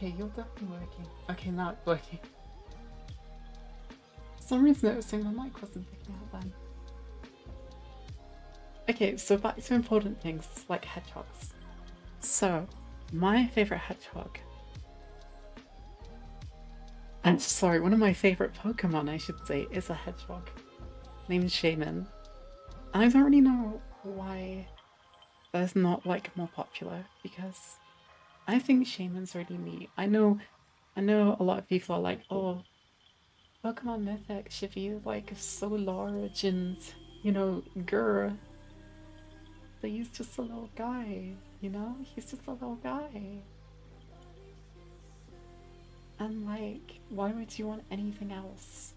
Okay, you're definitely working. Okay, now it's working. For some reason it was saying my mic wasn't picking up then. Okay, so back to important things like hedgehogs. So, my favorite hedgehog. I'm sorry, one of my favorite Pokemon, I should say, is a hedgehog named Shaman. And I don't really know why there's not like more popular because I think Shaman's really neat. I know a lot of people are like, oh, Pokemon Mythic should be like so large and grr. But he's just a little guy, He's just a little guy. And like, why would you want anything else?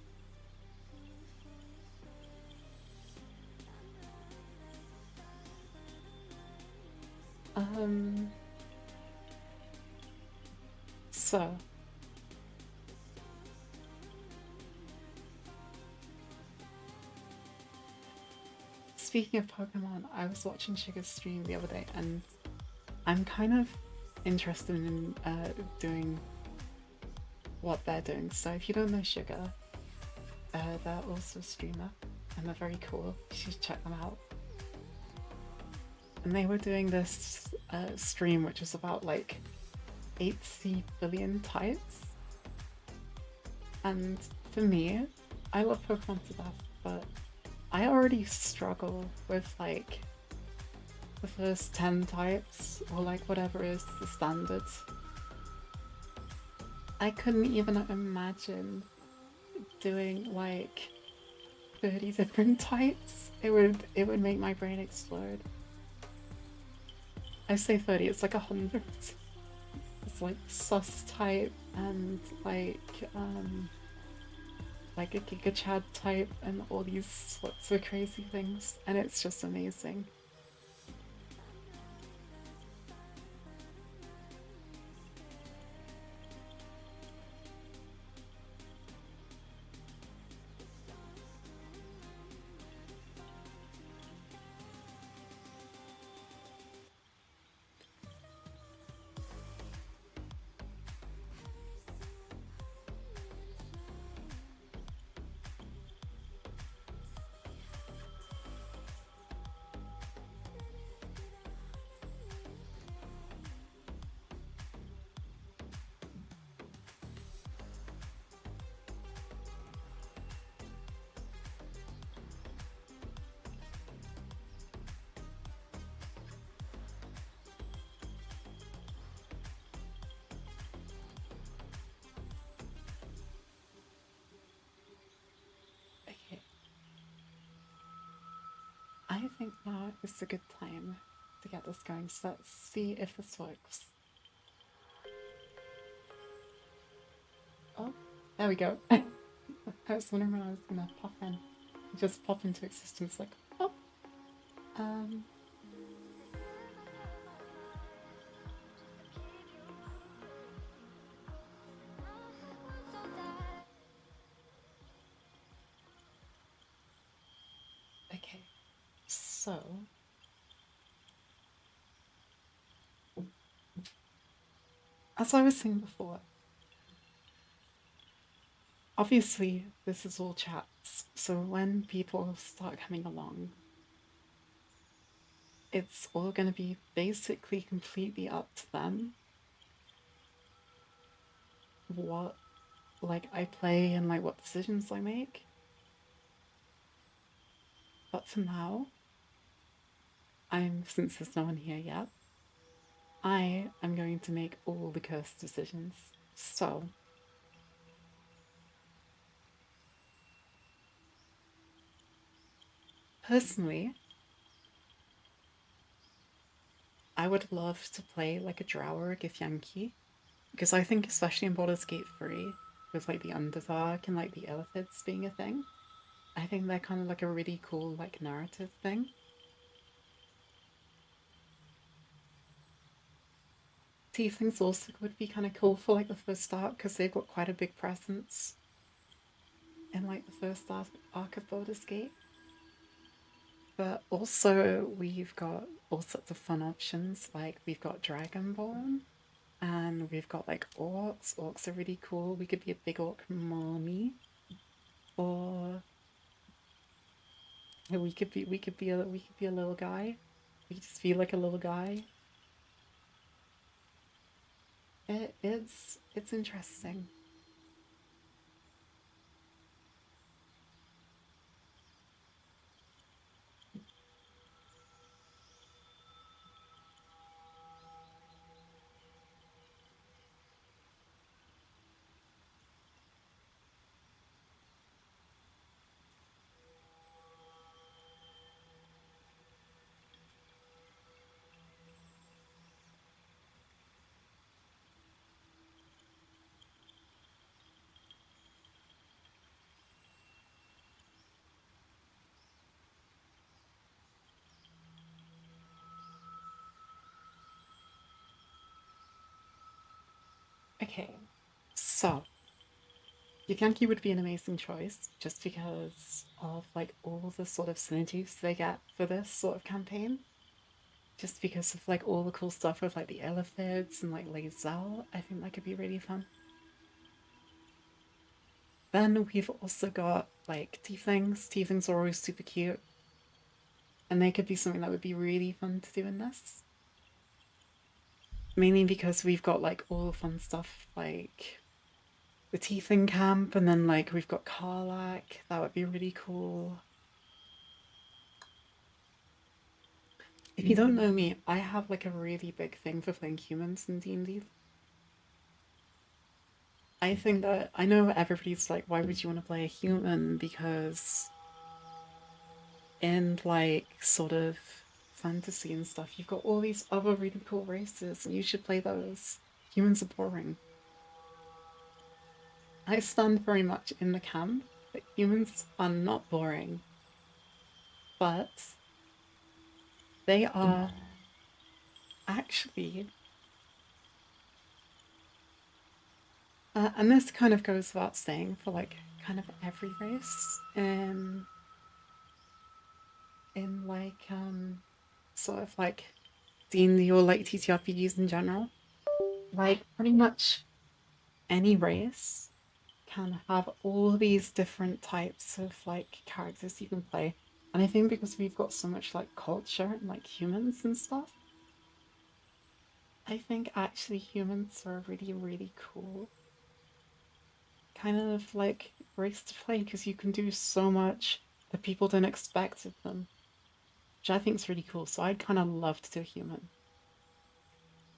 Um, so speaking of Pokemon, I was watching Sugar's stream the other day, and I'm kind of interested in doing what they're doing. So if you don't know Sugar, they're also a streamer, and they're very cool. You should check them out. And they were doing this stream, which was about like 80 billion types. And for me, I love Pokemon to death, but I already struggle with like the first 10 types or like whatever is the standard. I couldn't even imagine doing like 30 different types. It would make my brain explode. I say 30, it's like 100. It's like sus type and like a Giga Chad type and all these sorts of crazy things, and it's just amazing. Okay. I think now is a good time to get this going, so let's see if this works. Oh, there we go. I was wondering when I was gonna pop in. Just pop into existence like, oh. Okay, so as I was saying before, obviously this is all chats, so when people start coming along, it's all going to be basically completely up to them what like I play and like what decisions I make. But for now, since there's no one here yet, I am going to make all the cursed decisions. So personally, I would love to play like a Drow or a Githyanki, because I think especially in Baldur's Gate 3, with like the Underdark and like the Illithids being a thing, I think they're kind of like a really cool like narrative thing. Tieflings also would be kind of cool for like the first arc because they've got quite a big presence in like the first arc of Baldur's Gate. But also we've got all sorts of fun options, like we've got Dragonborn, And we've got like orcs. Orcs are really cool. We could be a big orc mommy, or we could be a little guy. We could just be like a little guy. It's interesting. Okay, so Yankee would be an amazing choice just because of like all the sort of synergies they get for this sort of campaign. Just because of like all the cool stuff with like the Eliphids and like Lae'zel, I think that could be really fun. Then we've also got like tieflings. Tieflings are always super cute, and they could be something that would be really fun to do in this. Mainly because we've got like all the fun stuff like the tiefling camp, and then like we've got Karlach. That would be really cool. If you don't know me, I have like a really big thing for playing humans in D&D. I think that I know everybody's like, why would you want to play a human? Because in like sort of fantasy and stuff, you've got all these other really cool races, and you should play those. Humans are boring. I stand very much in the camp that humans are not boring, but they are actually, and this kind of goes without saying for like kind of every race in like sort of like D&D or like TTRPGs in general. Like pretty much any race can have all these different types of like characters you can play. And I think because we've got so much like culture and like humans and stuff, I think actually humans are really, really cool kind of like race to play because you can do so much that people don't expect of them, which I think is really cool. So I'd kind of love to do a human,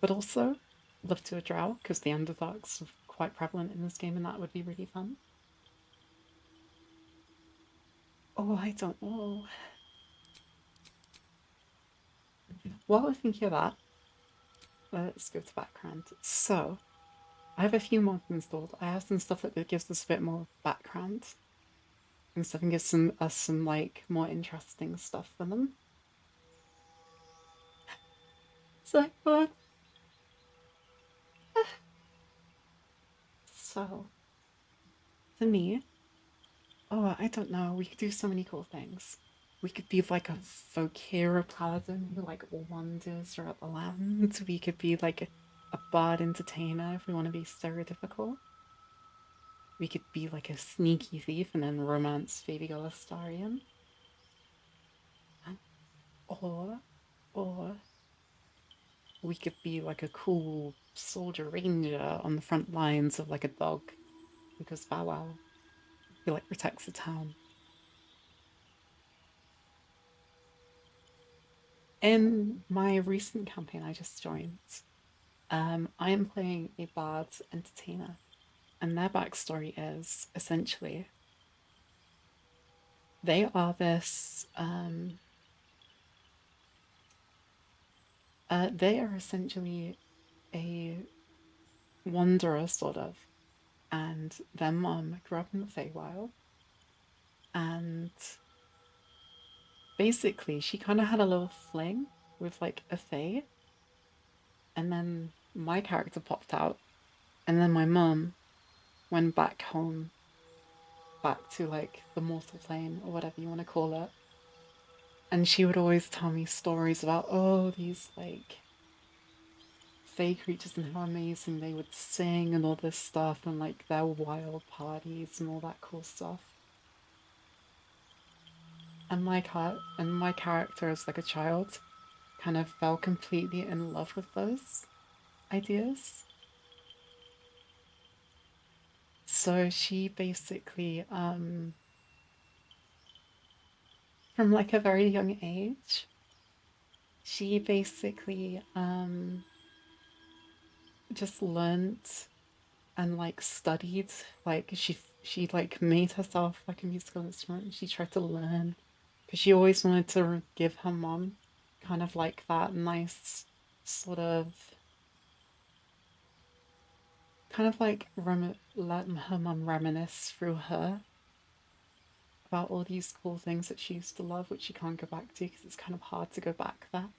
but also love to a drow because the Underdogs are quite prevalent in this game, and that would be really fun. Oh, I don't know. While we're thinking of that, let's go to background. So I have a few mods installed. I have some stuff that gives us a bit more background and stuff, and gives some like more interesting stuff for them. So, so for me, oh, I don't know. We could do so many cool things. We could be like a folk hero paladin who like wanders throughout the land. We could be like a bard entertainer if we want to be stereotypical. We could be like a sneaky thief and then romance baby girl Astarion. Or we could be like a cool soldier ranger on the front lines of like a dog because Bow Wow, he like protects the town. In my recent campaign I just joined, I am playing a bard entertainer, and their backstory is essentially they are this they are essentially a wanderer sort of, and their mum grew up in the Feywild, and basically she kind of had a little fling with like a Fey, and then my character popped out, and then my mum went back home, back to like the mortal plane or whatever you want to call it. And she would always tell me stories about, oh, these like fae creatures and how amazing they would sing and all this stuff and like their wild parties and all that cool stuff. And my character as like a child kind of fell completely in love with those ideas. So she basically, from like a very young age, she basically just learnt and like studied. Like she like made herself like a musical instrument. She tried to learn because she always wanted to give her mom kind of like that nice sort of kind of like let her mum reminisce through her about all these cool things that she used to love, which she can't go back to because it's kind of hard to go back there.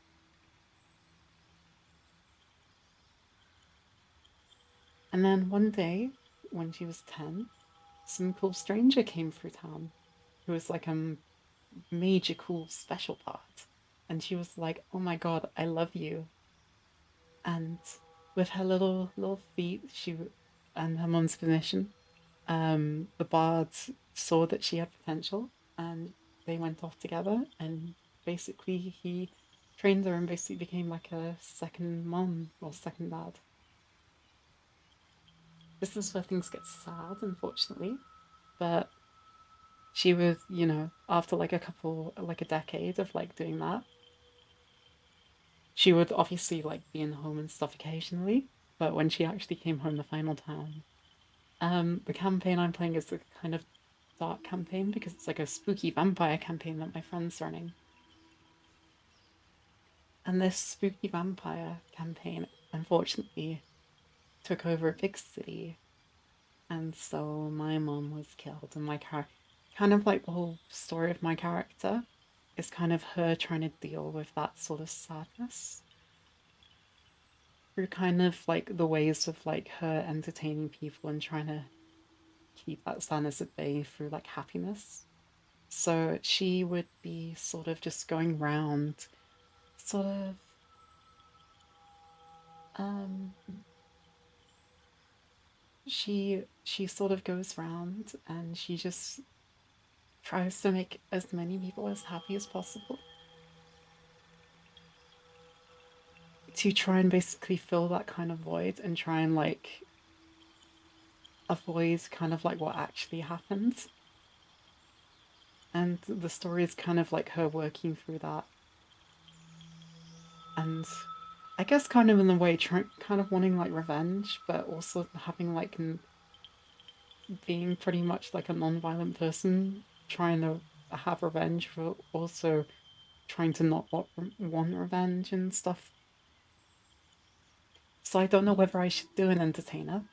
And then one day, when she was 10, some cool stranger came through town who was like a major cool special part. And she was like, "Oh my god, I love you." And with her little feet, and her mom's permission, the bards saw that she had potential, and they went off together. And basically, he trained her and basically became like a second mom or second dad. This is where things get sad, unfortunately. But she was, after like like a decade of like doing that, she would obviously like be in home and stuff occasionally. But when she actually came home the final time, the campaign I'm playing is a kind of dark campaign because it's like a spooky vampire campaign that my friend's running. And this spooky vampire campaign, unfortunately, took over a big city. And so my mom was killed. And kind of like the whole story of my character is kind of her trying to deal with that sort of sadness through kind of like the ways of like her entertaining people and trying to keep that sadness at bay through like happiness. So she would be sort of just going round, sort of, um, she sort of goes round and she just tries to make as many people as happy as possible to try and basically fill that kind of void and try and like avoid kind of like what actually happens. And the story is kind of like her working through that. And I guess kind of in a way, kind of wanting like revenge, but also having like being pretty much like a non-violent person, trying to have revenge, but also trying to not want revenge and stuff. So I don't know whether I should do an entertainer.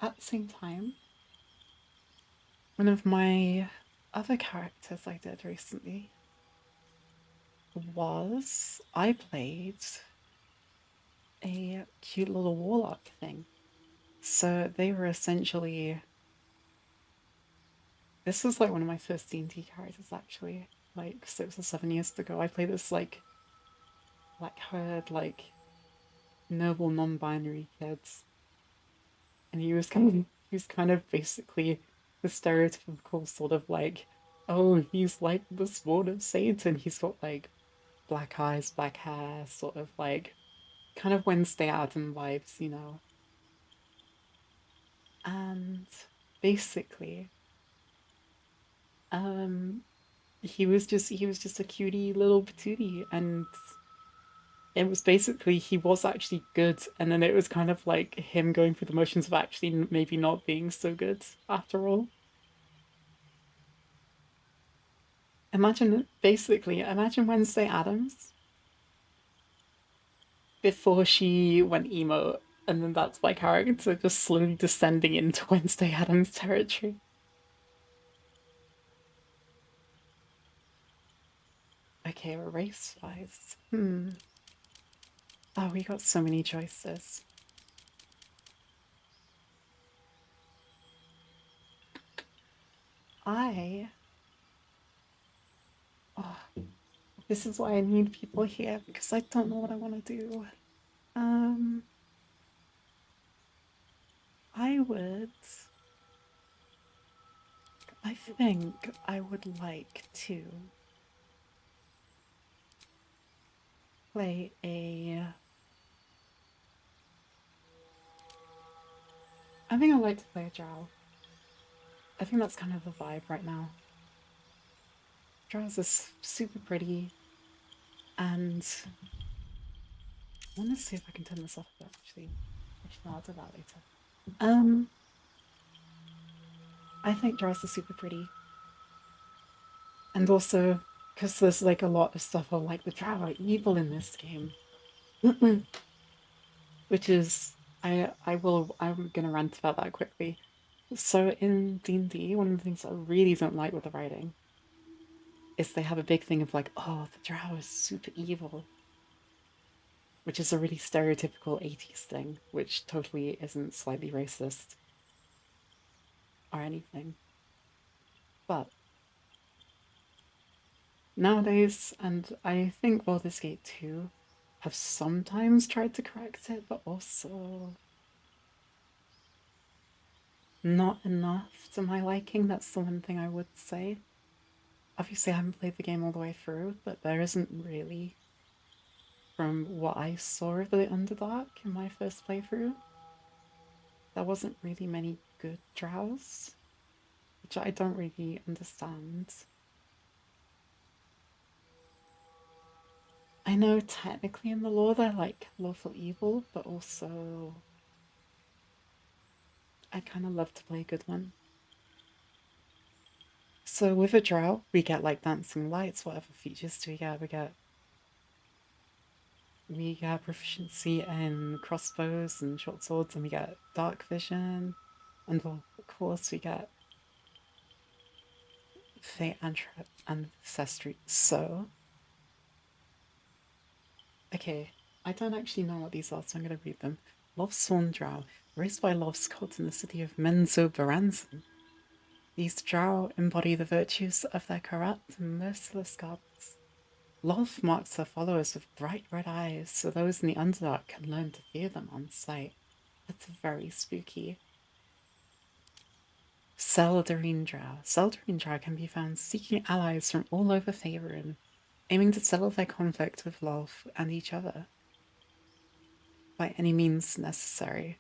At the same time, one of my other characters I did recently was I played a cute little warlock thing. So they were essentially, this was like one of my first D&D characters actually, like 6 or 7 years ago. I played this like black-haired, like noble non-binary kids, and he was kind of basically the stereotypical sort of like, oh, he's like the sword of Satan. He's got like black eyes, black hair, sort of like kind of Wednesday Adam vibes. And basically, um, he was just a cutie little patootie, and it was basically he was actually good, and then it was kind of like him going through the motions of actually maybe not being so good after all. Imagine Wednesday Adams before she went emo, and then that's my character just slowly descending into Wednesday Adams territory. Okay, race wise. Oh, we got so many choices. I... Oh, this is why I need people here, because I don't know what I want to do. I would... I think I would like to play a... I think I'd like to play a drow. I think that's kind of the vibe right now. Drows are super pretty, and I want to see if I can turn this off, but actually no, I'll do that later. I think drows are super pretty, and also because there's like a lot of stuff on like the drow are evil in this game, which is I'm gonna rant about that quickly. So in D&D, one of the things I really don't like with the writing is they have a big thing of like, oh, the drow is super evil, which is a really stereotypical 80s thing, which totally isn't slightly racist or anything. But nowadays, and I think Baldur's Gate 2 have sometimes tried to correct it, but also not enough to my liking. That's the one thing I would say. Obviously, I haven't played the game all the way through, but there isn't really, from what I saw of the Underdark in my first playthrough, there wasn't really many good drows, which I don't really understand. I know technically in the lore they're like lawful evil, but also I kind of love to play a good one. So with a drow, we get like dancing lights. Whatever features do we get? We get proficiency in crossbows and short swords, and we get dark vision, and of course we get fey ancestry. So, okay, I don't actually know what these are, so I'm gonna read them. Lovesworn drow, raised by Love's cult in the city of Menzoberranzan. These drow embody the virtues of their corrupt and merciless gods. Love marks her followers with bright red eyes, so those in the Underdark can learn to fear them on sight. That's very spooky. Seldarine Drow. Seldarine Drow can be found seeking allies from all over Faerun, aiming to settle their conflict with Lolth and each other by any means necessary.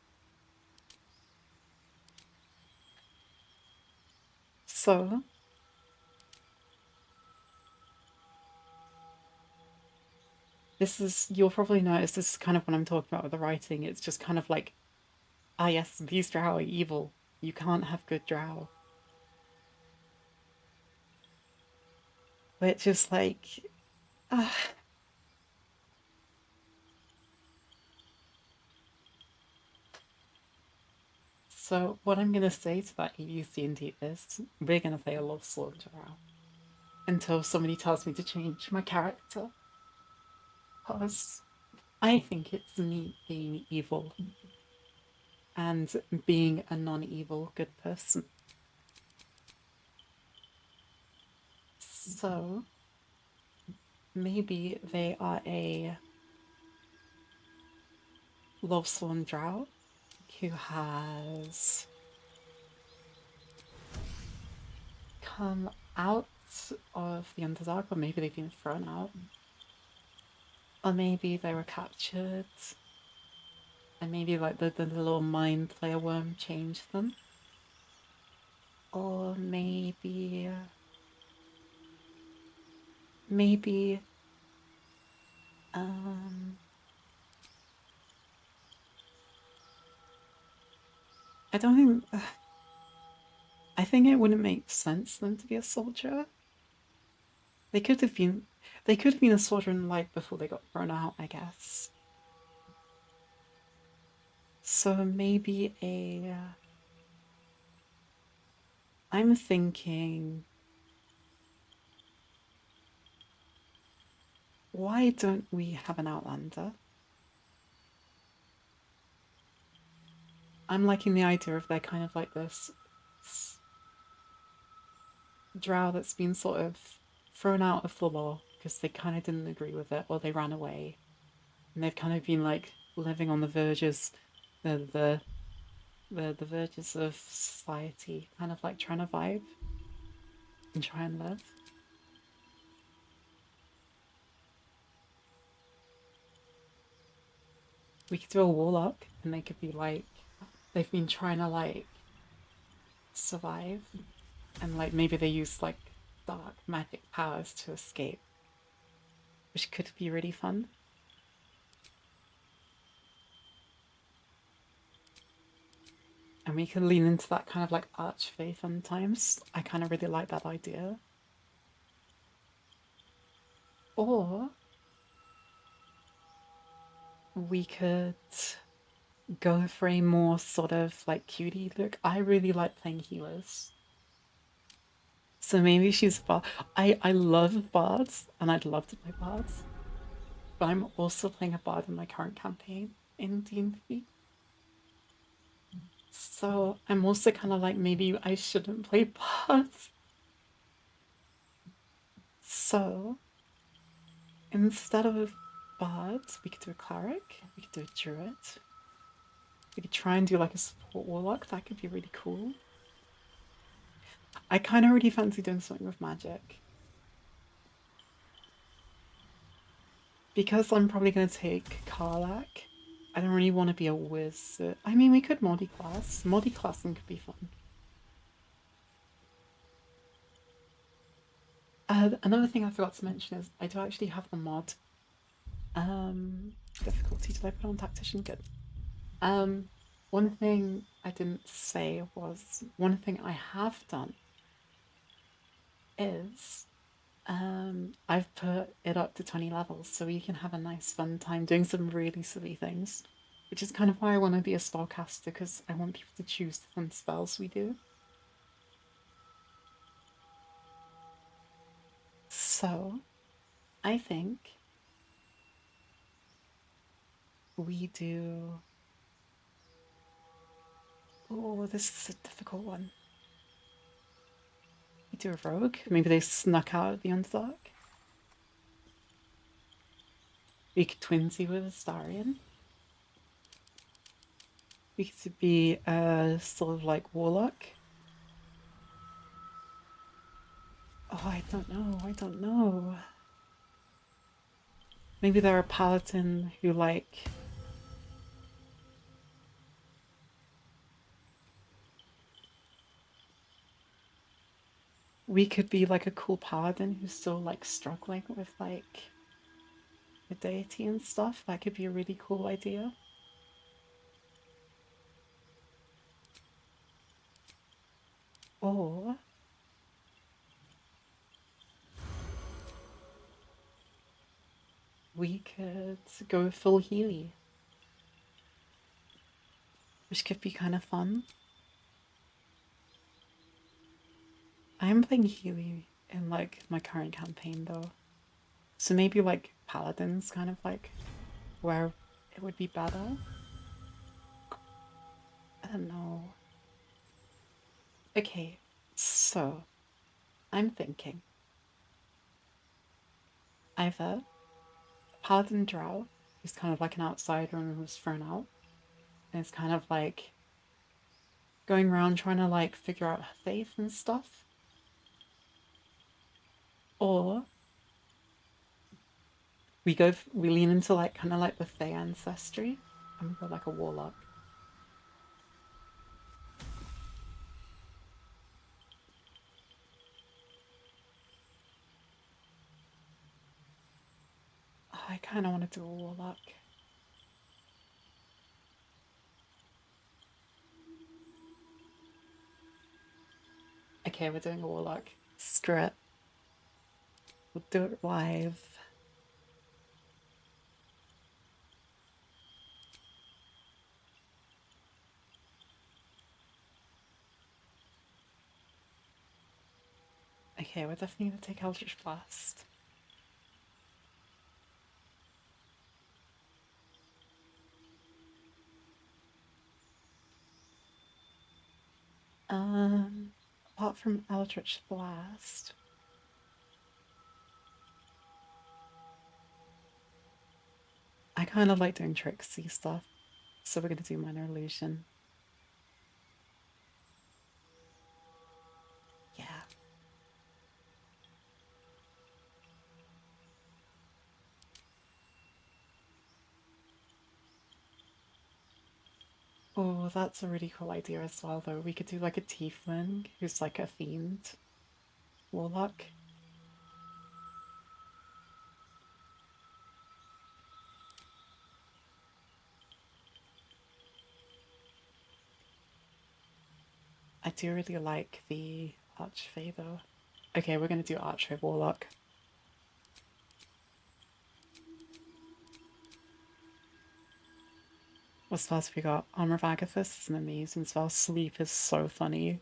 So, this is, you'll probably notice this is kind of what I'm talking about with the writing. It's just kind of like, ah yes, these drow are evil. You can't have good drow. But just like, uh, so what I'm gonna say to that EUC&D is, we're gonna play a love sword drow until somebody tells me to change my character. Because I think it's me being evil and being a non-evil good person. So maybe they are a Lovesworn drow who has come out of the Underdark, or maybe they've been thrown out, or maybe they were captured, and maybe like the little mind player worm changed them, or maybe I don't think. I think it wouldn't make sense for them to be a soldier. They could have been. They could have been a soldier in life before they got thrown out, I guess. So maybe a. I'm thinking. Why don't we have an Outlander? I'm liking the idea of they're kind of like this. drow that's been sort of thrown out of the law because they kind of didn't agree with it or they ran away. And they've kind of been like living on the verges, the the the verges of society, kind of like trying to vibe and try and live. We could do a warlock and they could be like they've been trying to like survive and like maybe they use like dark magic powers to escape, which could be really fun. And we can lean into that kind of like archfey fun times. I kind of really like that idea. Or we could go for a more sort of like cutie look. I really like playing healers. So maybe she's a bard. I love bards and I'd love to play bards. But I'm also playing a bard in my current campaign in D&D. So I'm also kind of like maybe I shouldn't play bards. So instead of bards, we could do a cleric, we could do a druid, we could try and do like a support warlock. That could be really cool. I kind of really fancy doing something with magic. Because I'm probably going to take Karlach, I don't really want to be a wizard. I mean, we could multi-class. Multi-classing could be fun. Another thing I forgot to mention is I do actually have the mod. Difficulty, did I put on tactician? Good. One thing I didn't say was one thing I have done is I've put it up to 20 levels so you can have a nice fun time doing some really silly things, which is kind of why I want to be a spellcaster because I want people to choose the fun spells we do. So I think we do. Oh, this is a difficult one. We do a rogue. Maybe they snuck out of the Underdark. We could twinsy with a Starion. We could be a sort of like warlock. Oh, I don't know. I don't know. Maybe they're a paladin who like. We could be like a cool paladin who's still like struggling with like a deity and stuff. That could be a really cool idea. Or we could go full Healy, which could be kind of fun. I am playing Healy in like my current campaign though. So maybe like paladins kind of like where it would be better. I don't know. Okay, so I'm thinking either paladin drow, who's kind of like an outsider and was thrown out, and it's kind of like going around trying to like figure out her faith and stuff. Or we lean into like kind of like the Fey ancestry and we go like a warlock. Oh, I kind of want to do a warlock. Okay, we're doing a warlock. Screw it. We'll do it live. Okay, we're definitely gonna take Eldritch Blast. Apart apart from Eldritch Blast, I kind of like doing tricksy stuff, so we're going to do Minor Illusion. Yeah. Oh, that's a really cool idea as well, though. We could do like a tiefling who's like a fiend warlock. I do really like the Archfey, though. Okay, we're going to do Archfey Warlock. What spells have we got? Armor of Agathis is an amazing spell. Sleep is so funny.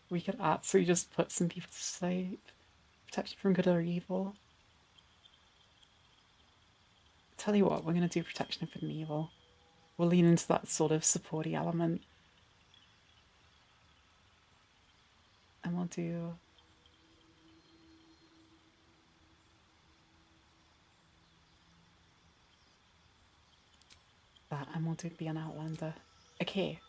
We could absolutely just put some people to sleep. Protection from good or evil. Tell you what, we're going to do protection from evil. We'll lean into that sort of supporty element. And we'll do... that, and we'll do be an Outlander. Okay.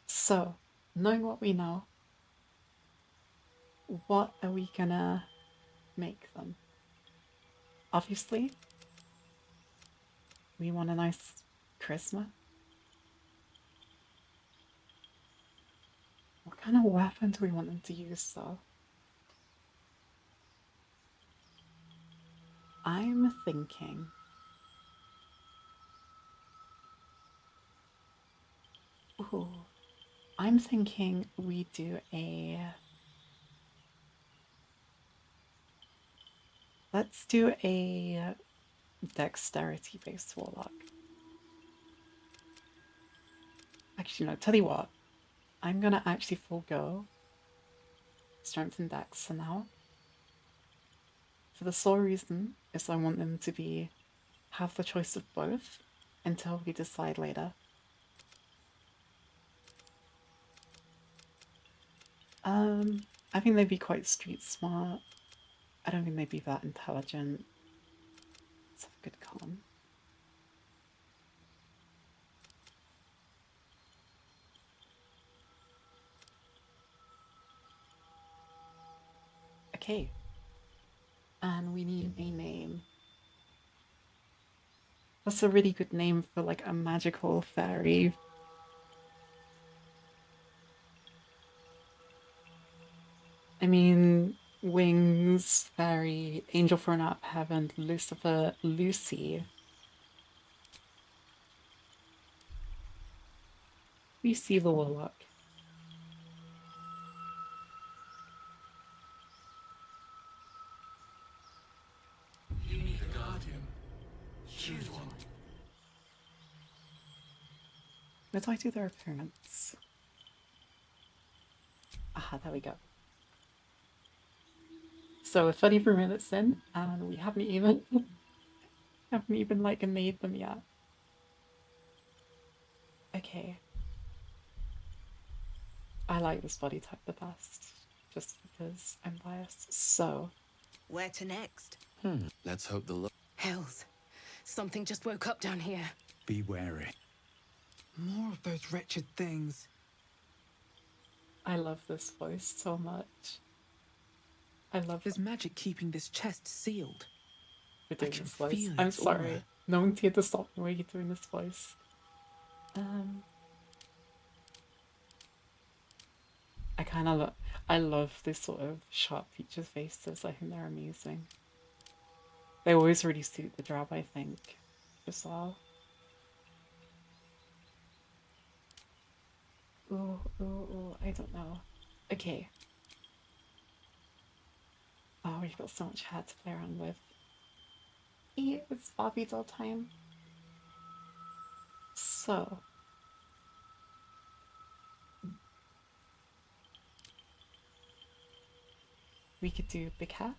So, knowing what we know, what are we gonna make them? Obviously, we want a nice charisma. What kind of weapon do we want them to use, though? I'm thinking... ooh. I'm thinking we do a... let's do a dexterity-based warlock. Actually, no, tell you what. I'm gonna actually forego strength and dex for now. For the sole reason is I want them to have the choice of both until we decide later. I think they'd be quite street smart. I don't think they'd be that intelligent. Let's have a good con. Okay. And we need a name. That's a really good name for like a magical fairy. I mean, Wings, Fairy, Angel thrown out of heaven, Lucifer, Lucy. Lucy the Warlock. You need a guardian. Choose one. Where do I do their appearance? Aha, there we go. So we're 34 minutes in, and we haven't even like made them yet. Okay. I like this body type the best, just because I'm biased. So, where to next? Let's hope the look. Hells, something just woke up down here. Be wary. More of those wretched things. I love this voice so much. I love There's magic keeping this chest sealed. for doing I can this voice. feel I'm its sorry. aura. No one's here to stop me while you're doing this voice. I love this sort of sharp featured faces. I think they're amazing. They always really suit the job, I think, as well. Ooh, I don't know. Okay. Oh, we've got so much hair to play around with. It's Bobby doll time. So. We could do Big Hat.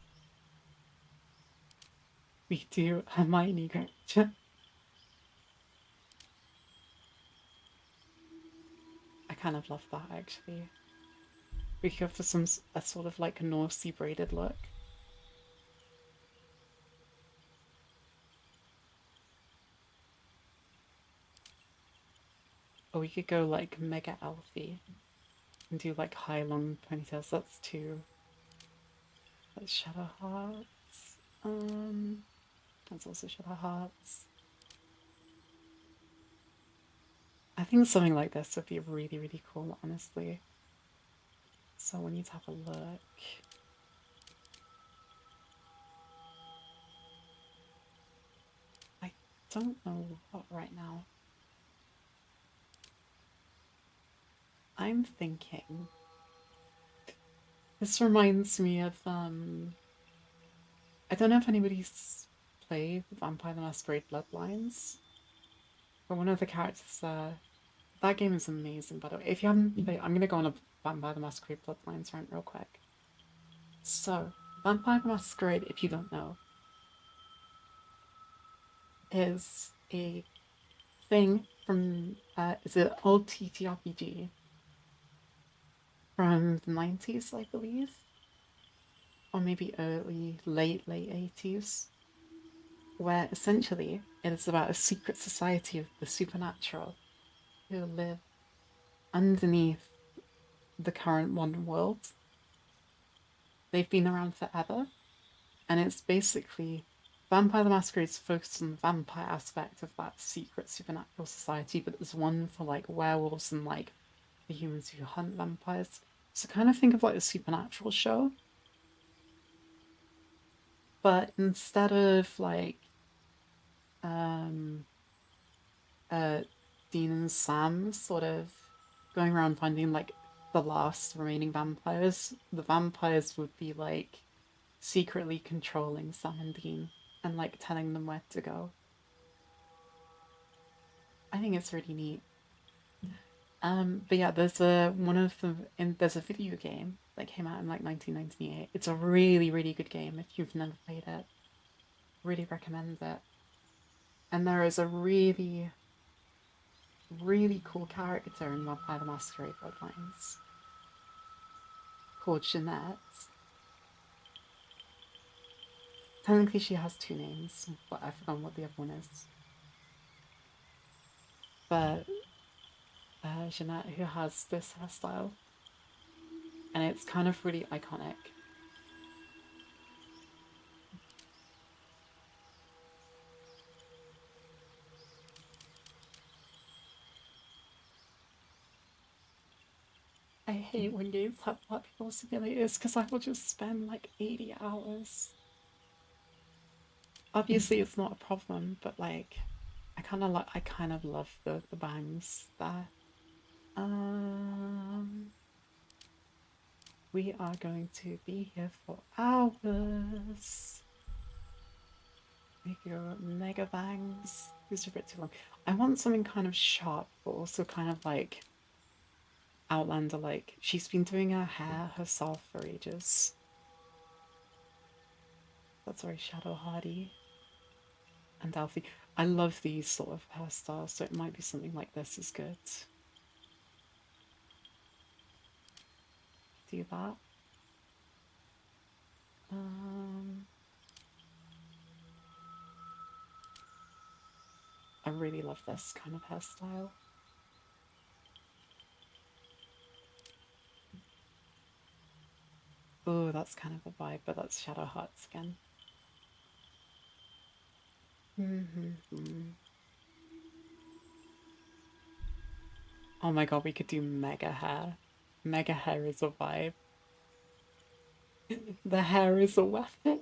We could do Hermione Granger. kind of love that actually. We could go for a sort of like Norsey braided look. Or we could go like mega elfy and do like high long ponytails. That's two. That's Shadow Hearts. That's also Shadow Hearts. I think something like this would be really, really cool, honestly. So we need to have a look. I don't know what right now. I'm thinking. This reminds me of I don't know if anybody's played Vampire the Masquerade Bloodlines, but one of the characters that game is amazing, by the way. If you haven't played, I'm gonna go on a Vampire the Masquerade Bloodlines rant real quick. So, Vampire the Masquerade, if you don't know, is a thing from it's an old TTRPG from the 90s, I believe, or maybe late 80s, where essentially it is about a secret society of the supernatural who live underneath the current modern world. They've been around forever, and it's basically Vampire the Masquerade is focused on the vampire aspect of that secret supernatural society, but there's one for like werewolves and like the humans who hunt vampires. So kind of think of like a supernatural show, but instead of like um Dean and Sam sort of going around finding like the last remaining vampires, the vampires would be like secretly controlling Sam and Dean and like telling them where to go. I think it's really neat. But yeah, there's there's a video game that came out in like 1998. It's a really, really good game if you've never played it. Really recommend it. And there is a really, really cool character in Vampire the Masquerade Bloodlines called Jeanette. Technically, she has two names, but I've forgotten what the other one is. But Jeanette, who has this hairstyle, and it's kind of really iconic. I hate when games have black people simulators because I will just spend like 80 hours. Obviously, it's not a problem, but like, I kind of love the bangs there. We are going to be here for hours. We go mega bangs. These are a bit too long. I want something kind of sharp, but also kind of like Outlander. Like she's been doing her hair herself for ages. That's very Shadow Hardy and Alfie. I love these sort of hairstyles, so it might be something like this is good. Do that. I really love this kind of hairstyle. Oh, that's kind of a vibe, but that's Shadow Hearts again. Oh my god, we could do mega hair. Mega hair is a vibe. The hair is a weapon.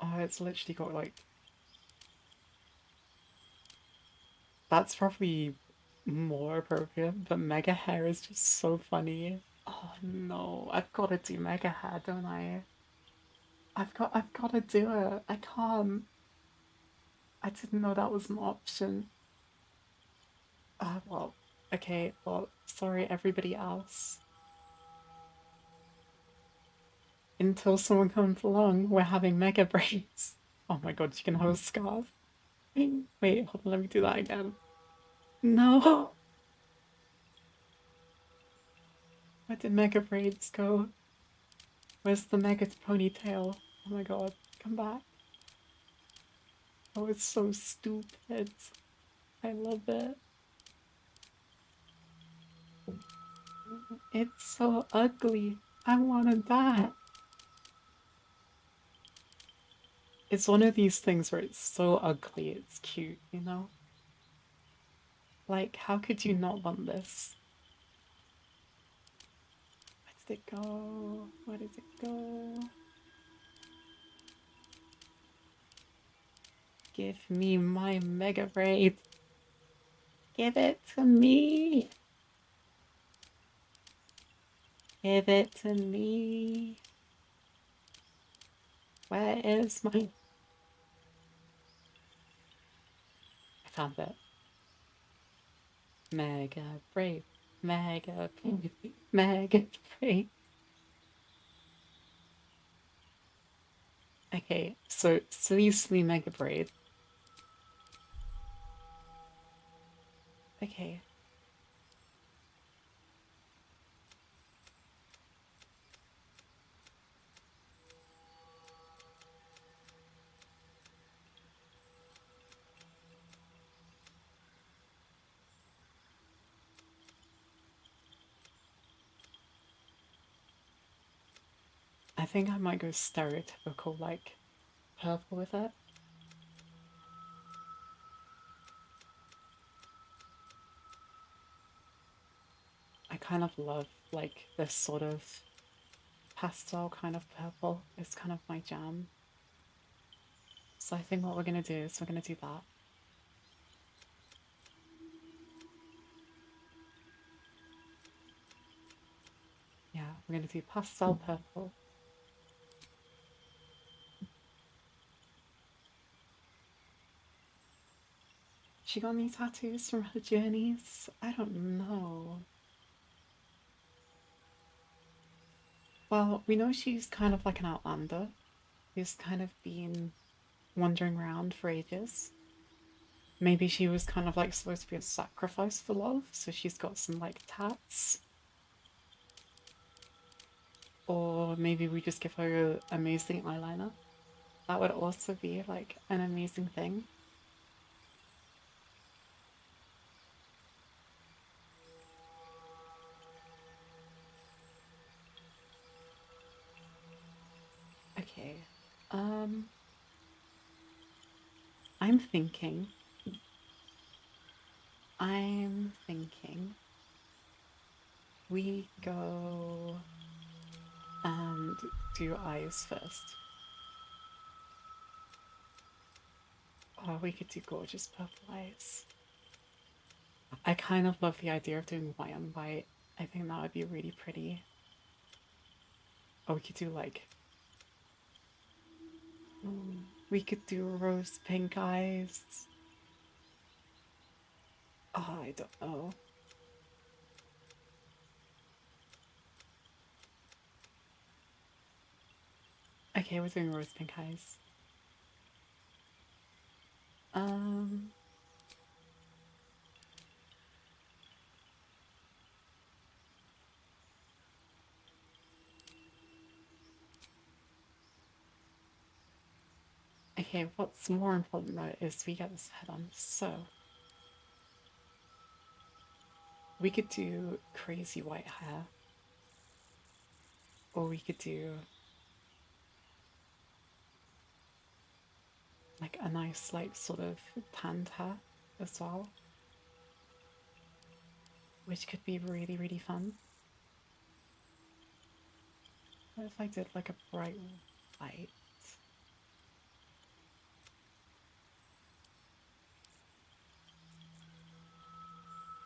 Oh, it's literally got like... That's probably more appropriate, but mega hair is just so funny. Oh no, I've got to do mega hair, don't I? I've got to do it. I can't. I didn't know that was an option. Well, okay, well, sorry everybody else. Until someone comes along, we're having mega braids. Oh my god, you can have a scarf. Wait, hold on, let me do that again. No! Where did Mega Braids go? Where's the Mega Ponytail? Oh my god, come back. Oh, it's so stupid. I love it. It's so ugly. I wanted that. It's one of these things where it's so ugly, it's cute, you know? Like, how could you not want this? Where did it go? Where did it go? Give me my Mega Braid. Give it to me. Give it to me. Where is my... I found it. Mega Braid. Mega Braid. Mega Braid. Okay, so Sleazy Mega Braid. Okay. I think I might go stereotypical, like, purple with it. I kind of love, like, this sort of pastel kind of purple. It's kind of my jam. So I think what we're gonna do is we're gonna do that. Yeah, we're gonna do pastel purple. She got any tattoos from her journeys? I don't know. Well, we know she's kind of like an outlander who's kind of been wandering around for ages. Maybe she was kind of like supposed to be a sacrifice for love, so she's got some like tats. Or maybe we just give her amazing eyeliner. That would also be like an amazing thing. Okay. I'm thinking. We go and do eyes first. Oh, we could do gorgeous purple eyes. I kind of love the idea of doing white on white. I think that would be really pretty. Oh, we could do like... we could do rose pink eyes. Oh, I don't know. Okay, we're doing rose pink eyes. Okay, what's more important though is we get this head on. So we could do crazy white hair, or we could do like a nice, like, sort of tanned hair as well, which could be really, really fun. What if I did like a bright white?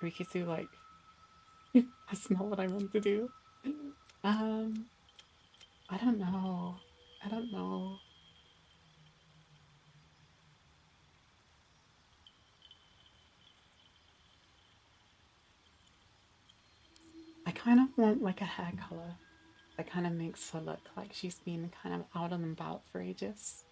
We could do like... that's not what I meant to do. I don't know. I don't know. I kind of want like a hair color that kind of makes her look like she's been kind of out and about for ages.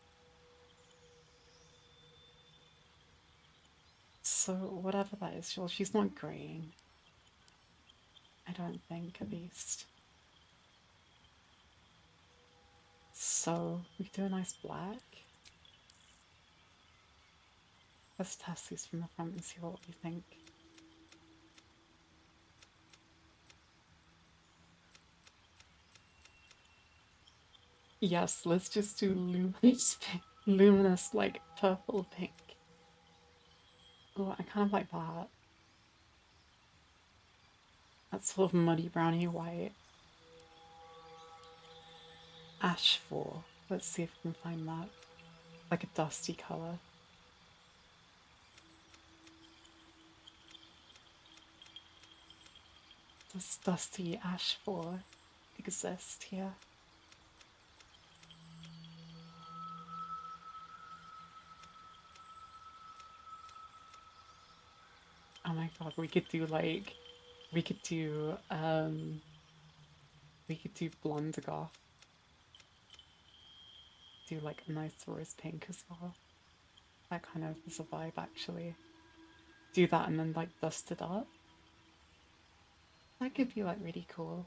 So whatever that is, well, she's not greying. I don't think, at least. So we could do a nice black. Let's test these from the front and see what we think. Yes, let's just do luminous pink. Luminous, like, purple pink. Oh, I kind of like that. That's sort of muddy browny white. Ash 4. Let's see if we can find that. Like a dusty colour. Does dusty ash 4 exist here? Oh my god, we could do like, we could do blonde goth. Do like a nice rose pink as well. That kind of is a vibe actually. Do that and then like dust it up. That could be like really cool.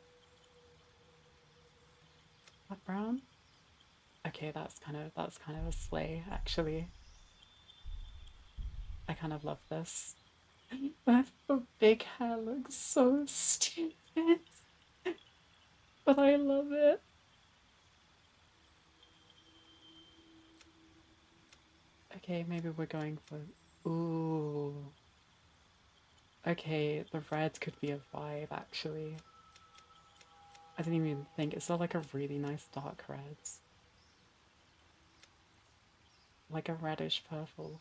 That brown? Okay, that's kind of a slay actually. I kind of love this. That big hair looks so stupid. But I love it. Okay, maybe we're going for... Ooh. Okay, the red could be a vibe, actually. I didn't even think. Is that like a really nice dark red? Like a reddish purple.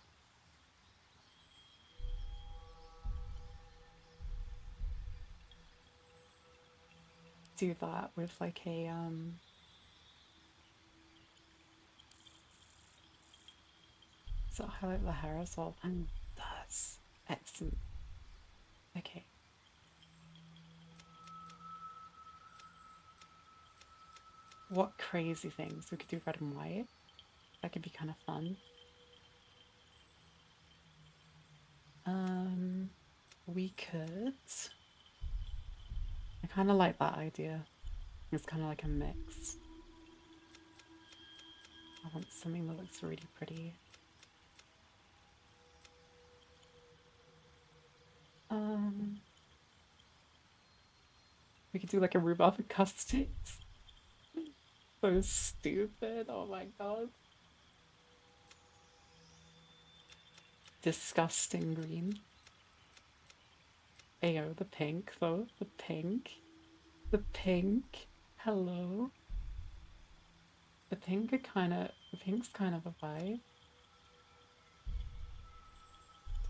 Do that with like a, so highlight the hair as well. And that's excellent. Okay. What crazy things? We could do red and white. That could be kind of fun. We could... I kind of like that idea. It's kind of like a mix. I want something that looks really pretty. We could do like a rhubarb and custard. So stupid, oh my god. Disgusting green. Ayo, the pink though, the pink. The pink, hello. The pink's kind of a vibe.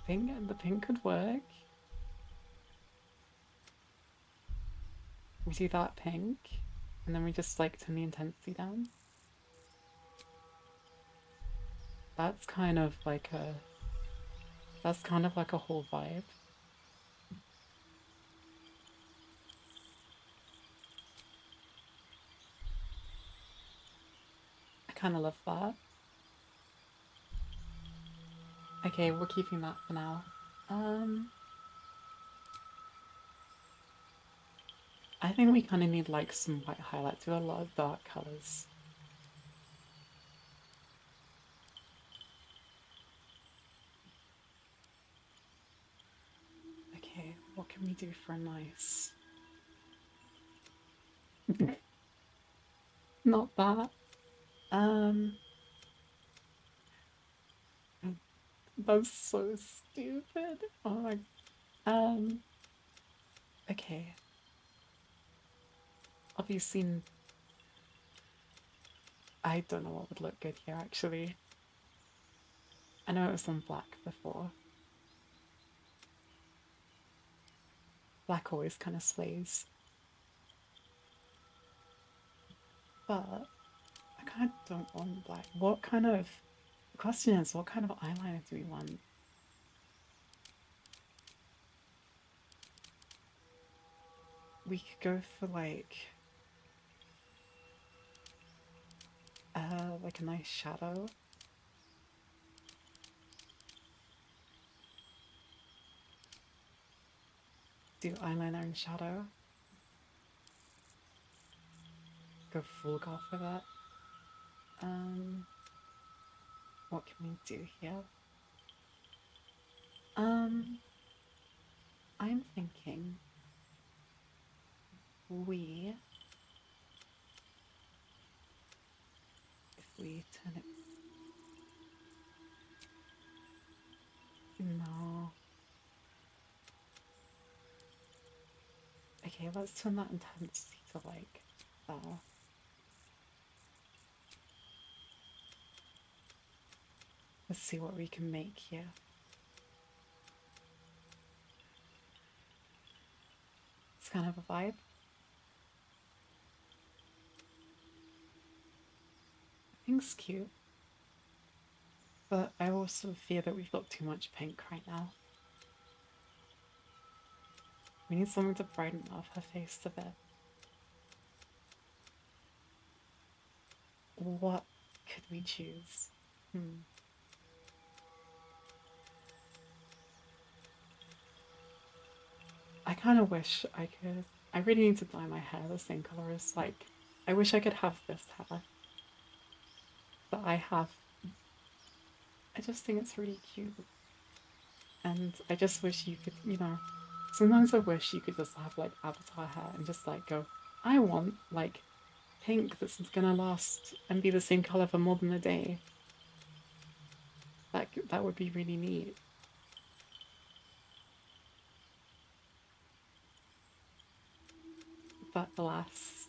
The pink could work. We do that pink, and then we just like turn the intensity down. That's kind of like a whole vibe. I kind of love that. Okay, we're keeping that for now. I think we kind of need like some white highlights with a lot of dark colors. Okay, what can we do for a nice... Not that. That's so stupid. Oh my... Okay. Obviously, I don't know what would look good here, actually. I know it was on black before. Black always kind of slays. But I kind of don't want black. What kind of... The question is, what kind of eyeliner do we want? We could go for like a nice shadow. Do eyeliner and shadow. Go full goth with it. What can we do here? I'm thinking if we turn it, no. Okay, let's turn that intensity to like there. Let's see what we can make here. It's kind of a vibe. I think it's cute. But I also fear that we've got too much pink right now. We need something to brighten up her face a bit. What could we choose? I kind of wish I could. I really need to dye my hair the same color as, like, I wish I could have this hair. But I have. I just think it's really cute. And I just wish you could, you know, sometimes I wish you could just have like avatar hair and just like go, I want like pink that's gonna last and be the same color for more than a day. That would be really neat. But alas,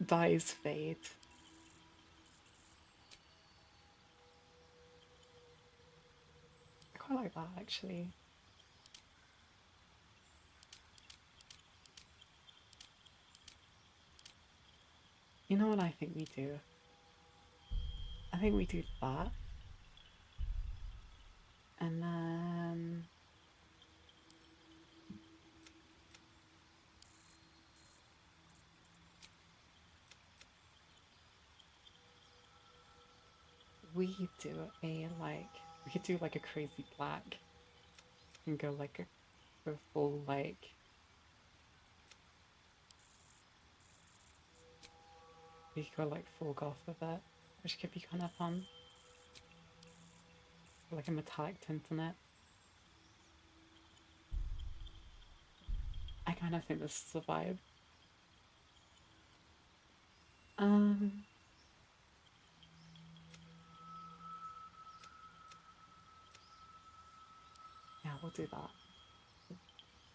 dyes fade. I quite like that actually. You know what I think we do? I think we do that. And then we do we could do like a crazy black and go like a full like we could go like full goth with it, which could be kind of fun. Like a metallic tint on it. I kind of think this is the vibe. Yeah, we'll do that.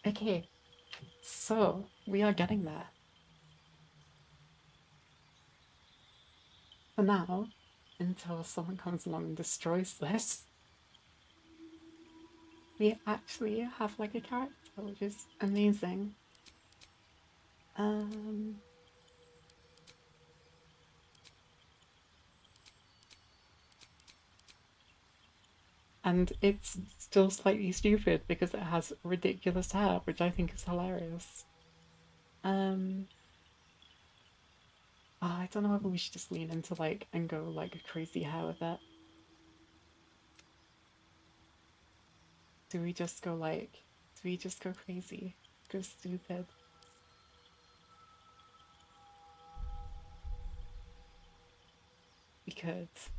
Okay, so we are getting there. For now, until someone comes along and destroys this, we actually have like a character, which is amazing. And it's still slightly stupid because it has ridiculous hair, which I think is hilarious. I don't know whether we should just lean into like and go like crazy hair with it. Do we just go crazy? Go stupid? Because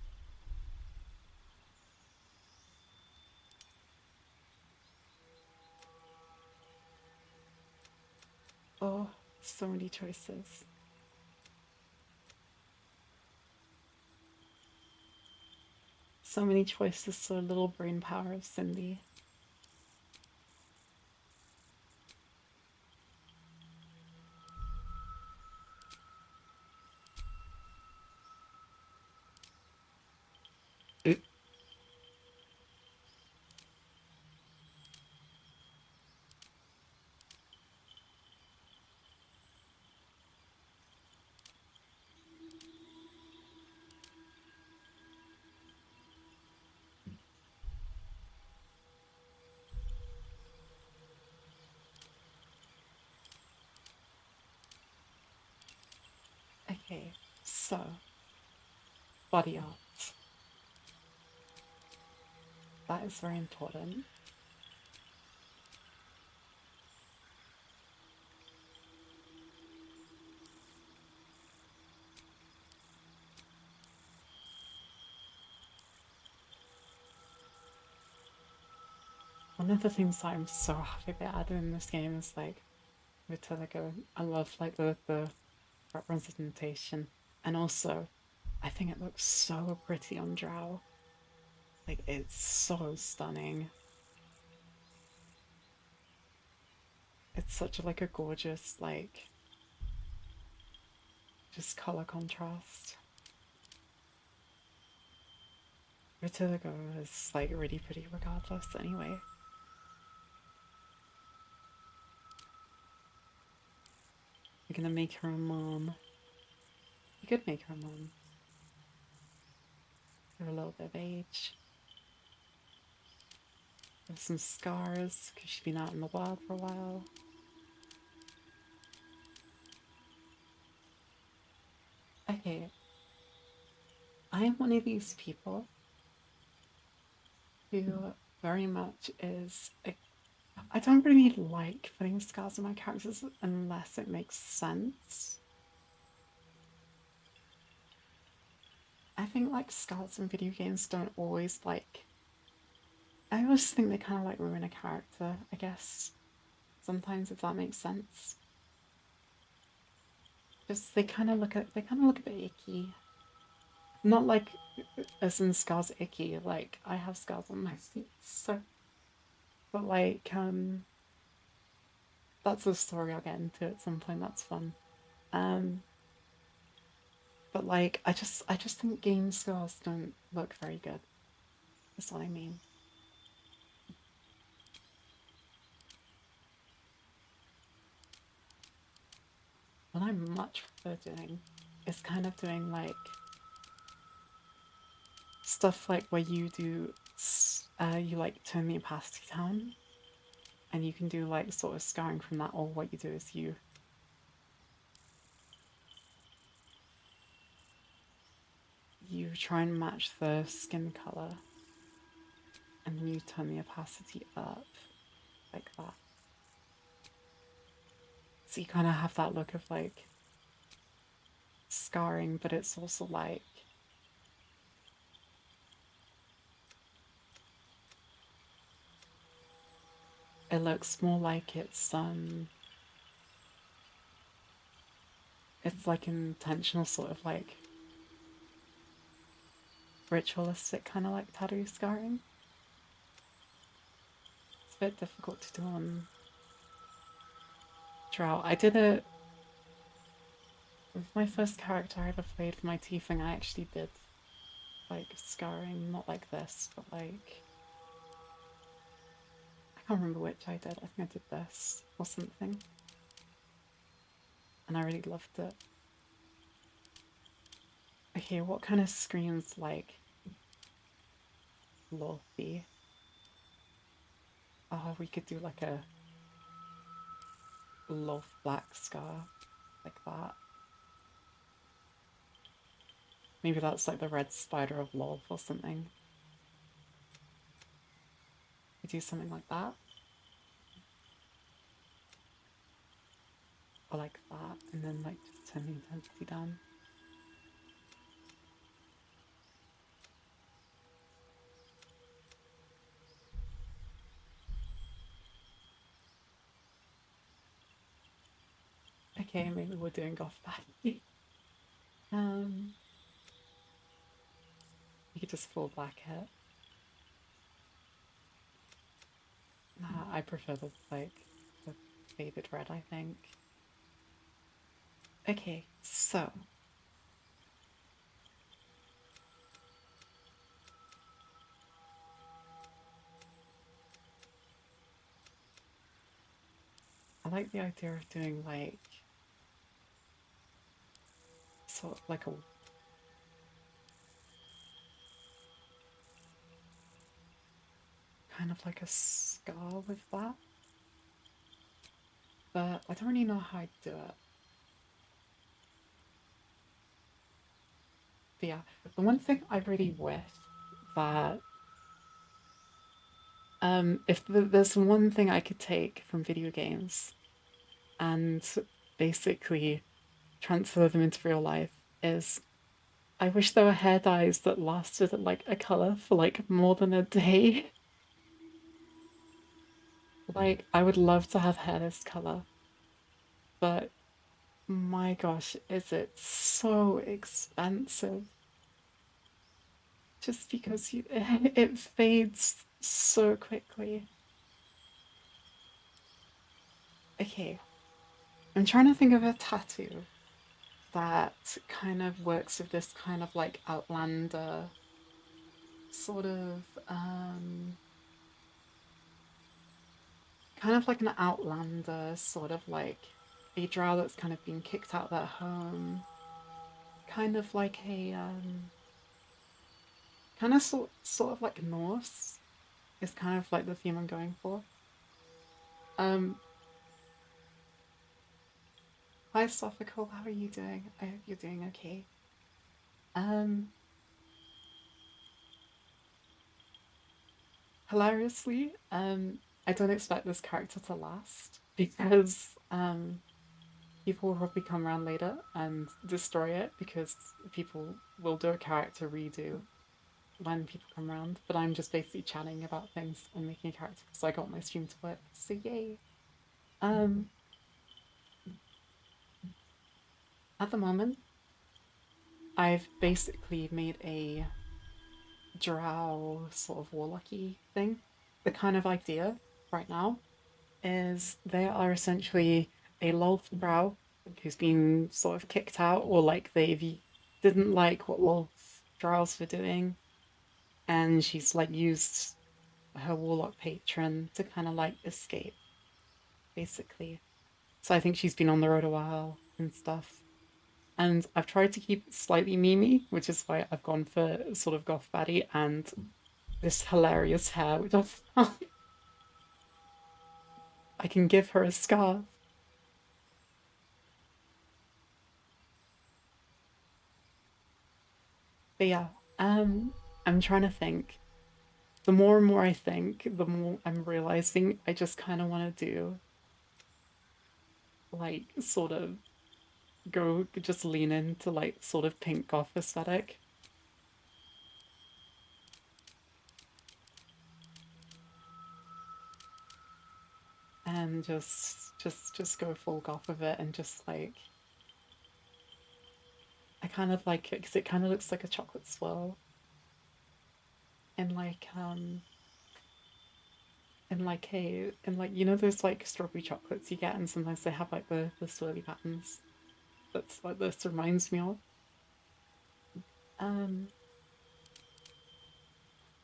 oh, so many choices. So many choices, so little brain power of Cindy. Okay, so body art. That is very important. One of the things that I'm so happy they added in this game is like vitiligo. I love like the representation, and also I think it looks so pretty on Drow. Like it's so stunning. It's such like a gorgeous like just color contrast. Vitiligo is like really pretty regardless anyway. You're gonna make her a mom. You could make her a mom. Give her a little bit of age. Have some scars because she's been out in the wild for a while. Okay. I'm one of these people who very much is. I don't really like putting scars on my characters unless it makes sense. I think like scars in video games don't always like. I always think they kind of like ruin a character, I guess. Sometimes, if that makes sense. Just they kind of look a bit icky. Not like as in scars icky, like I have scars on my feet, so but like that's a story I'll get into at some point, that's fun. But like I just think game scars don't look very good. That's what I mean. What I much prefer doing is kind of doing like stuff like where you do you like turn the opacity down and you can do like sort of scarring from that, or what you do is you try and match the skin color and then you turn the opacity up like that. So you kind of have that look of like scarring, but it's also like it looks more like it's like intentional sort of like ritualistic kind of like tattoo scarring. It's a bit difficult to do on Drow. I did it with my first character I ever played for my tiefling. I actually did like scarring, not like this, but like I can't remember which I did. I think I did this or something. And I really loved it. Okay, what kind of screams like Lothy? Oh, we could do like a Loth black scar, like that. Maybe that's like the red spider of Loth or something. We do something like that. Or like that, and then like just turn the intensity down. Okay, maybe we're doing goth back. You could just full black it. Nah, I prefer the the faded red, I think. Okay, so I like the idea of doing like sort of like a kind of like a scar with that. But I don't really know how I'd do it. But yeah, the one thing I really wish that if there's one thing I could take from video games and basically transfer them into real life is I wish there were hair dyes that lasted like a color for like more than a day. Like, I would love to have hair this color, but my gosh, is it so expensive? Just because it fades so quickly. Okay, I'm trying to think of a tattoo that kind of works with this kind of like outlander sort of kind of like an outlander sort of like a drow that's kind of been kicked out of their home, kind of like a kind of sort of like Norse is kind of like the theme I'm going for. um Hi Sophical, how are you doing? I hope you're doing okay. um Hilariously, I don't expect this character to last because people will probably come around later and destroy it because people will do a character redo when people come around. But I'm just basically chatting about things and making a character because I got my stream to work. So yay! Um, at the moment, I've basically made a drow sort of warlocky thing. The kind of idea right now is they are essentially a Lolth drow who's been sort of kicked out, or like they didn't like what Lolth drows were doing, and she's like used her warlock patron to kind of like escape, basically. So I think she's been on the road a while and stuff. And I've tried to keep it slightly memey, which is why I've gone for sort of goth baddie and this hilarious hair, which I can give her a scarf. But yeah, I'm trying to think. The more and more I think, the more I'm realizing I just kind of want to do like sort of go just lean into like sort of pink goth aesthetic. And just go full goth with it and just like I kind of like it because it kind of looks like a chocolate swirl and like and like a and like you know those like strawberry chocolates you get and sometimes they have like the swirly patterns. That's what this reminds me of. um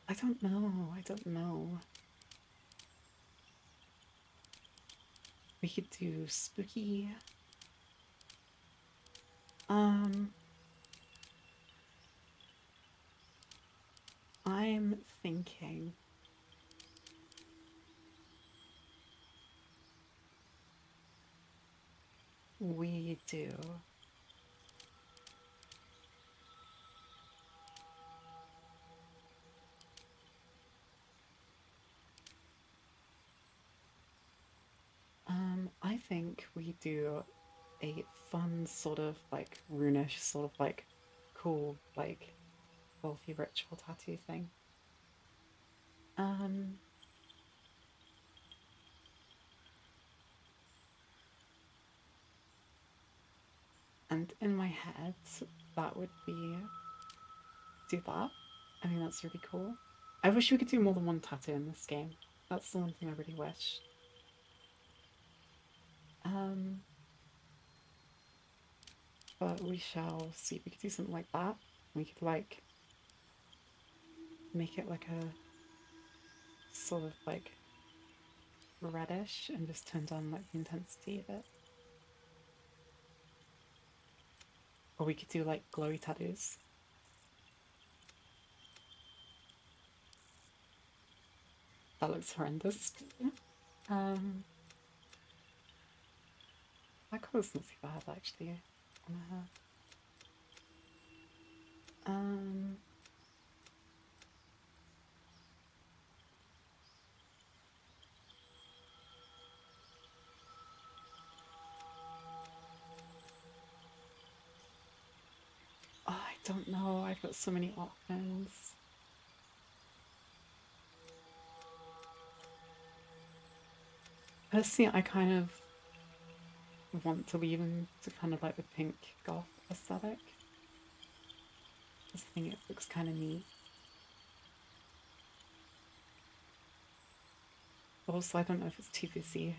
I don't know. We could do spooky. um I'm thinking we do I think we do a fun sort of like runish sort of like cool like wealthy ritual tattoo thing. um and in my head that would be do that. I think that's really cool. I wish we could do more than one tattoo in this game. That's the one thing I really wish. um but we shall see. We could do something like that. We could like make it like a sort of like reddish and just turn down like the intensity of it. Or we could do like glowy tattoos. That looks horrendous. um that colour's not too bad actually on her hair. um oh, I don't know, I've got so many options. Personally, I kind of want to lean into kind of like the pink goth aesthetic. I think it looks kind of neat. Also, I don't know if it's too busy.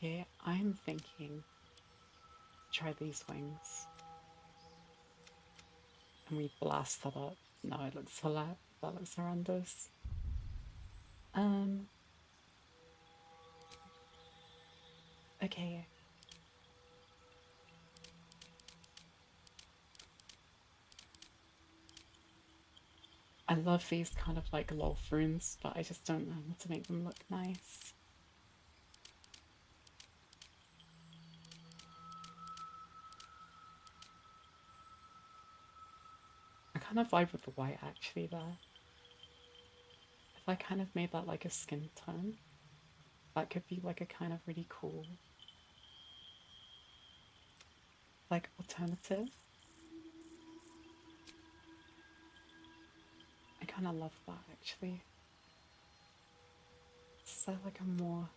Okay, I'm thinking try these wings. And we blast that up. No, it looks hilarious. That looks horrendous. Okay. I love these kind of like loft runes, but I just don't know how to make them look nice. I kind of vibe with the white actually there. If I kind of made that like a skin tone, that could be like a kind of really cool like alternative. I kind of love that actually. So like a more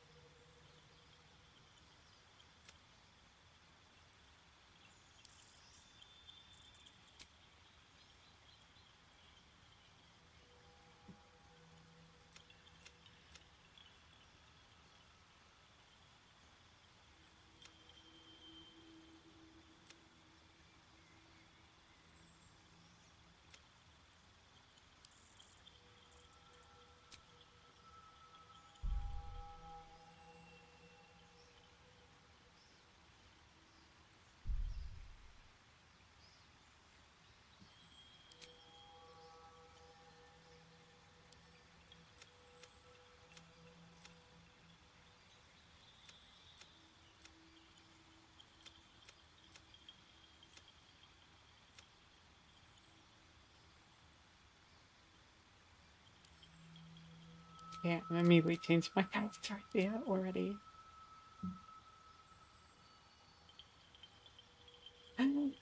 yeah, I'm immediately changed my character idea already.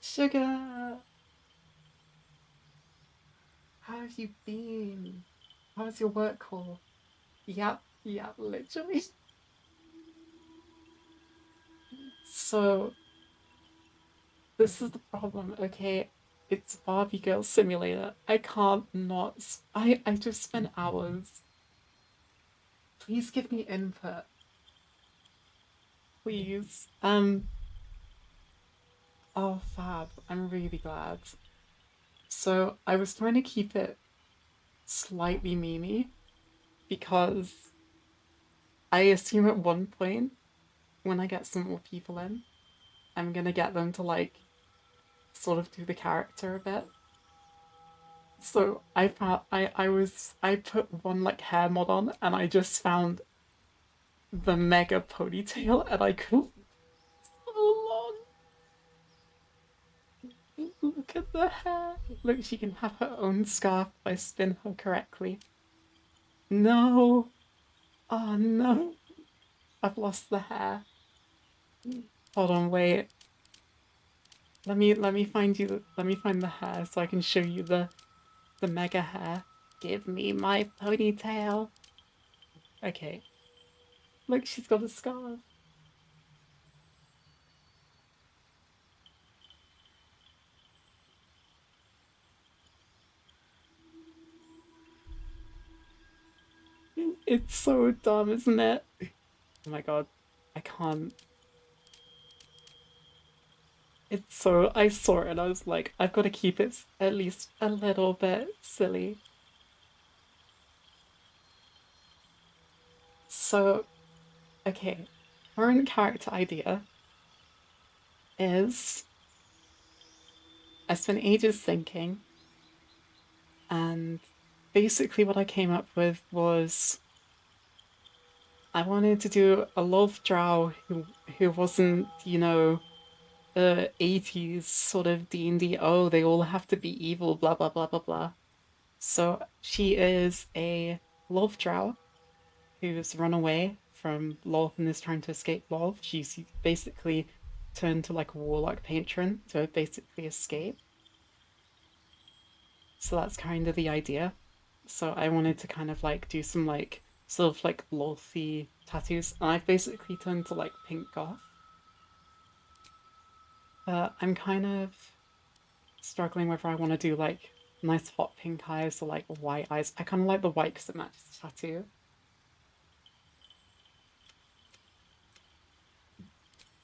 Sugar! How have you been? How was your work call? Yep, literally. So, this is the problem, okay? It's Barbie Girl Simulator. I can't not. I just spent hours. Please give me input. Please. Oh, fab. I'm really glad. So, I was trying to keep it slightly memey because I assume at one point when I get some more people in, I'm gonna get them to like sort of do the character a bit. So I found I put one like hair mod on and I just found the mega ponytail and I couldn't so long. Look at the hair. Look, she can have her own scarf if I spin her correctly. No. Oh no. I've lost the hair. Hold on, wait. Let me find the hair so I can show you the mega hair. Give me my ponytail. Okay. Look, she's got a scarf. It's so dumb, isn't it? Oh my god. I can't. It's so, I saw it and I was like, I've got to keep it at least a little bit silly. So, okay, current character idea is I spent ages thinking, and basically what I came up with was I wanted to do a love drow who wasn't, you know, the 80s sort of D&D, oh, they all have to be evil, blah blah blah blah blah. So she is a love drow who's run away from Lolth and is trying to escape Lolth. She's basically turned to like a warlock patron to basically escape. So that's kind of the idea. So I wanted to kind of like do some like sort of like Lolthy tattoos. And I've basically turned to like pink goth. But I'm kind of struggling whether I want to do like nice hot pink eyes or like white eyes. I kind of like the white because it matches the tattoo.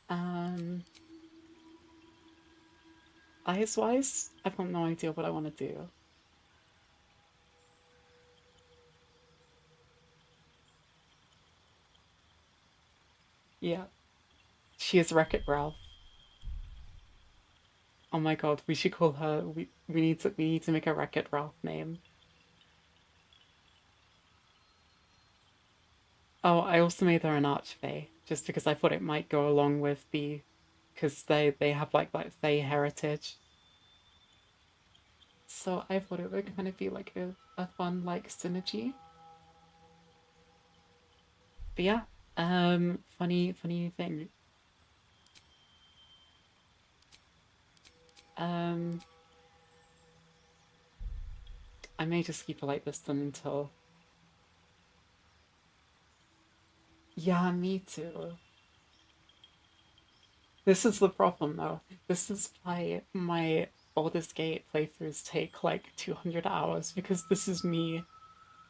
Um, Eyes wise, I've got no idea what I want to do. Yeah, she is Wreck-It Ralph. Oh my god, we should call her. We need to make a Wreck-It Ralph name. Oh, I also made her an archfey just because I thought it might go along with the, because they have like Fey heritage. So I thought it would kind of be like a fun like synergy. But yeah, funny thing. Um, I may just keep it like this then until. Yeah, me too. This is the problem though. This is why my Baldur's Gate playthroughs take like 200 hours because this is me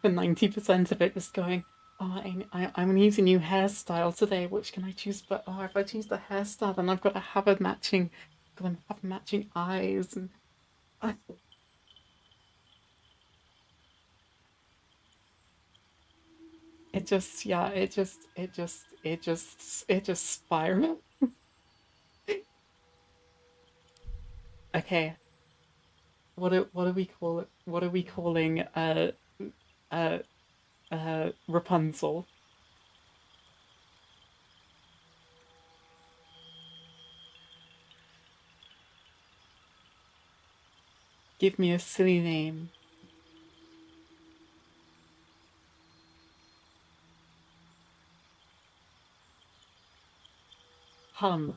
for 90% of it just going, oh, I'm gonna use a new hairstyle today. Which can I choose? But oh, if I choose the hairstyle, then I've got to have a matching, gotta have matching eyes, and I, it just, yeah, it just spiraled. Okay, what do we call it? What are we calling uh Rapunzel? Give me a silly name.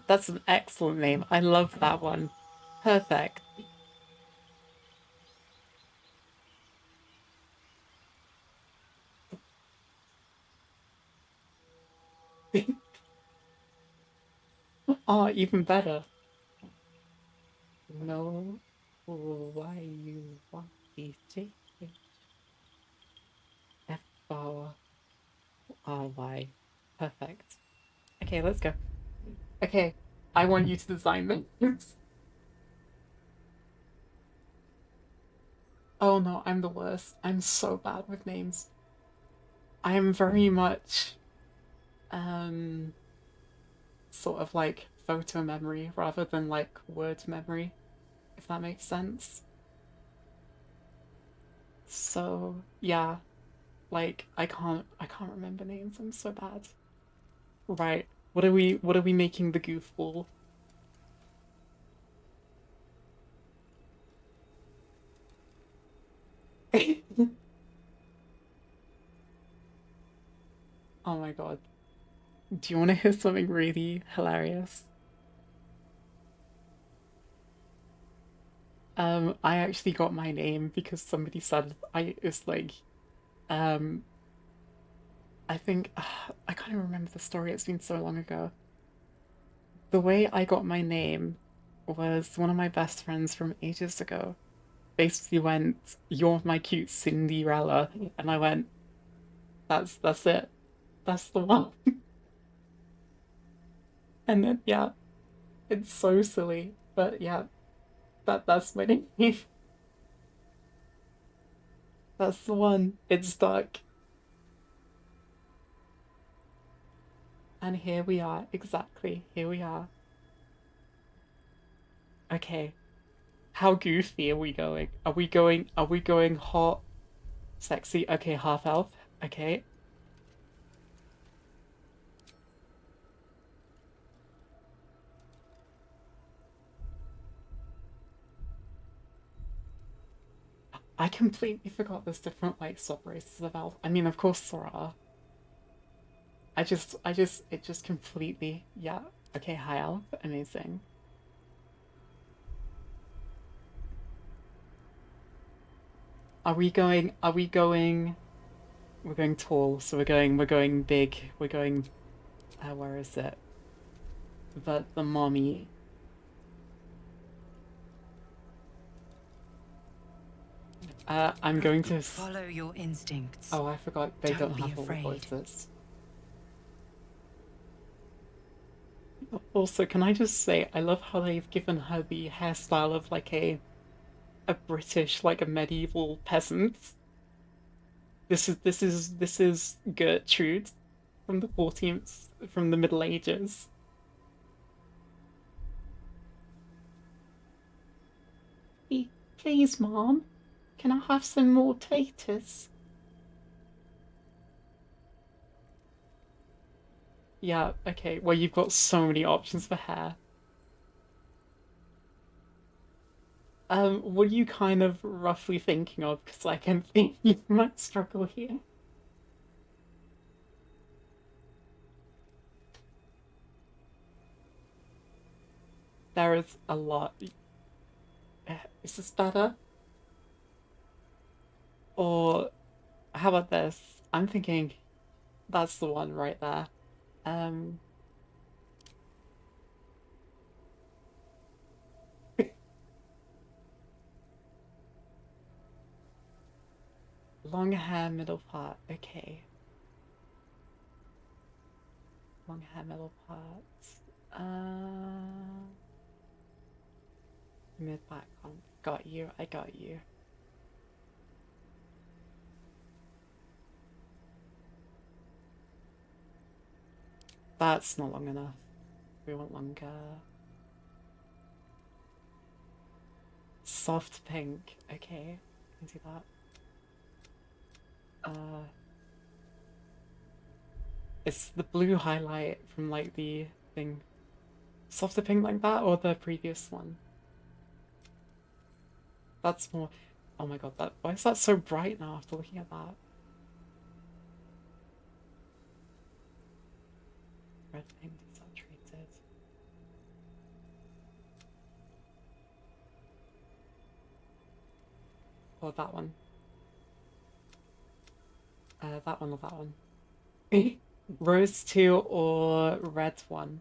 That's an excellent name. I love that one. Perfect. Oh, even better. No, why you want to take F-R-R-Y. Perfect. Okay, let's go. Okay, I want you to design them. Oh no, I'm the worst. I'm so bad with names. I am very much um sort of like photo memory rather than like word memory, if that makes sense. So yeah, like I can't remember names. I'm so bad. Right. What are we making the goofball? Oh my god. Do you want to hear something really hilarious? I actually got my name because somebody said I it's like um I think I can't even remember the story. It's been so long ago. The way I got my name was one of my best friends from ages ago basically went, "You're my cute Cinderella," and I went, "That's it, that's the one." And then yeah, it's so silly. But yeah, that's my name. That's the one. It's dark. And here we are, exactly. Here we are. Okay. How goofy are we going? Are we going hot, sexy? Okay, half elf. Okay. I completely forgot there's different like sub races of elf. I mean, of course there are. It just completely, yeah. Okay, high elf, amazing. We're going tall, so we're going big, we're going, where is it? The mommy. I'm going to, Follow your instincts. oh, I forgot they don't Don't be have all the afraid. voices. Also, can I just say, I love how they've given her the hairstyle of like a British, like a medieval peasant. This is Gertrude from the 14th, from the Middle Ages. Please, Mom, can I have some more taters? Yeah, okay. Well, you've got so many options for hair. What are you kind of roughly thinking of? Because I can think you might struggle here. There is a lot. Is this better? Or how about this? I'm thinking that's the one right there. Um, long hair, middle part. Okay. Long hair, middle part. Uh, mid back on. Got you. I got you. That's not long enough. We want longer. Soft pink. Okay, can do that. It's the blue highlight from like the thing. Softer pink like that or the previous one? That's more. Oh my god, that why is that so bright now after looking at that? Red pink desaturated. Or that one. That one or that one. Rose 2 or red 1?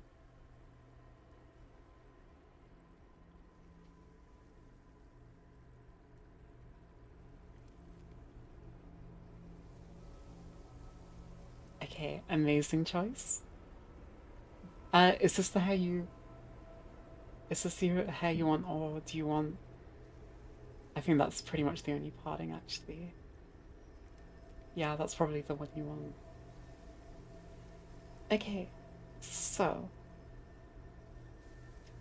Okay, amazing choice. Is this the hair you... Is this the hair you want, or do you want... I think that's pretty much the only parting, actually. Yeah, that's probably the one you want. Okay, so...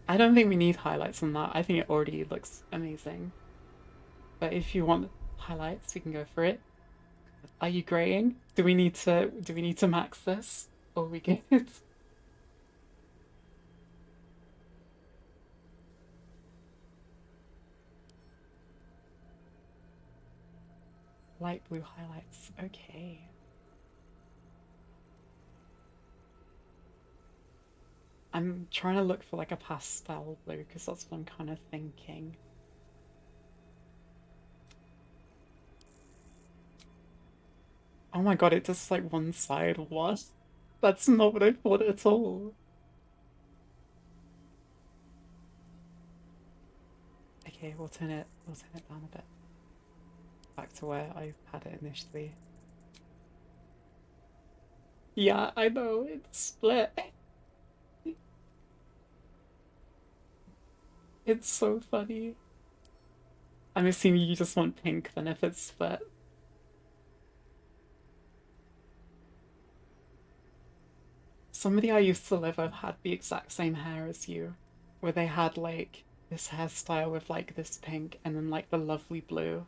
I don't think we need highlights on that. I think it already looks amazing. But if you want highlights, we can go for it. Are you graying? Do we need to max this? Or are we good? Light blue highlights. Okay. I'm trying to look for like a pastel blue because that's what I'm kind of thinking. Oh my god, it does like one side. What? That's not what I thought at all. Okay, we'll turn it down a bit. Back to where I had it initially. Yeah, I know, it's split. It's so funny. I'm assuming you just want pink then if it's split. Somebody I used to live with had the exact same hair as you, where they had like this hairstyle with like this pink and then like the lovely blue.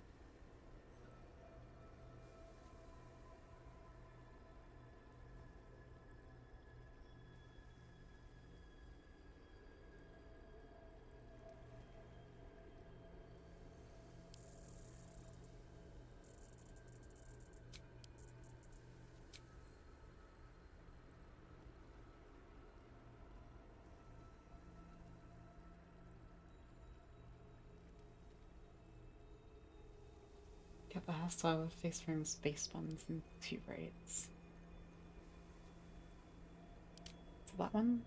Get the hairstyle with face rings, base buns, and 2 braids. So that one?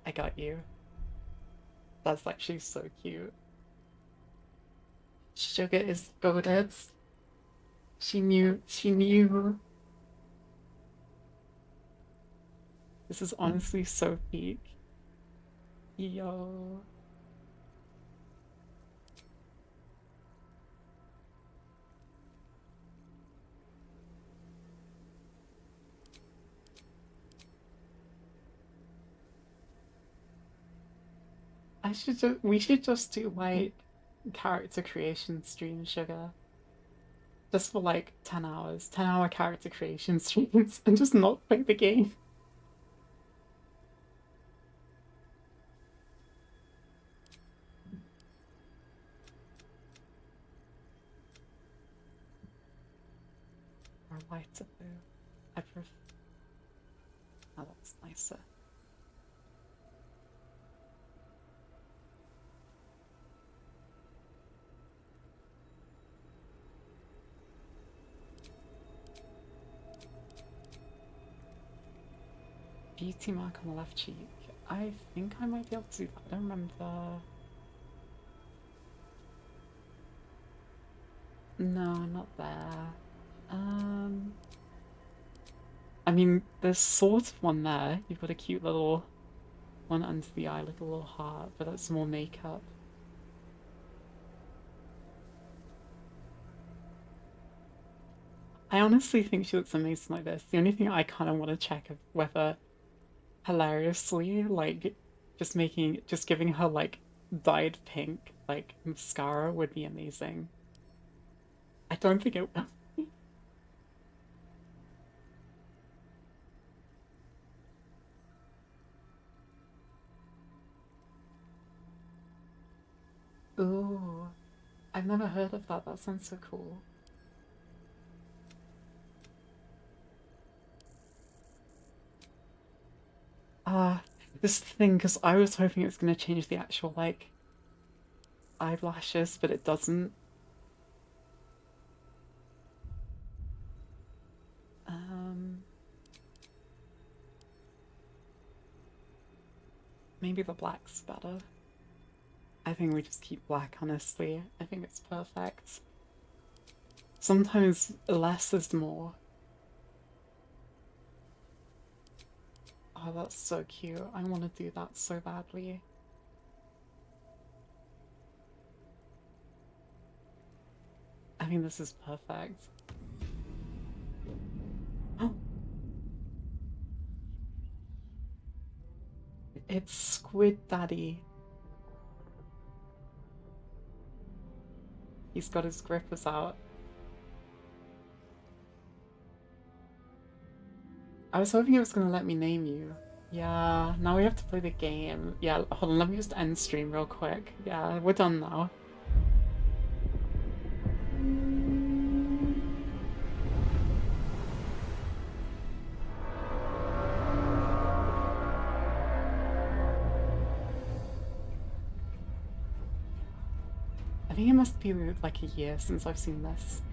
I got you. That's actually so cute. Sugar is goaded. She knew. This is honestly so peak. Yo. We should just do like character creation stream, Sugar. Just for like 10 hours. 10-hour character creation streams and just not play the game. Or lighter blue. I prefer. Oh, that's nicer. Beauty mark on the left cheek. I think I might be able to do that. I don't remember. No, not there. I mean, there's sort of one there. You've got a cute little one under the eye, like a little heart, but that's more makeup. I honestly think she looks amazing like this. The only thing I kind of want to check is whether hilariously, like, just giving her like dyed pink, like mascara would be amazing. I don't think it will. Ooh, I've never heard of that. That sounds so cool. This thing, because I was hoping it was going to change the actual, like, eyelashes, but it doesn't. Maybe the black's better. I think we just keep black, honestly. I think it's perfect. Sometimes less is more. Oh, that's so cute. I want to do that so badly. I mean, this is perfect. Oh! It's Squid Daddy. He's got his grippers out. I was hoping it was going to let me name you. Yeah, now we have to play the game. Yeah, hold on, let me just end stream real quick. Yeah, we're done now. I think it must be like a year since I've seen this.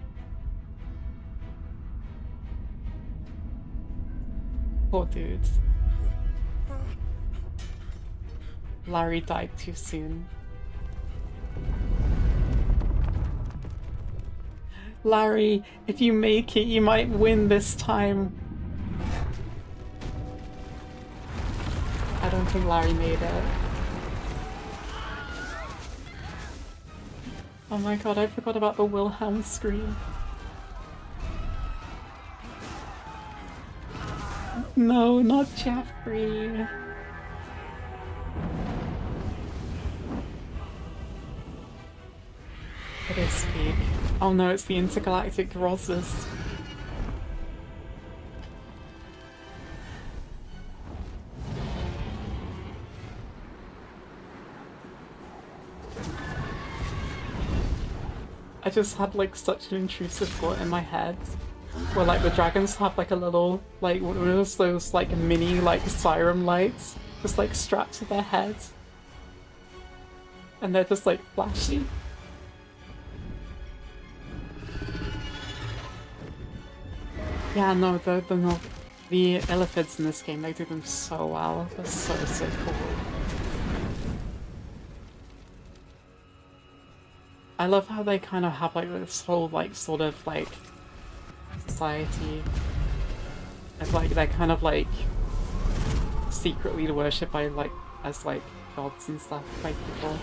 Poor dudes. Larry died too soon. Larry, if you make it, you might win this time. I don't think Larry made it. Oh my god, I forgot about the Wilhelm scream. No, not Jeffrey. It is Speak. Oh no, it's the intergalactic Rosses. I just had like such an intrusive thought in my head where like the dragons have like a little like one of those like mini like siren lights just like strapped to their heads and they're just like flashing. Yeah, no, the Illithids in this game, they do them so well. They're so cool. I love how they kind of have like this whole like sort of like society. It's like they're kind of like secretly worshipped by like as like gods and stuff by people.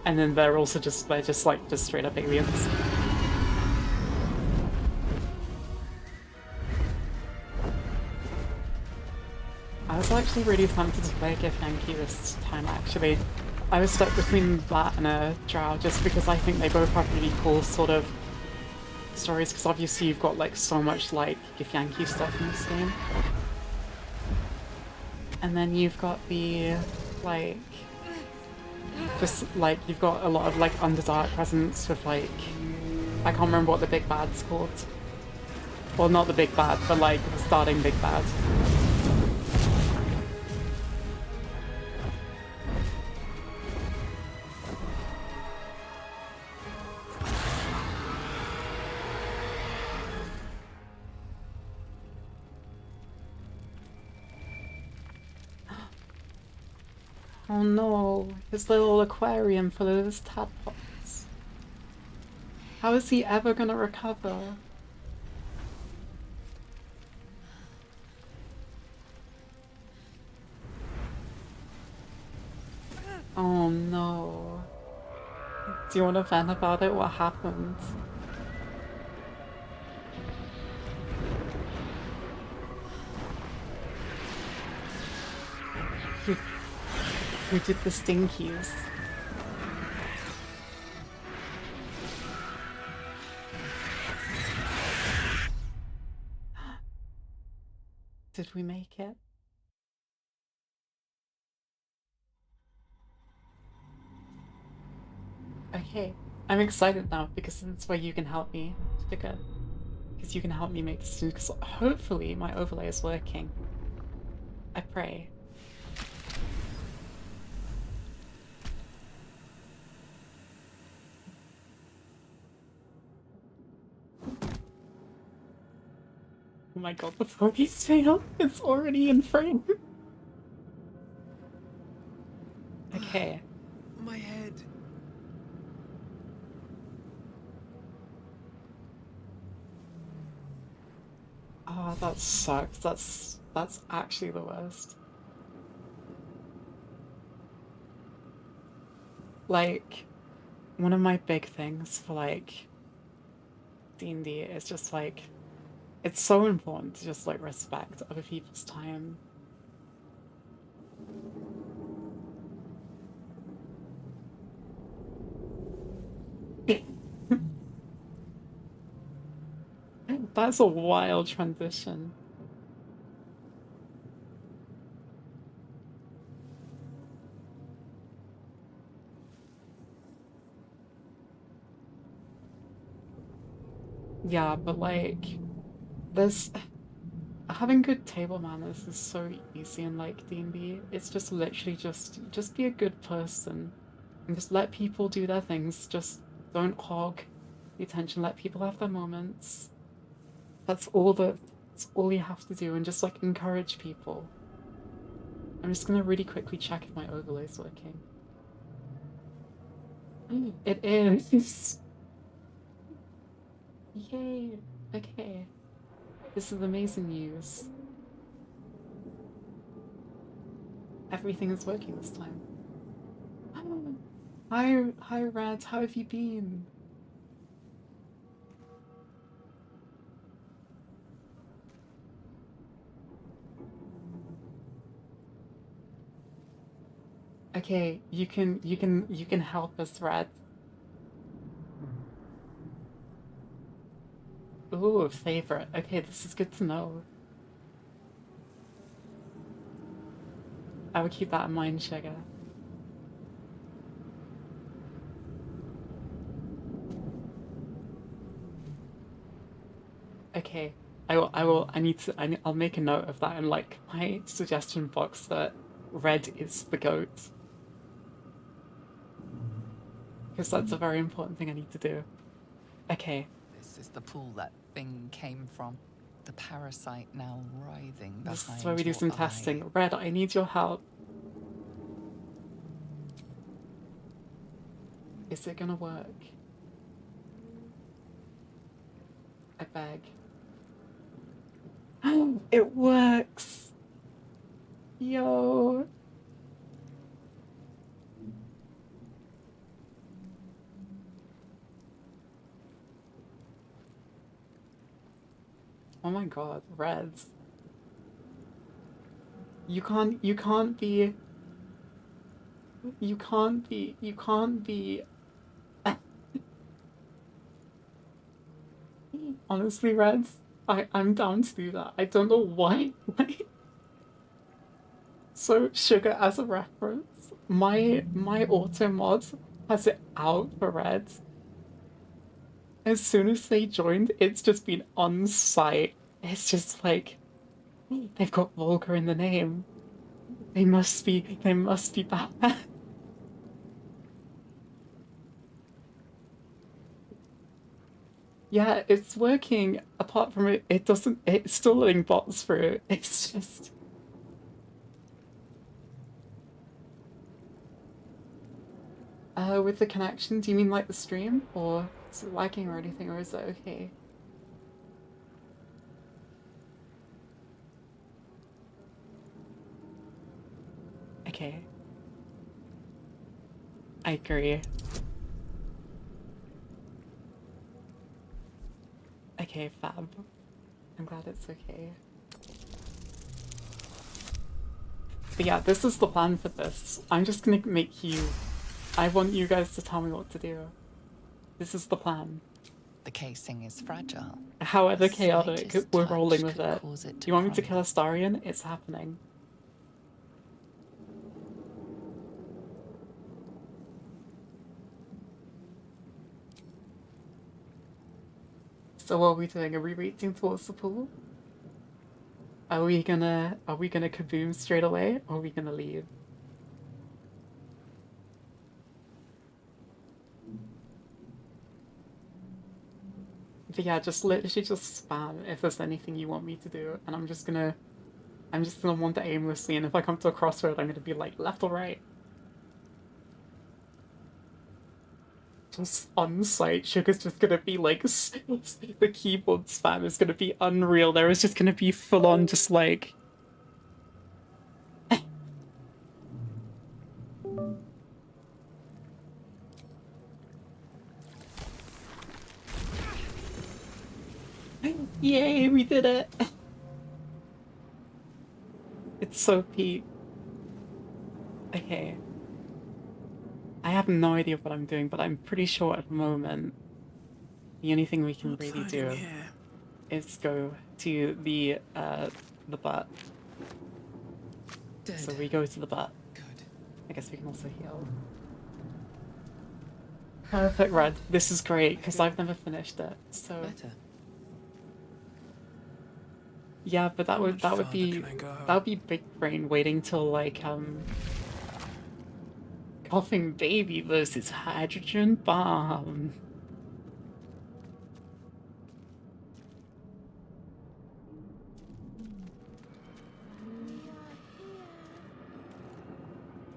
And then they're also just just straight up aliens. I was actually really tempted to play Githyanki this time actually. I was stuck between that and a drow just because I think they both have really cool sort of stories because obviously you've got like so much like Githyanki stuff in this game. And then you've got the like just like you've got a lot of like Underdark presence with like I can't remember what the big bad's called. Well, not the big bad, but like the starting big bad. Oh no, his little aquarium full of his tadpoles. How is he ever gonna recover? Oh no. Do you want to vent about it? What happened? Who did the stinkies? Did we make it? Okay, I'm excited now because that's where you can help me, Sticker. Because you can help me make decisions, because hopefully my overlay is working. I pray. Oh my god, before he's failed, it's already in frame. Okay. My head. Oh, that sucks. That's actually the worst. Like, one of my big things for like D&D is just like it's so important to just like respect other people's time. That's a wild transition. Yeah, but like, there's having good table manners is so easy in like D&D. It's just literally just be a good person and just let people do their things. Just don't hog the attention. Let people have their moments. That's all you have to do, and just like encourage people. I'm just gonna really quickly check if my overlay's working. It is. Yay. Okay. This is amazing news. Everything is working this time. Hi, Red. How have you been? Okay, you can help us, Red. Ooh, favorite. Okay, this is good to know. I will keep that in mind, Sugar. Okay, I'll make a note of that in like my suggestion box that Red is the goat. Because that's a very important thing I need to do. Okay, This is the pool that thing came from. The parasite now writhing this is behind where we do your some eye. testing. Red, I need your help. Is it gonna work? I beg. It works! Yo! Oh my god, Reds. You can't be. Honestly, Reds, I'm down to do that. I don't know why. So, Sugar, as a reference, my auto mod has it out for Reds. As soon as they joined, it's just been on site. It's just like they've got vulgar in the name. They must be bad. Yeah, it's working. Apart from it, it's still letting bots through. It's just. With the connection, do you mean like the stream? Or is it lagging or anything, or is it okay? Okay. I agree. Okay, fab. I'm glad it's okay. But yeah, this is the plan for this. I'm just gonna make you... I want you guys to tell me what to do. This is the plan. The casing is fragile. However The chaotic, slightest we're touch rolling with could it. cause it to You want me to kill crumble. Astarion? It's happening. So what are we doing? Are we reaching towards the pool? Are we gonna kaboom straight away, or are we gonna leave? But yeah, just literally just spam if there's anything you want me to do, and I'm just gonna wander aimlessly, and if I come to a crossroad, I'm gonna be like left or right. Just on site, Sugar's just gonna be like the keyboard spam is gonna be unreal. There is just gonna be full on just like. Yay, we did it! It's so peak. Okay. I have no idea what I'm doing, but I'm pretty sure at the moment the only thing we can What's really hiding do here? is go to the butt. Dead. So we go to the butt. Good. I guess we can also heal. Perfect, Red. This is great because I've never finished it. So Better. yeah, but How much that would further be can I go? that would be big brain waiting till like coughing baby versus hydrogen bomb.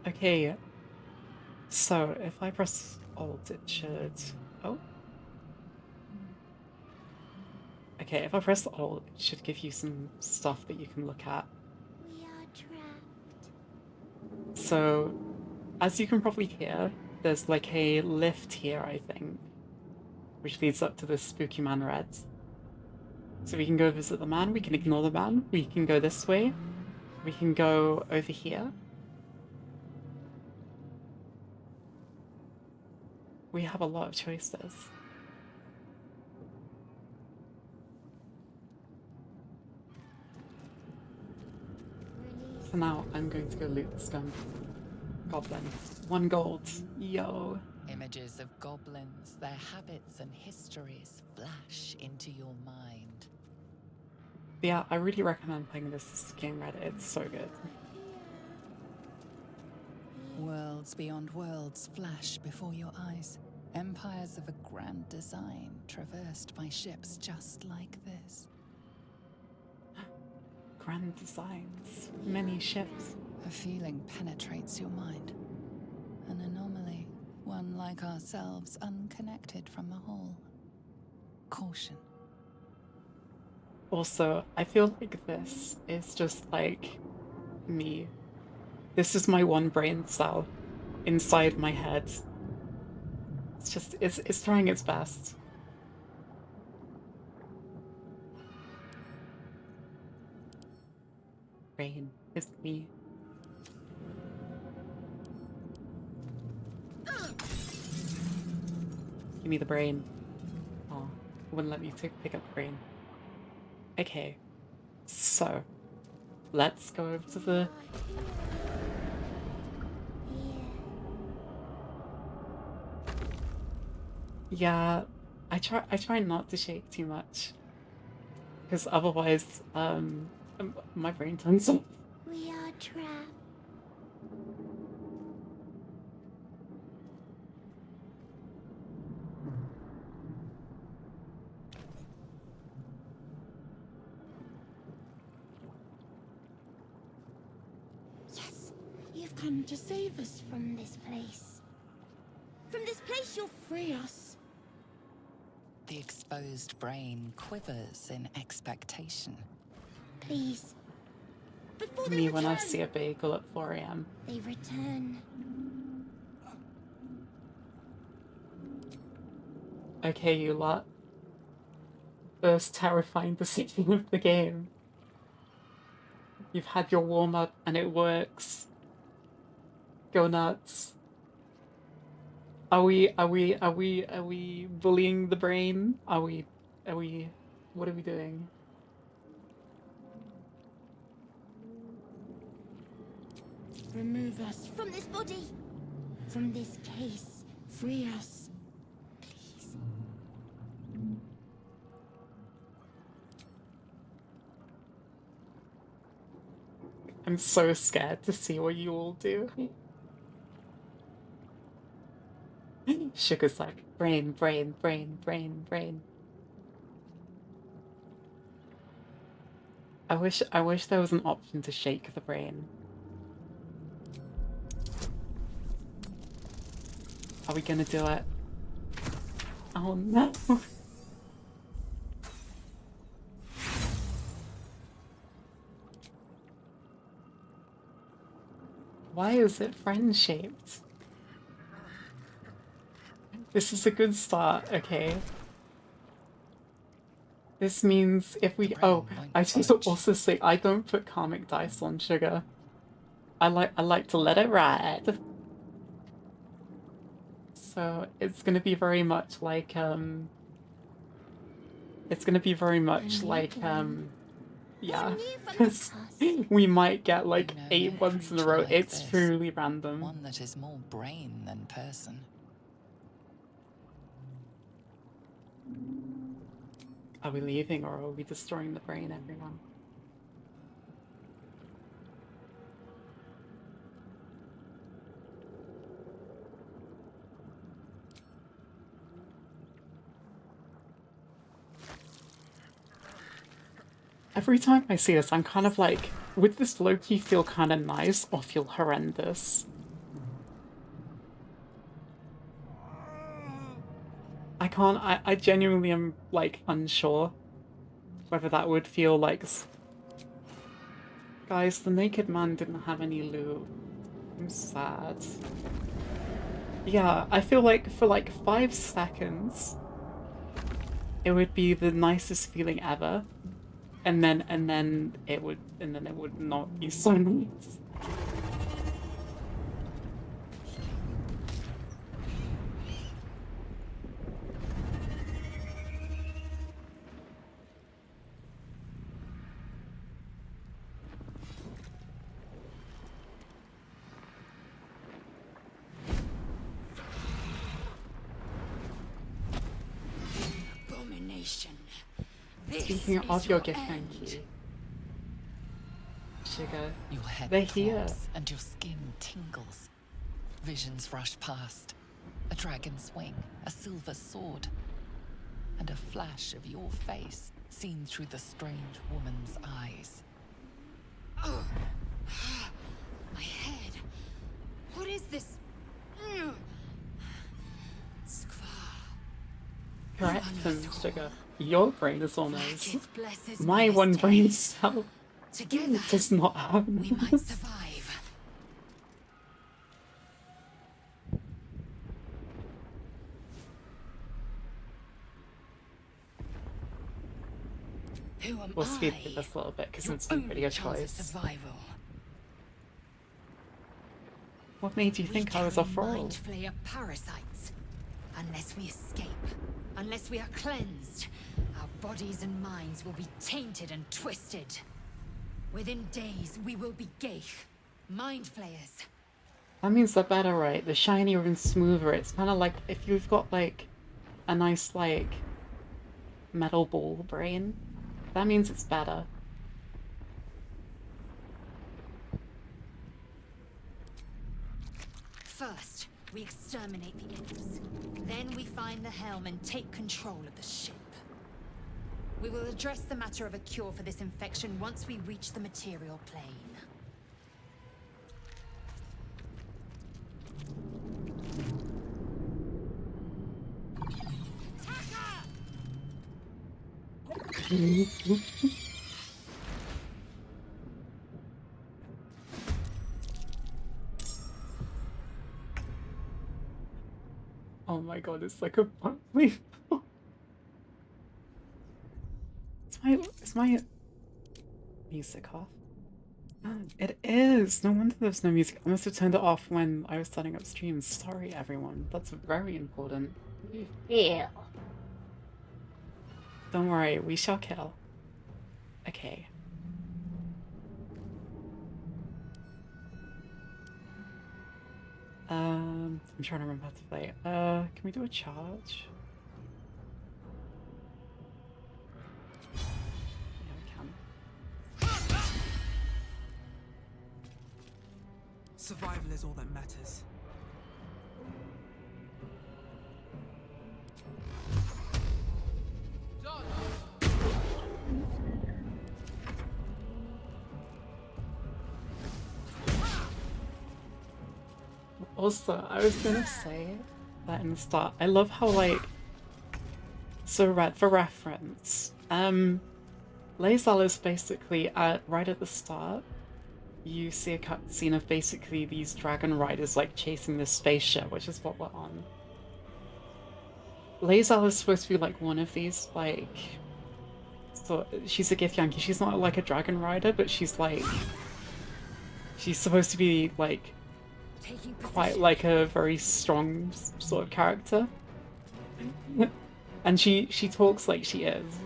Okay, so if I press Alt, it should. Oh. Okay, if I press Alt, it should give you some stuff that you can look at. We are trapped. So, as you can probably hear, there's like a lift here, I think, which leads up to this spooky man red. So we can go visit the man, we can ignore the man, we can go this way, we can go over here. We have a lot of choices. So now I'm going to go loot this goblin. 1 gold. Yo. Images of goblins, their habits and histories flash into your mind. Yeah, I really recommend playing this game, Reddit. It's so good. Worlds beyond worlds flash before your eyes. Empires of a grand design, traversed by ships just like this. Grand designs. Many ships. A feeling penetrates your mind. An anomaly, one like ourselves, unconnected from the whole. Caution. Also, I feel like this is just like me. This is my one brain cell inside my head. It's just, it's trying its best. Brain is me. Give me the brain. Oh, it wouldn't let me pick up the brain. Okay, so let's go over to the... Yeah, I try not to shake too much, because otherwise, my brain turns off. We are trapped. Yes, you've come to save us from this place. From this place, you'll free us. The exposed brain quivers in expectation. Please. Before they Me return. when I see a bagel at 4 AM. They return. Okay, you lot. First terrifying decision of the game. You've had your warm-up and it works. Go nuts. Are we bullying the brain? Are we, what are we doing? Remove us from this body. From this case. Free us. Please. I'm so scared to see what you all do. Sugar's like, brain, brain, brain, brain, brain. I wish there was an option to shake the brain. Are we gonna do it? Oh no. Why is it friend-shaped? This is a good start, okay. This means if we... Oh, I should also say I don't put karmic dice on sugar. I like to let it ride. So it's gonna be very much like it's gonna be very much like yeah, because we might get like 8 ones in a row. It's truly random. One that is more brain than person. Are we leaving or are we destroying the brain, everyone? Every time I see this, I'm kind of like, would this low-key feel kind of nice or feel horrendous? I genuinely am, like, unsure whether that would feel like... Guys, the naked man didn't have any loot. I'm sad. Yeah, I feel like for like 5 seconds, it would be the nicest feeling ever, and then it would not be so nice. Abomination. This Speaking is of your your gift, end. thank you. Sugar. Your head They're here. throbs and your skin tingles. Visions rush past. A dragon's wing, a silver sword, and a flash of your face seen through the strange woman's eyes. Oh. My head. What is this? Correction, Sugar. Your brain is almost. It blesses me My this one day. brain cell Together, does not have we might this. survive. Who am We'll speed I? through this a little bit because Your it's been only video chance of choice. survival. What made you think I was a We fraud? mind flayer parasites. Unless we escape, unless we are cleansed, our bodies and minds will be tainted and twisted. Within days, we will be Geich, mind flayers. That means they're better, right? The shinier and smoother. It's kind of like if you've got like a nice like metal ball brain, that means it's better. First, we exterminate the imps. Then we find the helm and take control of the ship. We will address the matter of a cure for this infection once we reach the material plane. Oh my god, it's like a it's my music off? It is! No wonder there's no music. I must have turned it off when I was setting up streams. Sorry everyone. That's very important. Yeah. Don't worry, we shall kill. Okay. I'm trying to remember how to play. Can we do a charge? Yeah, we can. Survival is all that matters. Also, I was gonna say that in the start, I love how, like, so for reference, Lae'zel is basically, right at the start, you see a cutscene of basically these dragon riders, like, chasing this spaceship, which is what we're on. Lae'zel is supposed to be, like, one of these, like, so she's a Githyanki. She's not, like, a dragon rider, but she's, like, she's supposed to be, like, quite like a very strong sort of character. And she talks like she is.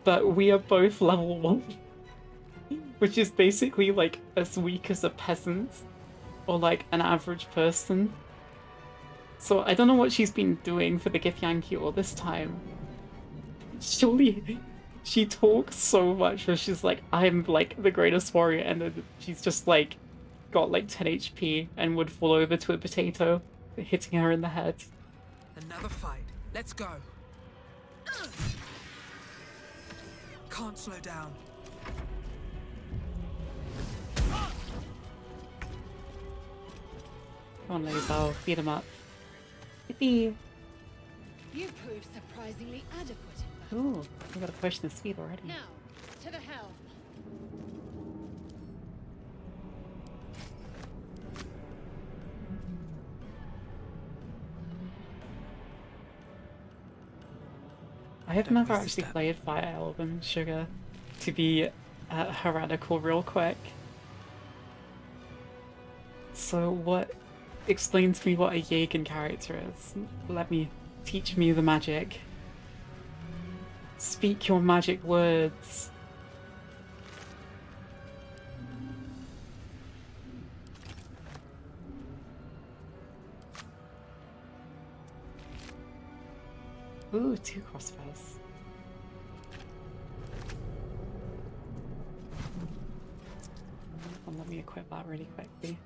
But we are both level 1. Which is basically like as weak as a peasant. Or like an average person. So I don't know what she's been doing for the Githyanki all this time. Surely she talks so much where she's like, I'm like the greatest warrior, and then she's just like got like 10 HP and would fall over to a potato, hitting her in the head. Another fight. Let's go. Can't slow down. Come on, Lae'zel, beat him up. Yippee! You proved surprisingly adequate in Ooh, we got a push the speed already. Now, to the helm. I have Don't never waste a actually step. played Fire Emblem Sugar, to be heretical real quick. So what explains to me what a Jaeger character is? Teach me the magic. Speak your magic words. Ooh, 2 crossbows. Well, let me equip that really quickly.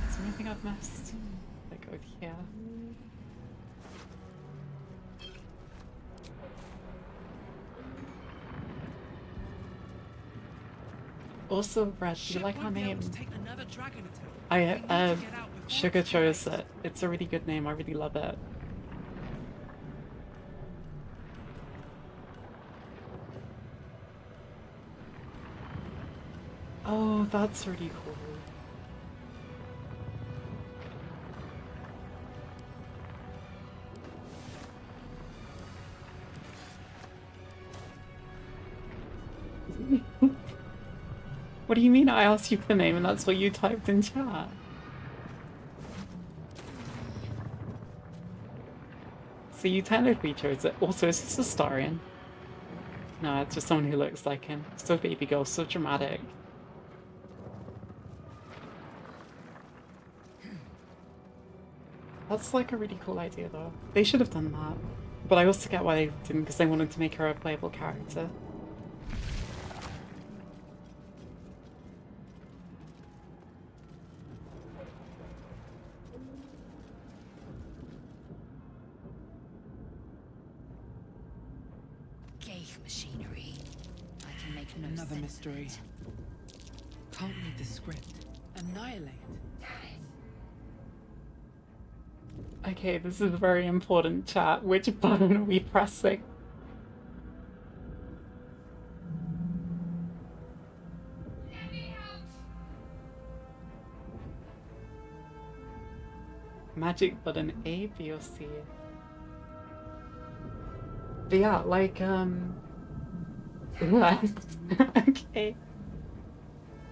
Is there anything I've missed? Like over here. Also, Red, do you like our name? Sugar chose it. It's a really good name, I really love it. Oh, that's really cool. What do you mean I asked you for the name and that's what you typed in chat? So you technically chose it. Also, is this a Starian? No, it's just someone who looks like him. So baby girl, so dramatic. That's like a really cool idea though. They should have done that. But I also get why they didn't, because they wanted to make her a playable character. Ghaik machinery. I can make no Another sense of mystery. it. Can't read the script. Annihilate. Okay, this is a very important chat. Which button are we pressing? Magic button A, B, or C? But yeah, like, okay.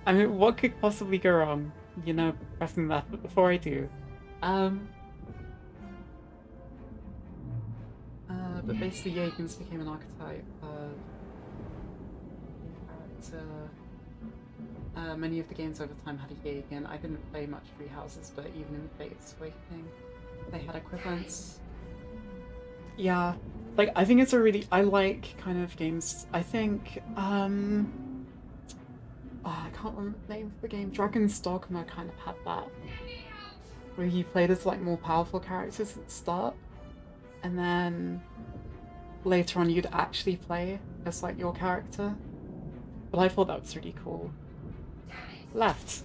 I mean, what could possibly go wrong? You know, pressing that, but before I do, but basically Jaegers became an archetype character. Many of the games over time had a Jaeger. I didn't play much Free Houses, but even in Fate's Awakening, they had equivalents. Yeah, like, I think it's a really, I like kind of games, I think, oh, I can't remember the name of the game. Dragon's Dogma kind of had that, where you played as like more powerful characters at the start, and then later on you'd actually play as like your character. But I thought that was really cool. Left.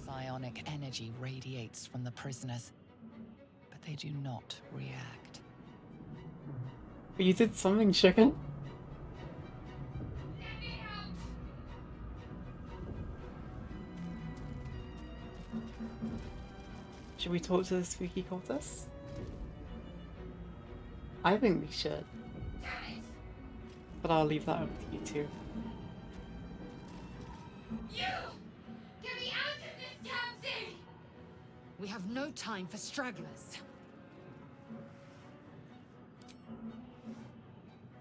Psionic energy radiates from the prisoners, but they do not react. But you did something, chicken. Should we talk to the spooky cultists? I think we should. But I'll leave that up to you two. You! Get me out of this damn thing! We have no time for stragglers.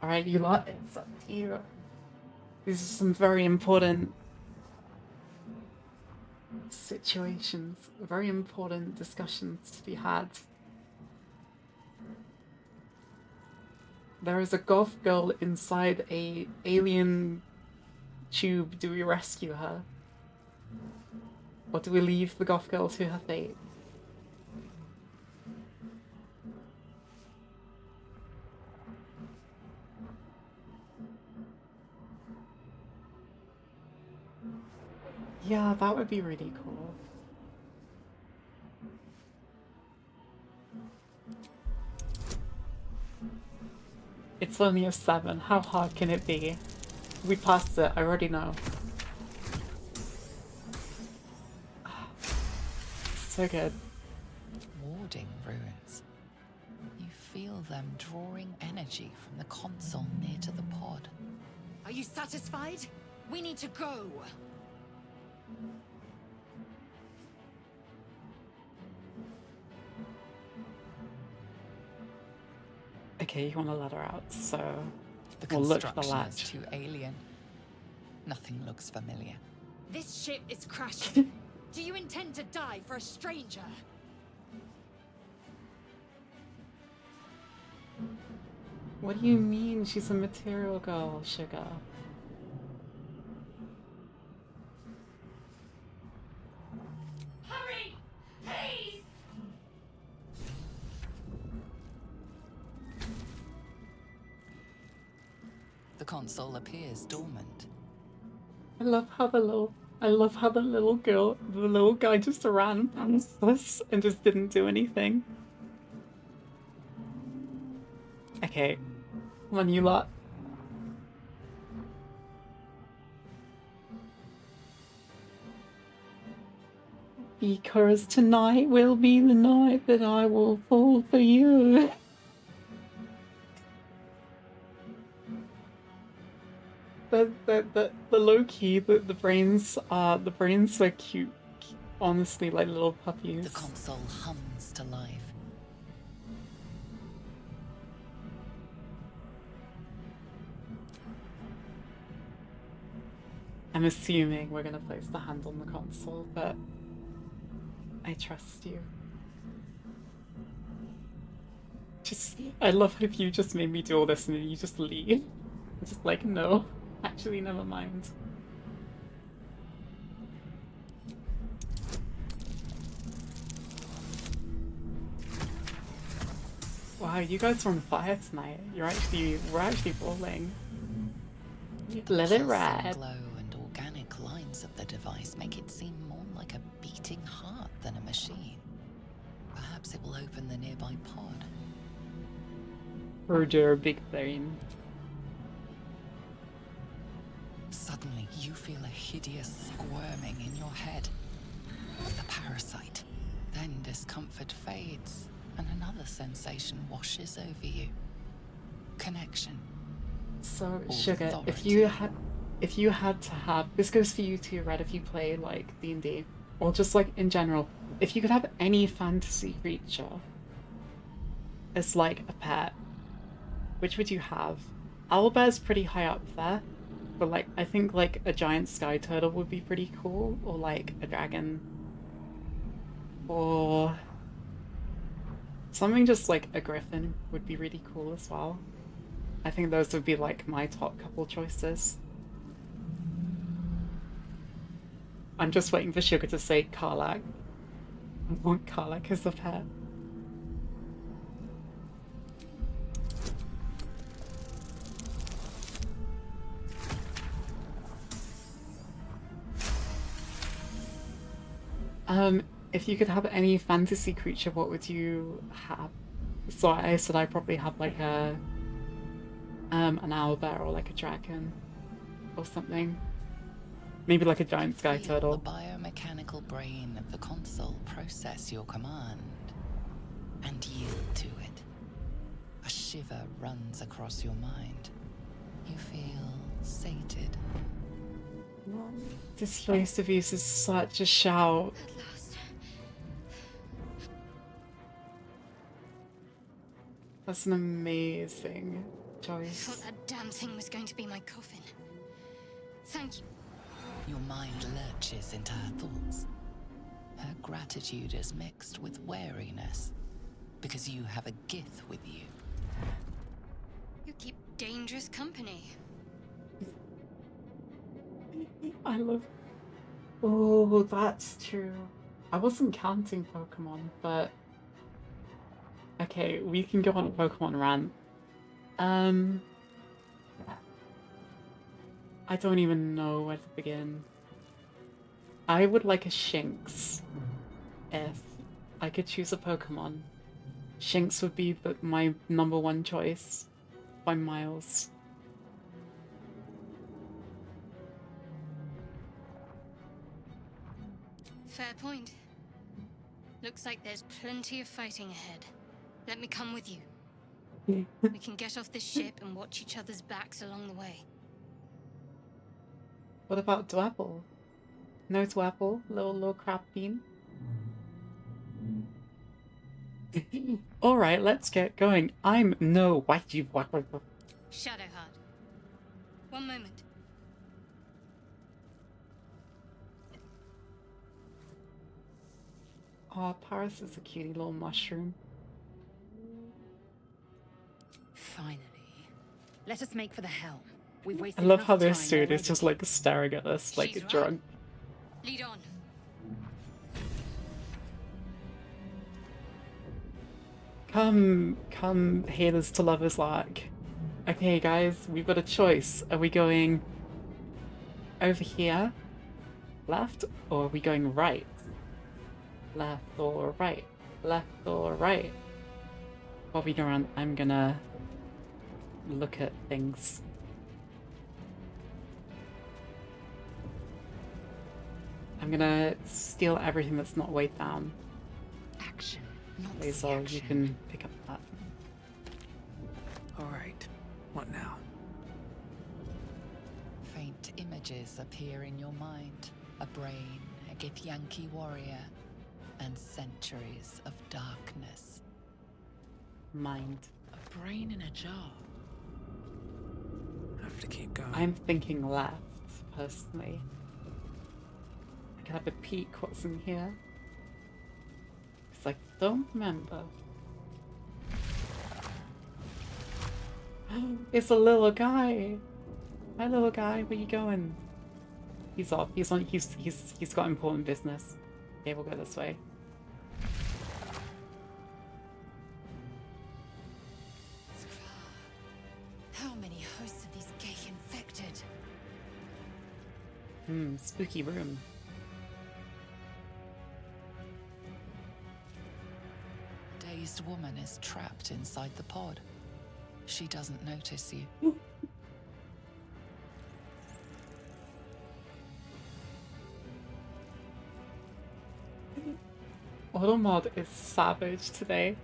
Alright, you lot, it's up to you. These are some very important situations, very important discussions to be had. There is a goth girl inside a alien tube. Do we rescue her? Or do we leave the goth girl to her fate? Yeah, that would be really cool. It's only a 7. How hard can it be? We passed it, I already know. So good. Warding ruins. You feel them drawing energy from the console near to the pod. Are you satisfied? We need to go. Okay, you want to let her out, so The we'll look for the construction is latch. too alien. Nothing looks familiar. This ship is crashing. Do you intend to die for a stranger? What do you mean she's a material girl, Sugar? Hurry! Please! The console appears dormant. I love how the little girl, the little guy just ran past us and just didn't do anything. Okay, come on, you lot. Because tonight will be the night that I will fall for you. The low key, the brains were cute. Honestly, like little puppies. The console hums to life. I'm assuming we're gonna place the hand on the console, but I trust you. I love how you just made me do all this and then you just leave. I'm just like, no, actually, never mind. Wow, you guys are on fire tonight. We're actually rolling. Let it Pulsing ride. glow and organic lines of the device make it seem more like a beating heart than a machine. Perhaps it will open the nearby pod. Roger, big brain. Suddenly, you feel a hideous squirming in your head. The parasite. Then discomfort fades, and another sensation washes over you. Connection. So, Or Sugar, authority. if you had to have, this goes for you too, Red, if you play like D&D, or just like in general, if you could have any fantasy creature as like a pet, which would you have? Owlbear's pretty high up there, but like I think like a giant sky turtle would be pretty cool, or like a dragon, or something just like a griffin would be really cool as well. I think those would be like my top couple choices. I'm just waiting for Sugar to say Karlak. I want Karlak as a pet. If you could have any fantasy creature, what would you have? So I said I'd probably have like an owlbear or like a dragon or something. Maybe like a giant sky Feel turtle. the biomechanical brain of the console process your command and yield to it. A shiver runs across your mind. You feel sated. Displaced abuse is such a shout. At last. That's an amazing I choice. thought that damn thing was going to be my coffin. Thank you. Your mind lurches into her thoughts. Her gratitude is mixed with wariness, because you have a Gith with you. You keep dangerous company. I love. Oh, that's true. I wasn't counting Pokemon, but okay, we can go on a Pokemon rant. I don't even know where to begin. I would like a Shinx if I could choose a Pokemon. Shinx would be my number one choice. by miles. Fair point. Looks like there's plenty of fighting ahead. Let me come with you. We can get off this ship and watch each other's backs along the way. What about Dwapple? No Dwapple, little crab bean. Alright, let's get going. I'm no whitey. Shadowheart. One moment. Oh, Paris is a cutie little mushroom. Finally. Let us make for the helm. We've wasted I love enough how this time dude is already. just like staring at us like She's a right. drunk. Lead on. Come, haters to lovers lark. Okay, guys, we've got a choice. Are we going over here, left, or are we going right? Left or right? Left or right? While we go around, I'm gonna look at things. I'm gonna steal everything that's not weighed down. Action, not So the you action. can pick up that. Alright, what now? Faint images appear in your mind. A brain, a Githyanki warrior, and centuries of darkness. Mind. A brain in a jar. Have to keep going. I'm thinking left, personally. I can have a peek what's in here. It's like, don't remember. It's a little guy. Hi, little guy. Where you going? He's off. He's got important business. Okay, we'll go this way. How many hosts of these gay infected? Spooky room. A dazed woman is trapped inside the pod. She doesn't notice you. Automod is savage today.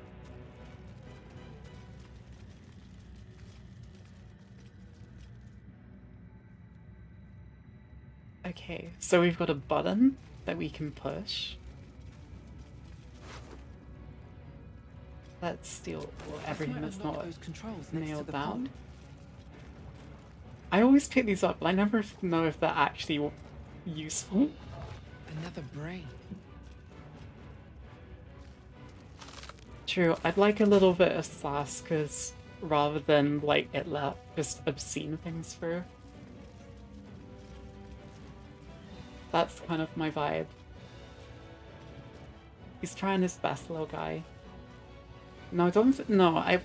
Okay, so we've got a button that we can push. Let's steal everything that's not those controls next to nailed the down. pod. I always pick these up, but I never know if they're actually useful. Another brain. True, I'd like a little bit of sass, because rather than like it let just obscene things through. That's kind of my vibe. He's trying his best, little guy. No, don't. No, I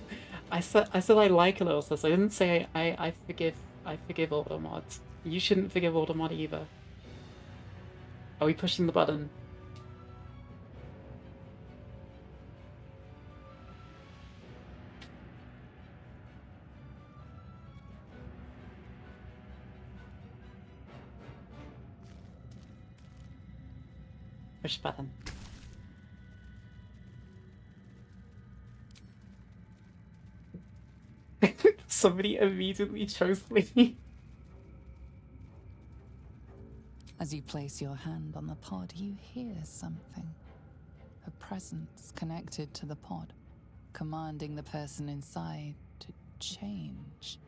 said I like a little sass. I didn't say I forgive Automod. You shouldn't forgive Automod either. Are we pushing the button? Push button. Somebody immediately chose me. As you place your hand on the pod, you hear something. A presence connected to the pod, commanding the person inside to change.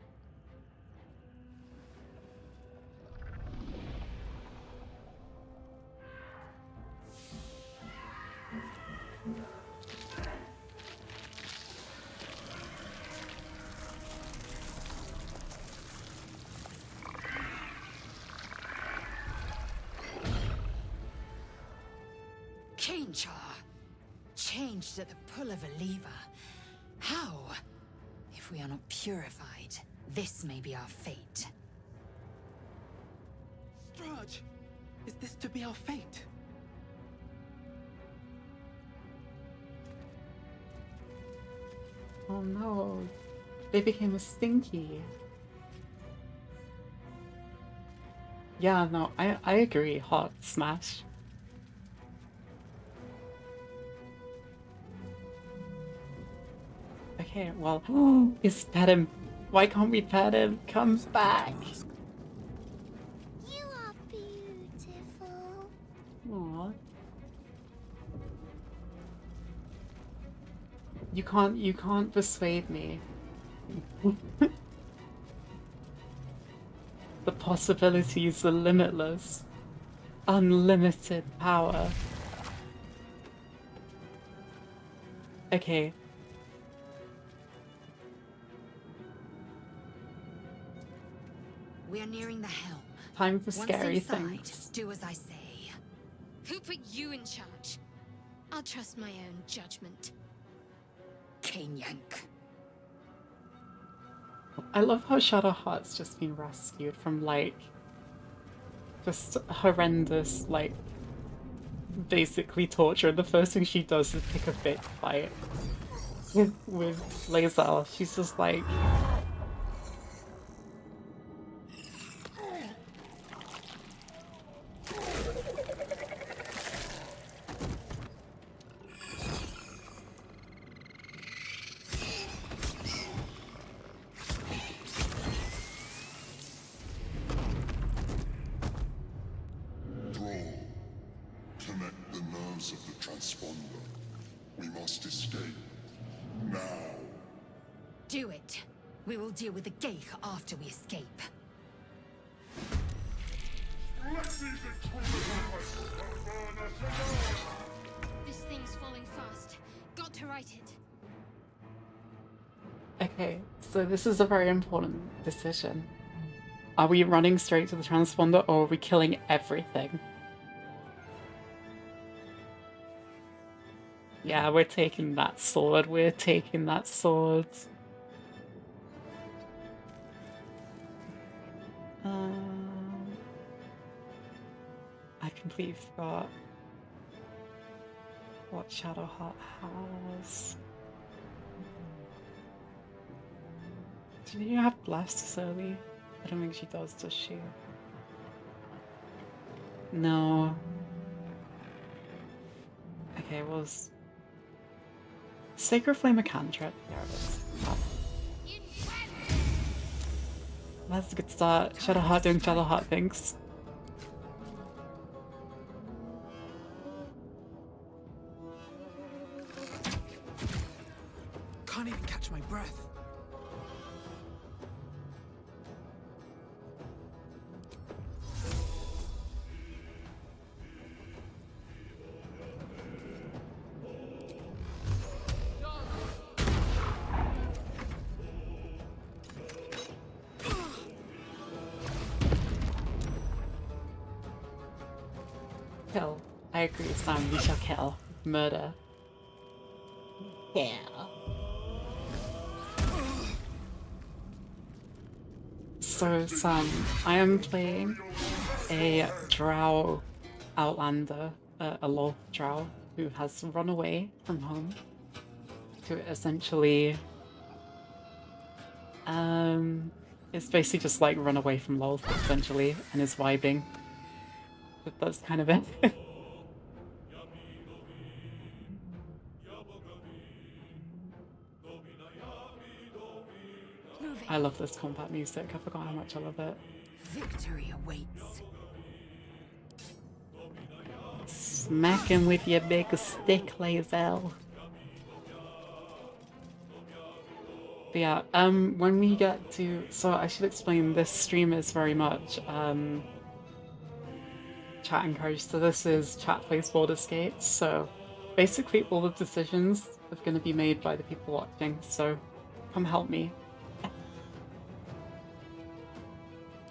Change her. Changed at the pull of a lever. How? If we are not purified, this may be our fate. Strahd, is this to be our fate? Oh no. They became a stinky. Yeah, no, I agree. Hot smash. Okay, well, just pet him. Why can't we pet him? Come back. You are beautiful. Aww. You can't persuade me. The possibilities are limitless. Unlimited power. Okay. We are nearing the helm. Time for Once scary inside, things. do as I say. Who put you in charge? I'll trust my own judgment. Cane Yank. I love how Shadowheart's just been rescued from, like, just horrendous, like, basically torture. And the first thing she does is pick a big fight with Lae'zel. She's just like... Connect the nerves of the transponder. We must escape. Now. Do it. We will deal with the Geich after we escape. This thing's falling fast. Got to right it. Okay, so this is a very important decision. Are we running straight to the transponder or are we killing everything? Yeah, we're taking that sword. We're taking that sword. I completely forgot what Shadowheart has. Do you have Blast early? I don't think she does she? No. Okay, well, Sacred Flame of Cantrip. There it is. Oh. That's a good start. Shadowheart doing Shadowheart things. Can't even catch my breath. Kill. I agree, Sam. We shall kill. Murder. Yeah. So, Sam, I am playing a drow outlander, a loth drow, who has run away from home to essentially... it's basically just like run away from Loth, essentially, and is vibing. But that's kind of it. I love this combat music. I forgot how much I love it. Victory awaits. Smack him with your big stick, Lae'zel. But yeah, when we get to... So I should explain, this stream is very much chat encouraged. So this is chat plays Baldur's Gate. So basically all the decisions are going to be made by the people watching. So come help me.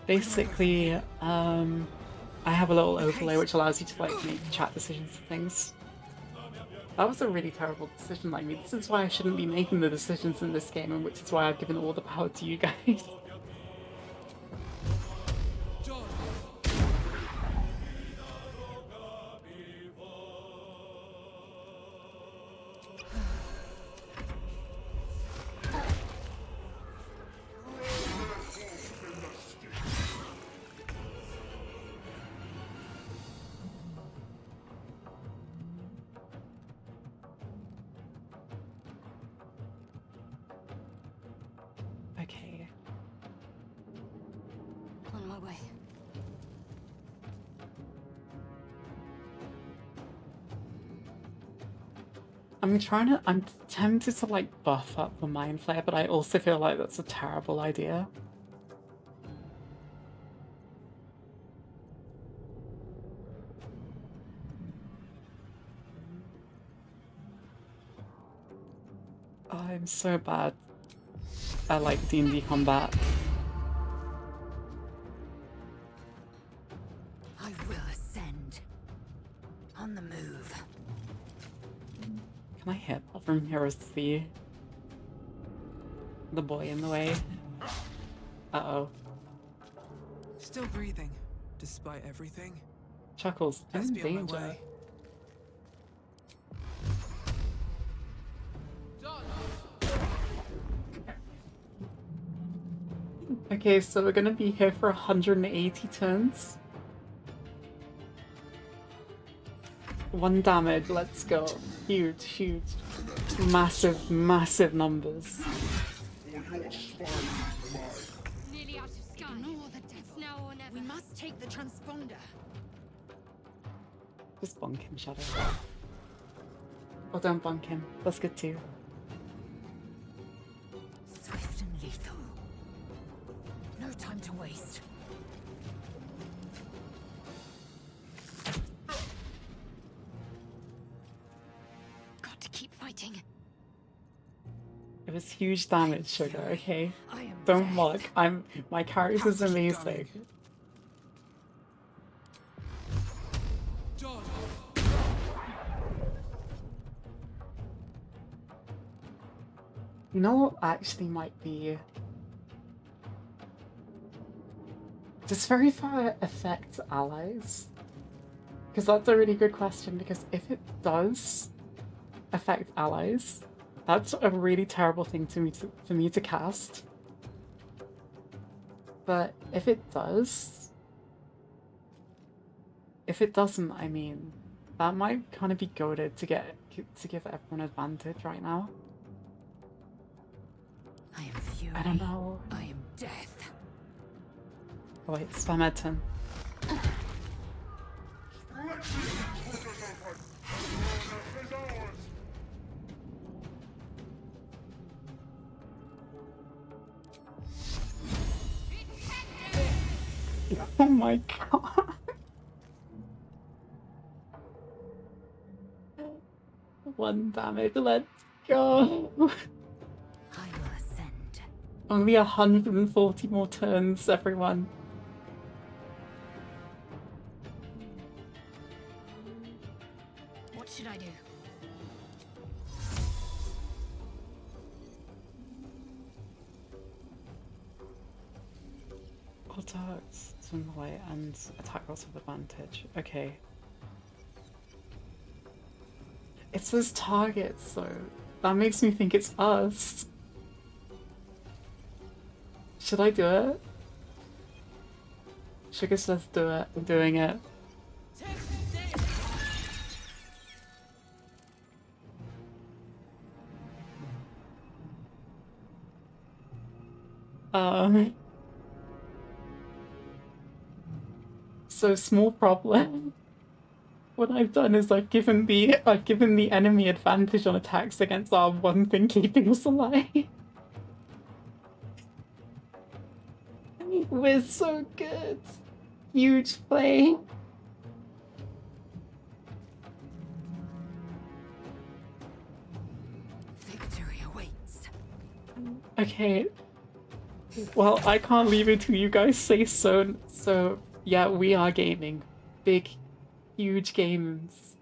Basically, I have a little overlay which allows you to like make chat decisions and things. That was a really terrible decision, like me. This is why I shouldn't be making the decisions in this game, and which is why I've given all the power to you guys. way. I'm tempted to like buff up the Mind Flayer, but I also feel like that's a terrible idea. Oh, I'm so bad at like D&D combat. I will ascend. On the move. Can I hit that from here as the boy in the way? Uh-oh. Still breathing, despite everything. Chuckles, I'm Let's in be on my danger. way. Okay, so we're gonna be here for 180 turns. 1 damage, let's go. Huge, huge. Massive, massive numbers. Nearly out of sky. Ignore the devil. It's now or never. We must take the transponder. Just bonk him, Shadow. Or don't bonk him. That's good too. Swift and lethal. No time to waste. Got to keep fighting. It was huge damage, Sugar, okay? I am Don't death. look. My character's Have to keep amazing. going. You know what actually might be... Does Fairy Fire affect allies? Because that's a really good question, because if it does affect allies, that's a really terrible thing for me to cast. But if it does... If it doesn't, I mean, that might kind of be goated to give everyone advantage right now. I am fury. I don't know. I am death. Oh wait, spam Edton. Oh my god. 1 damage, let's go. I will ascend. Only 140 more turns, everyone. What should I do? All targets swing away and attack rolls with advantage. Okay. It says targets, so that makes me think it's us. Should I do it? Sugar says do it. I'm doing it. So small problem. What I've done is I've given the enemy advantage on attacks against our one thing keeping us alive. We're so good. Huge play. Victory awaits. Okay. Well, I can't leave it till you guys say so. So, yeah, we are gaming. Big, huge games.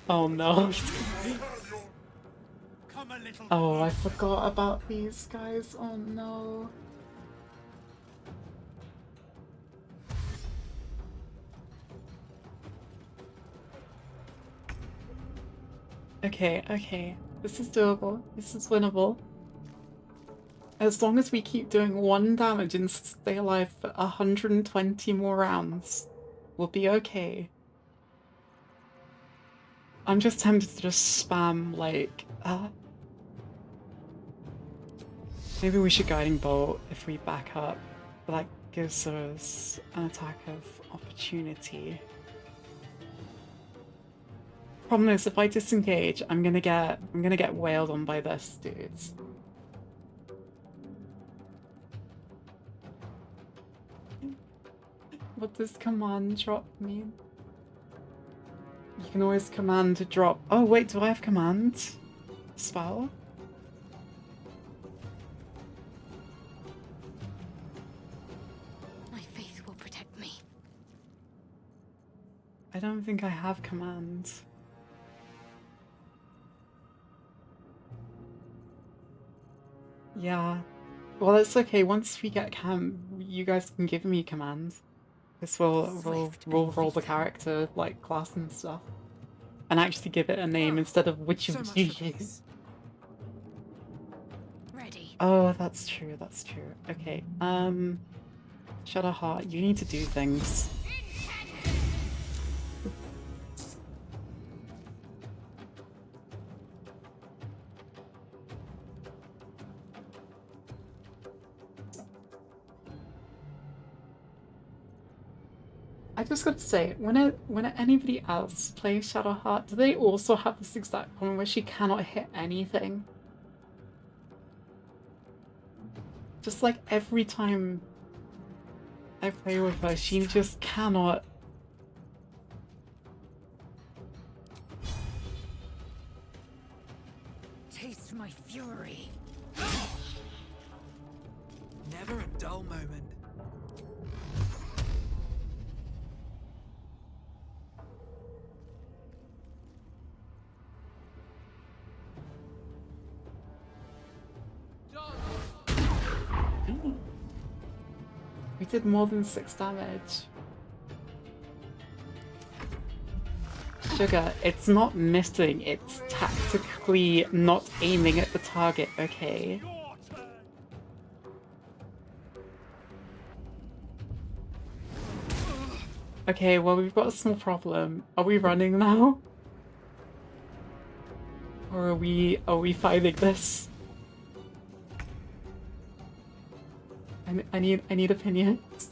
Oh no. Oh, I forgot about these guys. Oh no. Okay, okay. This is doable. This is winnable. As long as we keep doing 1 damage and stay alive for 120 more rounds, we'll be okay. I'm just tempted to just spam, like, Maybe we should Guiding Bolt if we back up. But that gives us an attack of opportunity. Problem is, if I disengage, I'm gonna get wailed on by this, dudes. What does command drop mean? You can always command to drop. Oh wait, do I have command spell? My faith will protect me. I don't think I have command. Yeah. Well, it's okay. Once we get camp, you guys can give me command. Because we'll roll the character, like, class and stuff. And actually give it a name instead of which So of much you for use. peace. Ready. Oh, that's true, that's true. Okay, Shadowheart, you need to do things. I just got to say, when anybody else plays Shadowheart, do they also have this exact problem where she cannot hit anything? Just like every time I play with her, she just cannot. Taste my fury. Never a dull moment. We did more than 6 damage. Sugar, it's not missing, it's tactically not aiming at the target, okay? Okay, well, we've got a small problem. Are we running now? Or are we fighting this? I need opinions.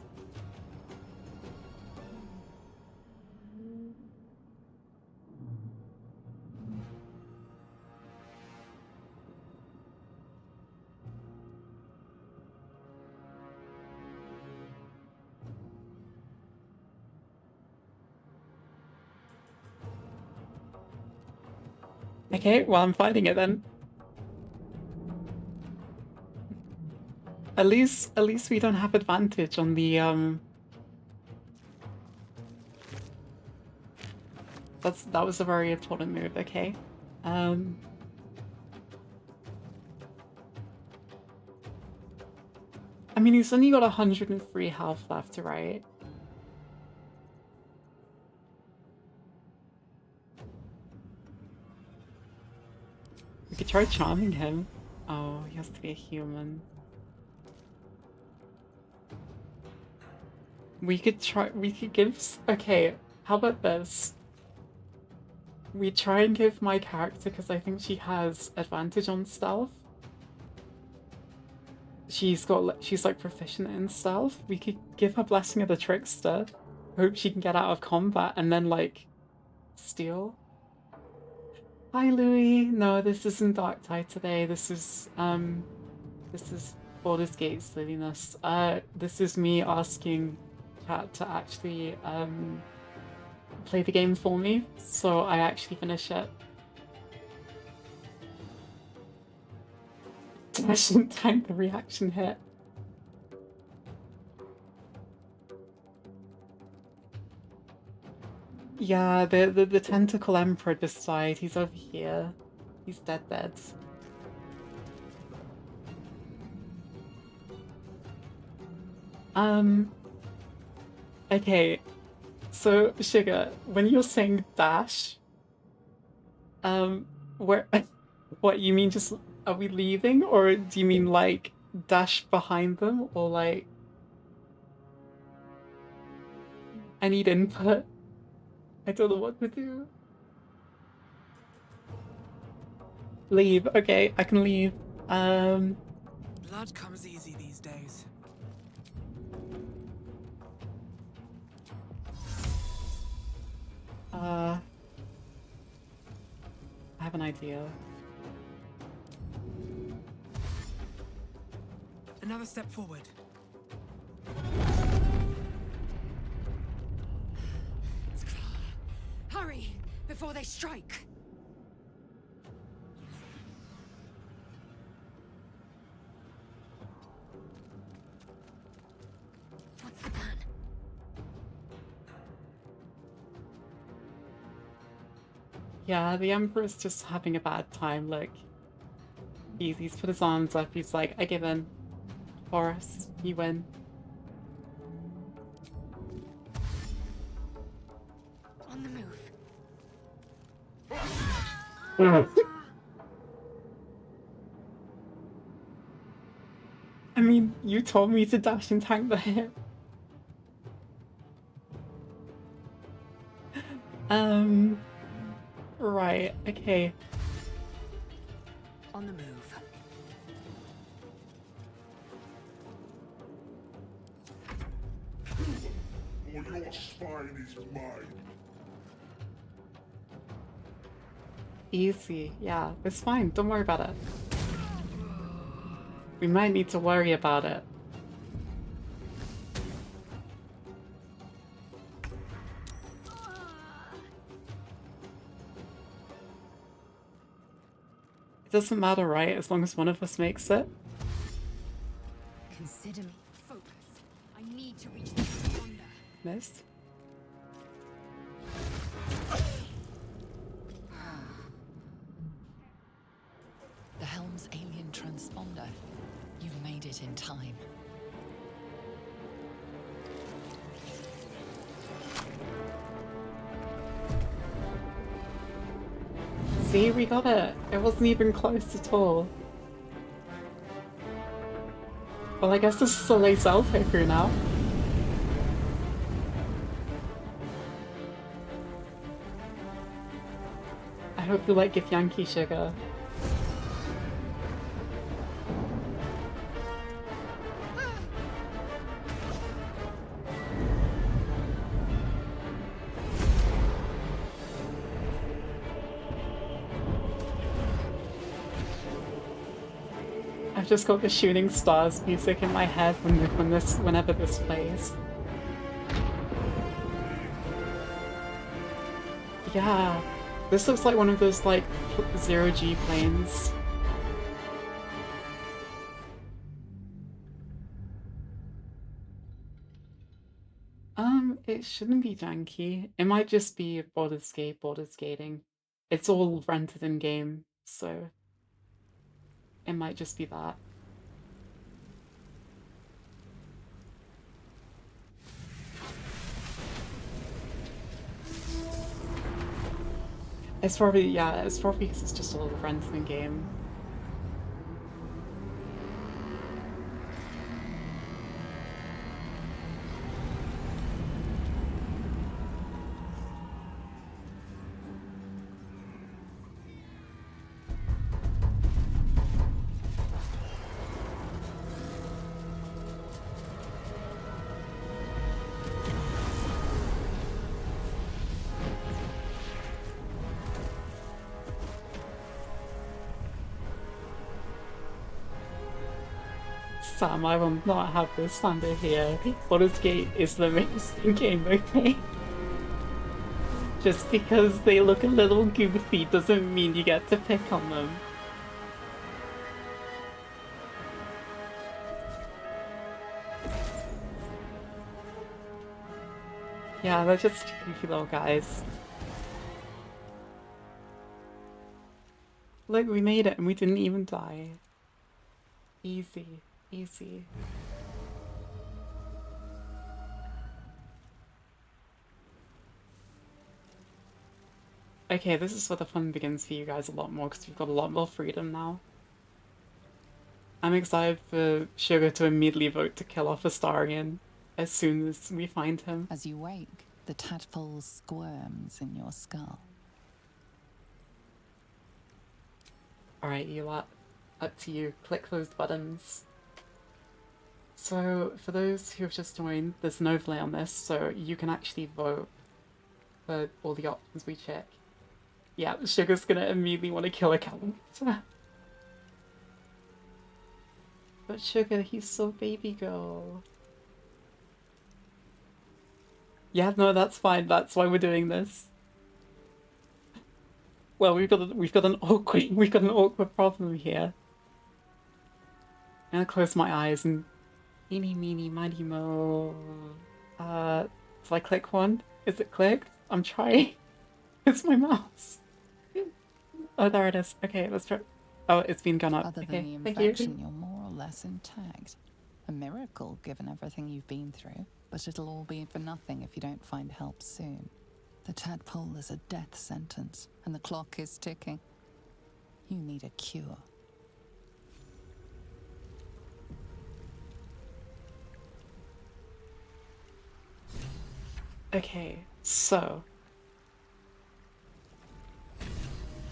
Okay, well, I'm fighting it then. At least we don't have advantage on the that was a very important move, okay. I mean, he's only got 103 health left, right? We could try charming him. Oh, he has to be a human. We could give... Okay, how about this? We try and give my character, because I think she has advantage on stealth. She's like proficient in stealth. We could give her Blessing of the Trickster. Hope she can get out of combat and then, like, steal. Hi, Louis. No, this isn't Dark Tide today. This is Baldur's Gate silliness. This is me asking chat to actually, play the game for me, so I actually finish it. I shouldn't time the reaction hit. Yeah, the Tentacle Emperor just died. He's over here. He's dead. Okay. So, Sugar, when you're saying dash, where, what, you mean just, are we leaving? Or do you mean, like, dash behind them? Or, like, I need input. I don't know what to do. Leave. Okay, I can leave. Blood comes easy these days. I have an idea. Another step forward. Hurry, before they strike! What's the plan? Yeah, the Emperor's just having a bad time, like, he's put his arms up, he's like, I give in. Forrest, you win. On the move. I mean, you told me to dash and tank the hit. Right, okay. On the move. Or your spine is mine. Easy, yeah, it's fine, don't worry about it. We might need to worry about it. It doesn't matter, right? As long as one of us makes it. Consider me. Focus. I need to reach the transponder. Missed. The helm's alien transponder. You've made it in time. See, we got it. It wasn't even close at all. Well, I guess this is a lace alpha crew now. I hope you like Give Yankee Sugar. I've just got the Shooting Stars music in my head whenever this plays. Yeah, this looks like one of those like zero-G planes. It shouldn't be janky. It might just be Baldur's Gating. It's all rented in game, so it might just be that. It's probably, yeah, it's probably because it's just all rented in game. Sam, I will not have this slander here. Baldur's Gate is the racing game, okay? Just because they look a little goofy doesn't mean you get to pick on them. Yeah, they're just goofy little guys. Look, we made it and we didn't even die. Easy, easy. Okay, this is where the fun begins for you guys a lot more because we've got a lot more freedom now. I'm excited for Sugar to immediately vote to kill off Astarion as soon as we find him. As you wake, the tadpole squirms in your skull. Alright, you lot. Up to you. Click those buttons. So, for those who have just joined, there's an overlay on this, so you can actually vote for all the options we check. Yeah, Sugar's gonna immediately want to kill a character. But Sugar, he's so baby girl. Yeah, no, that's fine. That's why we're doing this. Well, we've got an awkward problem here. I'm gonna close my eyes and eeny meeny miny mo. Did I click one? Is it clicked? I'm trying. It's my mouse. Oh, there it is. Okay, let's try. Oh, it's been gone up. Other Okay, than the thank you. infection, you're more or less intact. A miracle, given everything you've been through. But it'll all be for nothing if you don't find help soon. The tadpole is a death sentence, and the clock is ticking. You need a cure. Okay, so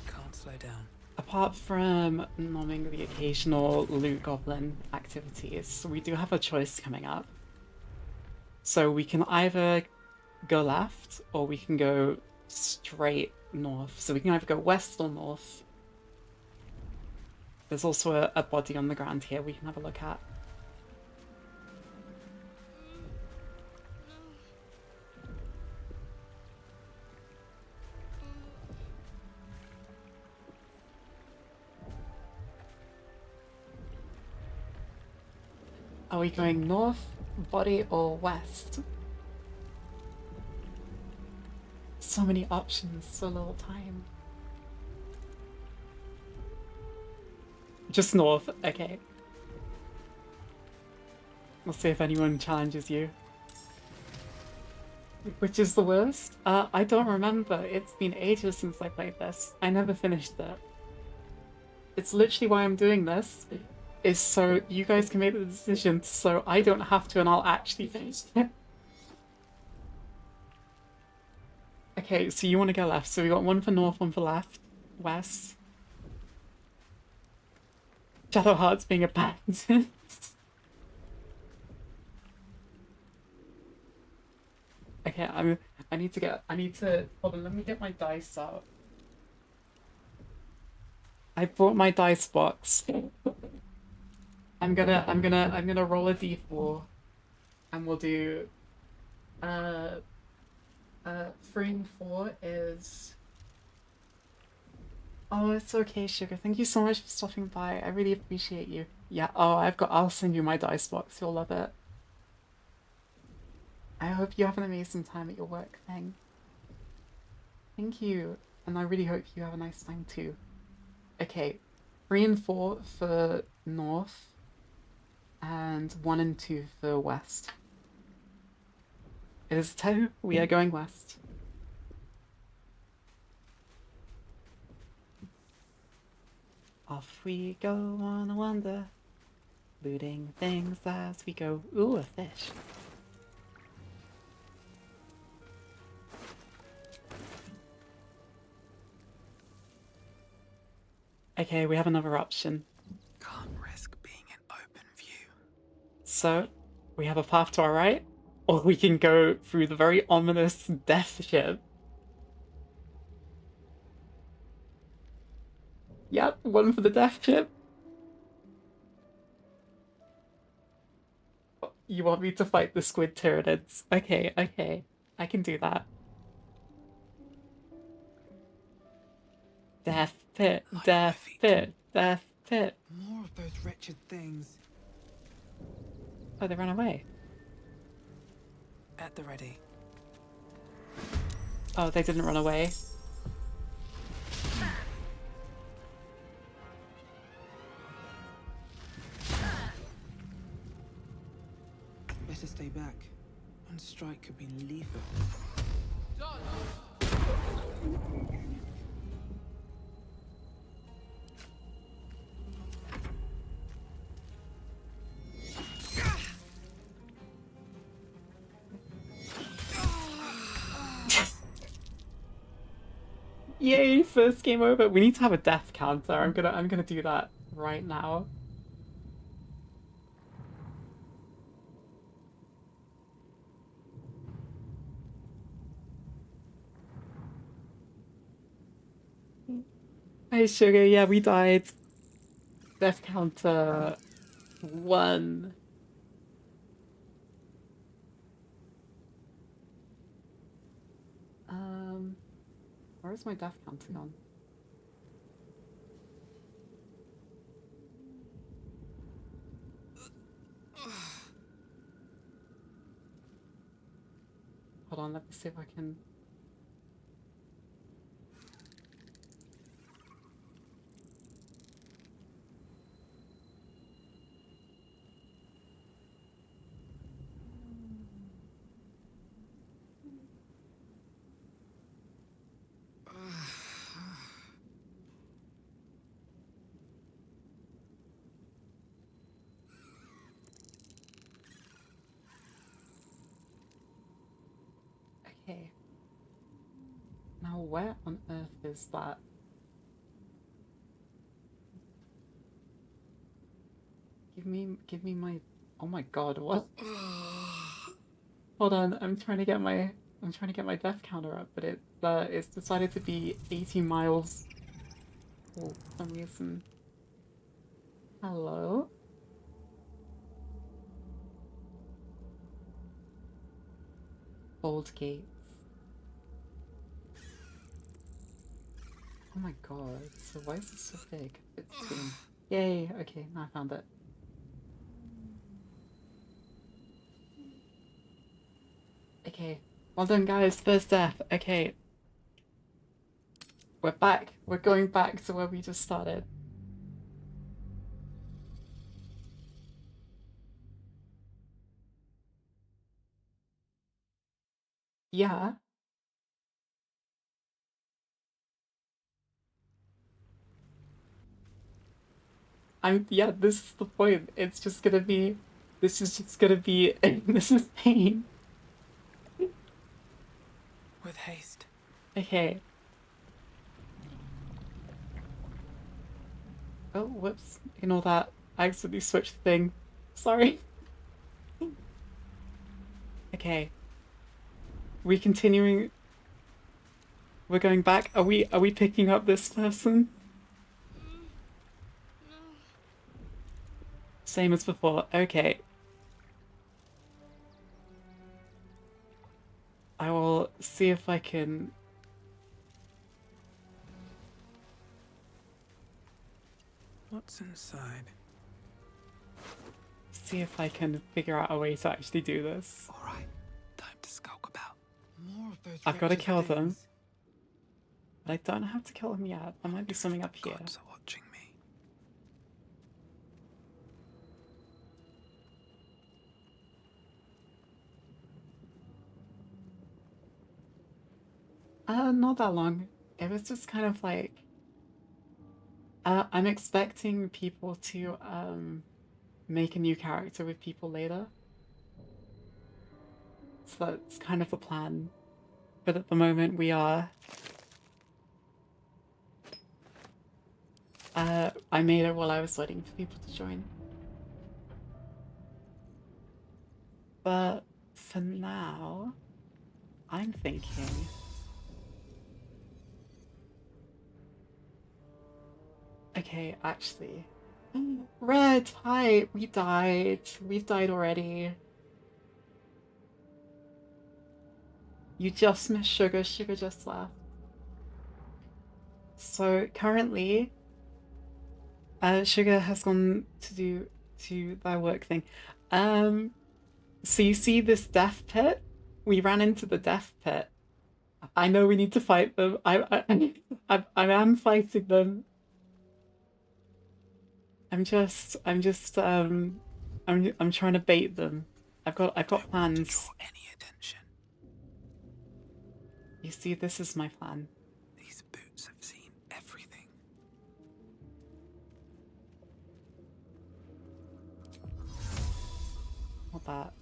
Can't slow down. apart from nomming the occasional loot goblin activities, we do have a choice coming up. So we can either go left or we can go straight north. So we can either go west or north. There's also a body on the ground here we can have a look at. Are we going north, body, or west? So many options, so little time. Just north, okay. We'll see if anyone challenges you. Which is the worst? I don't remember. It's been ages since I played this. I never finished it. It's literally why I'm doing this, is so you guys can make the decision so I don't have to and I'll actually finish it. Okay, so you want to go left. So we got one for north, one for left, west. Shadowheart's being abandoned. Okay, I need to hold on, let me get my dice out. I brought my dice box. I'm gonna roll a d4 and we'll do 3 and 4 is... Oh, it's okay, Sugar. Thank you so much for stopping by. I really appreciate you. Yeah, oh, I'll send you my dice box. You'll love it. I hope you have an amazing time at your work thing. Thank you. And I really hope you have a nice time too. Okay, 3 and 4 for north, and 1 and 2 for west. It is 2. We are going west. Off we go on a wander, looting things as we go. Ooh, a fish. Okay, we have another option. Can't risk being in open view. So, we have a path to our right, or we can go through the very ominous death ship. Yep, one for the death ship. You want me to fight the squid tyranids? Okay, okay. I can do that. Death pit, death pit, death pit. More of those wretched things. Oh, they ran away. At the ready. Oh, they didn't run away. Better stay back. One strike could be lethal. Yay, first game over. We need to have a death counter. I'm gonna do that right now. Hey, Sugar, yeah, we died. Death counter 1. Where's my death counter gone? Hold on, let me see if I can... Okay. Now where on earth is that? Give me my... Oh my god, what? Hold on, I'm trying to get my death counter up, but it's decided to be 80 miles for some reason. Hello? Old gates. Oh my god, so why is this so big? It's been... Yay, okay, now I found it. Okay, well done guys, first death. Okay. We're back. We're going back to where we just started. Yeah. Yeah, this is the point. It's just gonna be, this is just gonna be, this is pain. With haste. Okay. Oh, whoops. Ignore that. I accidentally switched the thing. Sorry. Okay. We continuing. We're going back. Are we picking up this person? No. Same as before. Okay. I will see if I can... What's inside? See if I can figure out a way to actually do this. All right, time to skulk about. More of those. I've got to wretched kill them. things. But I don't have to kill them yet. There might be something up here. Gods are watching me. Not that long. It was just kind of like... I'm expecting people to, make a new character with people later. So that's kind of the plan. But at the moment we are... I made it while I was waiting for people to join. But for now, I'm thinking... Okay, actually... Red, hi! We died. We've died already. You just missed Sugar. Sugar just left. So currently, Sugar has gone to their work thing. So you see this death pit? We ran into the death pit. I know we need to fight them. I am fighting them. I'm trying to bait them. I've got plans. Draw any attention. You see, this is my plan. These boots have seen everything. Not that.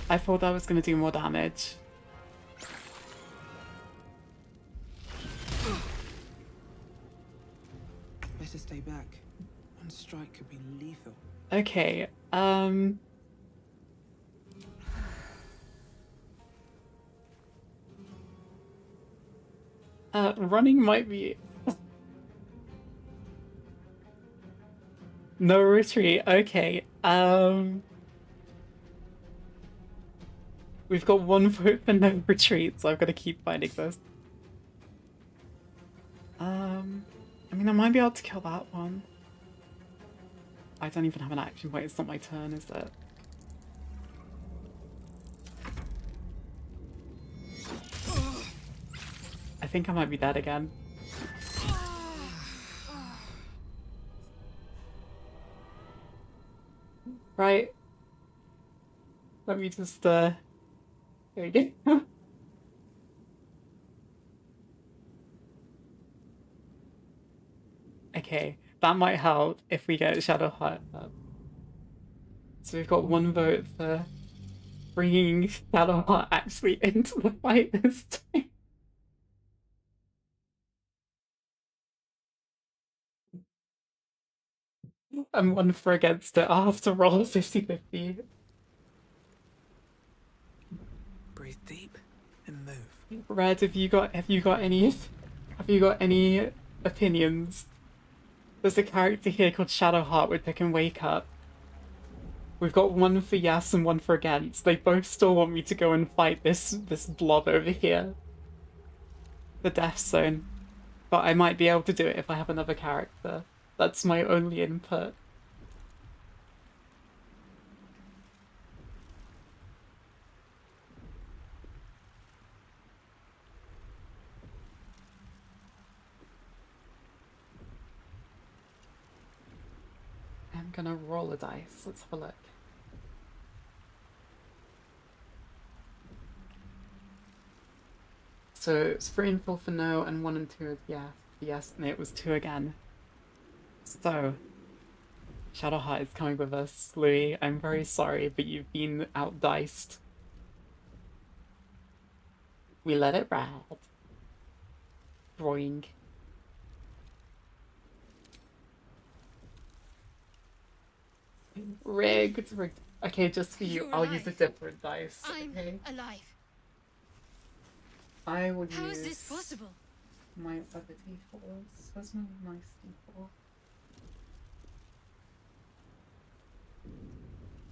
I thought that was gonna do more damage. Better stay back. One strike could be lethal. Okay, Running might be... No retreat, okay. We've got one vote for no retreat, so I've got to keep fighting this. I mean, I might be able to kill that one. I don't even have an action point, it's not my turn, is it? I think I might be dead again. Right. Let me just, there we go. Okay, that might help if we get Shadowheart up. So we've got one vote for bringing Shadowheart actually into the fight this time. And one for against it. I'll have to roll 50-50. Breathe deep and move. Red, have you got any opinions? There's a character here called Shadowheart with Pick and Wake Up. We've got one for yes and one for against. They both still want me to go and fight this blob over here. The Death Zone. But I might be able to do it if I have another character. That's my only input. I'm gonna roll a dice. Let's have a look. So it's 3 and 4 for no, and 1 and 2 is yes. Yes, and it was 2 again. So, Shadowheart is coming with us, Louis. I'm very sorry, but you've been outdiced. We let it ride. Boing. Rigged. Okay, just for you, I'll use a different dice. Okay? I'm alive. I will How use is this possible? my other d4s. Where's my nice d4?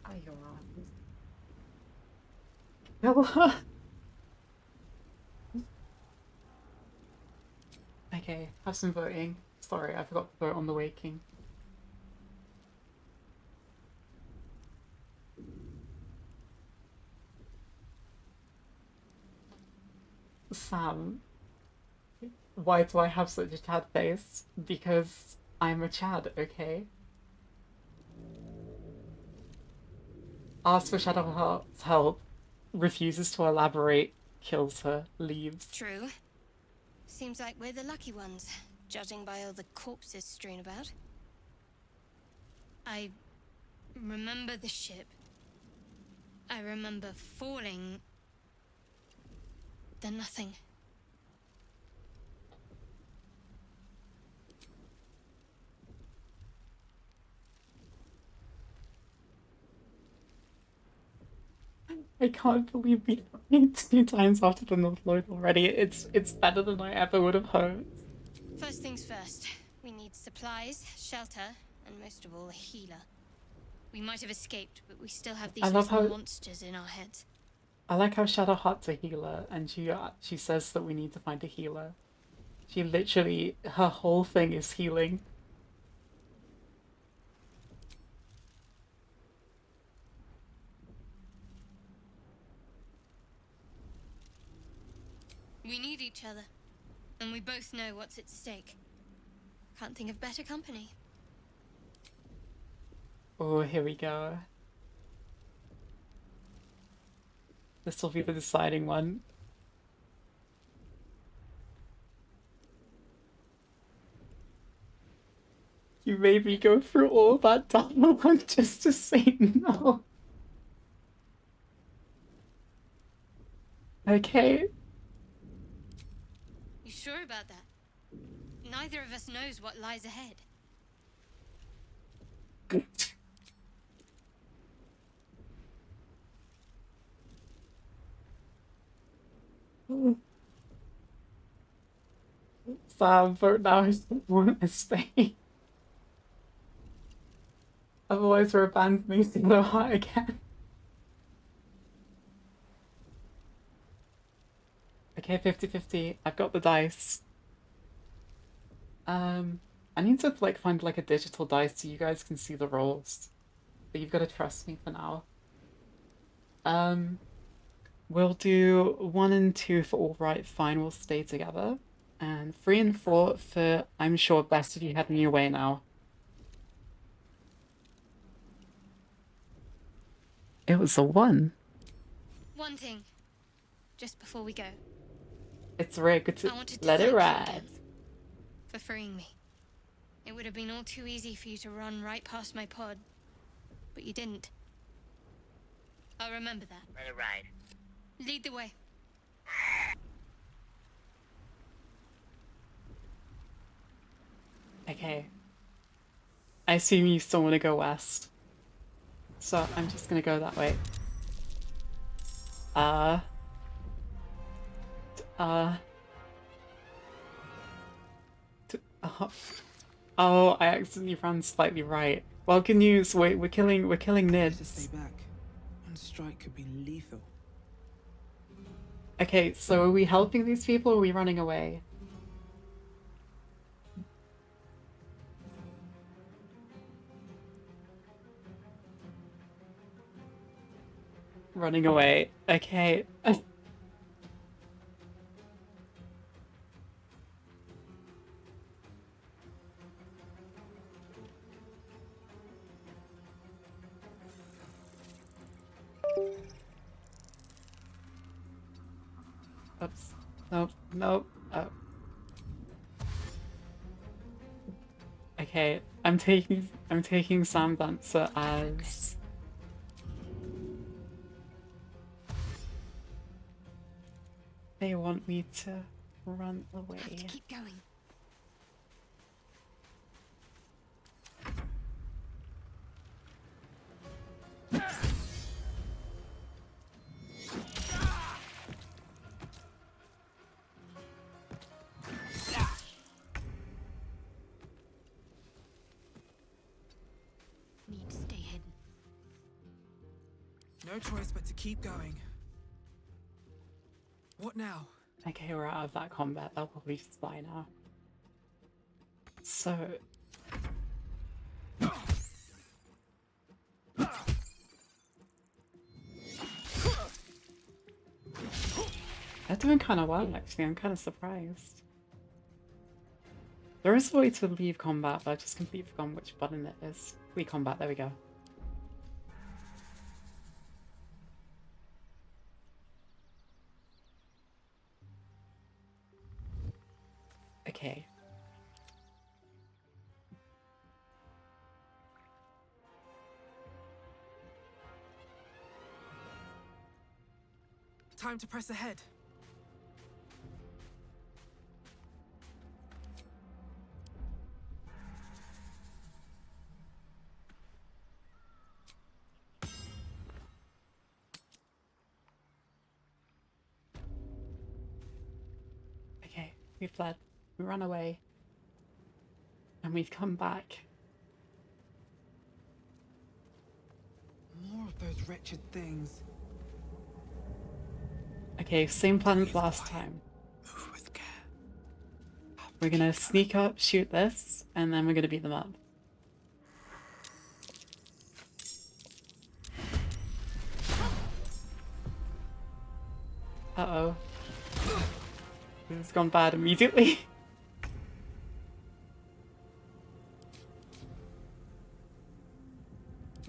Oh, you're right. Okay, have some voting. Sorry, I forgot to vote on the Waking. Sam, why do I have such a Chad face? Because I'm a Chad, okay? Asks for Shadowheart's help, refuses to elaborate, kills her, leaves. True. Seems like we're the lucky ones, judging by all the corpses strewn about. I remember the ship. I remember falling. Then nothing. I can't believe we died 2 times after the North Lord already. It's better than I ever would have hoped. First things first. We need supplies, shelter, and most of all, a healer. We might have escaped, but we still have these little monsters in our heads. I like how Shadowheart's a healer, and she says that we need to find a healer. She literally, her whole thing is healing. We need each other, and we both know what's at stake. Can't think of better company. Oh, here we go. This will be the deciding one. You made me go through all that dialogue just to say no. Okay. You sure about that? Neither of us knows what lies ahead. sad, but now I don't want to stay. Otherwise, we're abandoning the heart again. Okay, 50-50. I've got the dice. I need to like find like a digital dice so you guys can see the rolls. But you've got to trust me for now. We'll do 1 and 2 for all right, fine, we'll stay together. And 3 and 4 for I'm sure best if you head on your way now. It was a 1. One thing, just before we go. It's rigged. I wanted to Let thank it you ride. again for freeing me. It would have been all too easy for you to run right past my pod, but you didn't. I'll remember that. Let it ride. Lead the way. Okay. I assume you still want to go west. So I'm just gonna go that way. Oh, I accidentally ran slightly right. Well, good news. Wait, we're killing Better Nids. stay back. One strike could be lethal. Okay, so are we helping these people or are we running away? Running away. Okay. Oops. Nope. Nope. Oh. Okay. I'm taking Sam Dancer as they want me to run away. Have to keep going. Need to stay hidden. No choice but to keep going. What now? Okay, we're out of that combat. They'll probably just fly now. So... They're doing kind of well, actually. I'm kind of surprised. There is a way to leave combat, but I just completely forgotten which button it is. Leave combat, there we go. Okay. Time to press ahead. Okay, we fled. We ran away. And we've come back. More of those wretched things. Okay, same plan as last time. Move with care. We're gonna sneak up, shoot this, and then we're gonna beat them up. Uh-oh. This has gone bad immediately.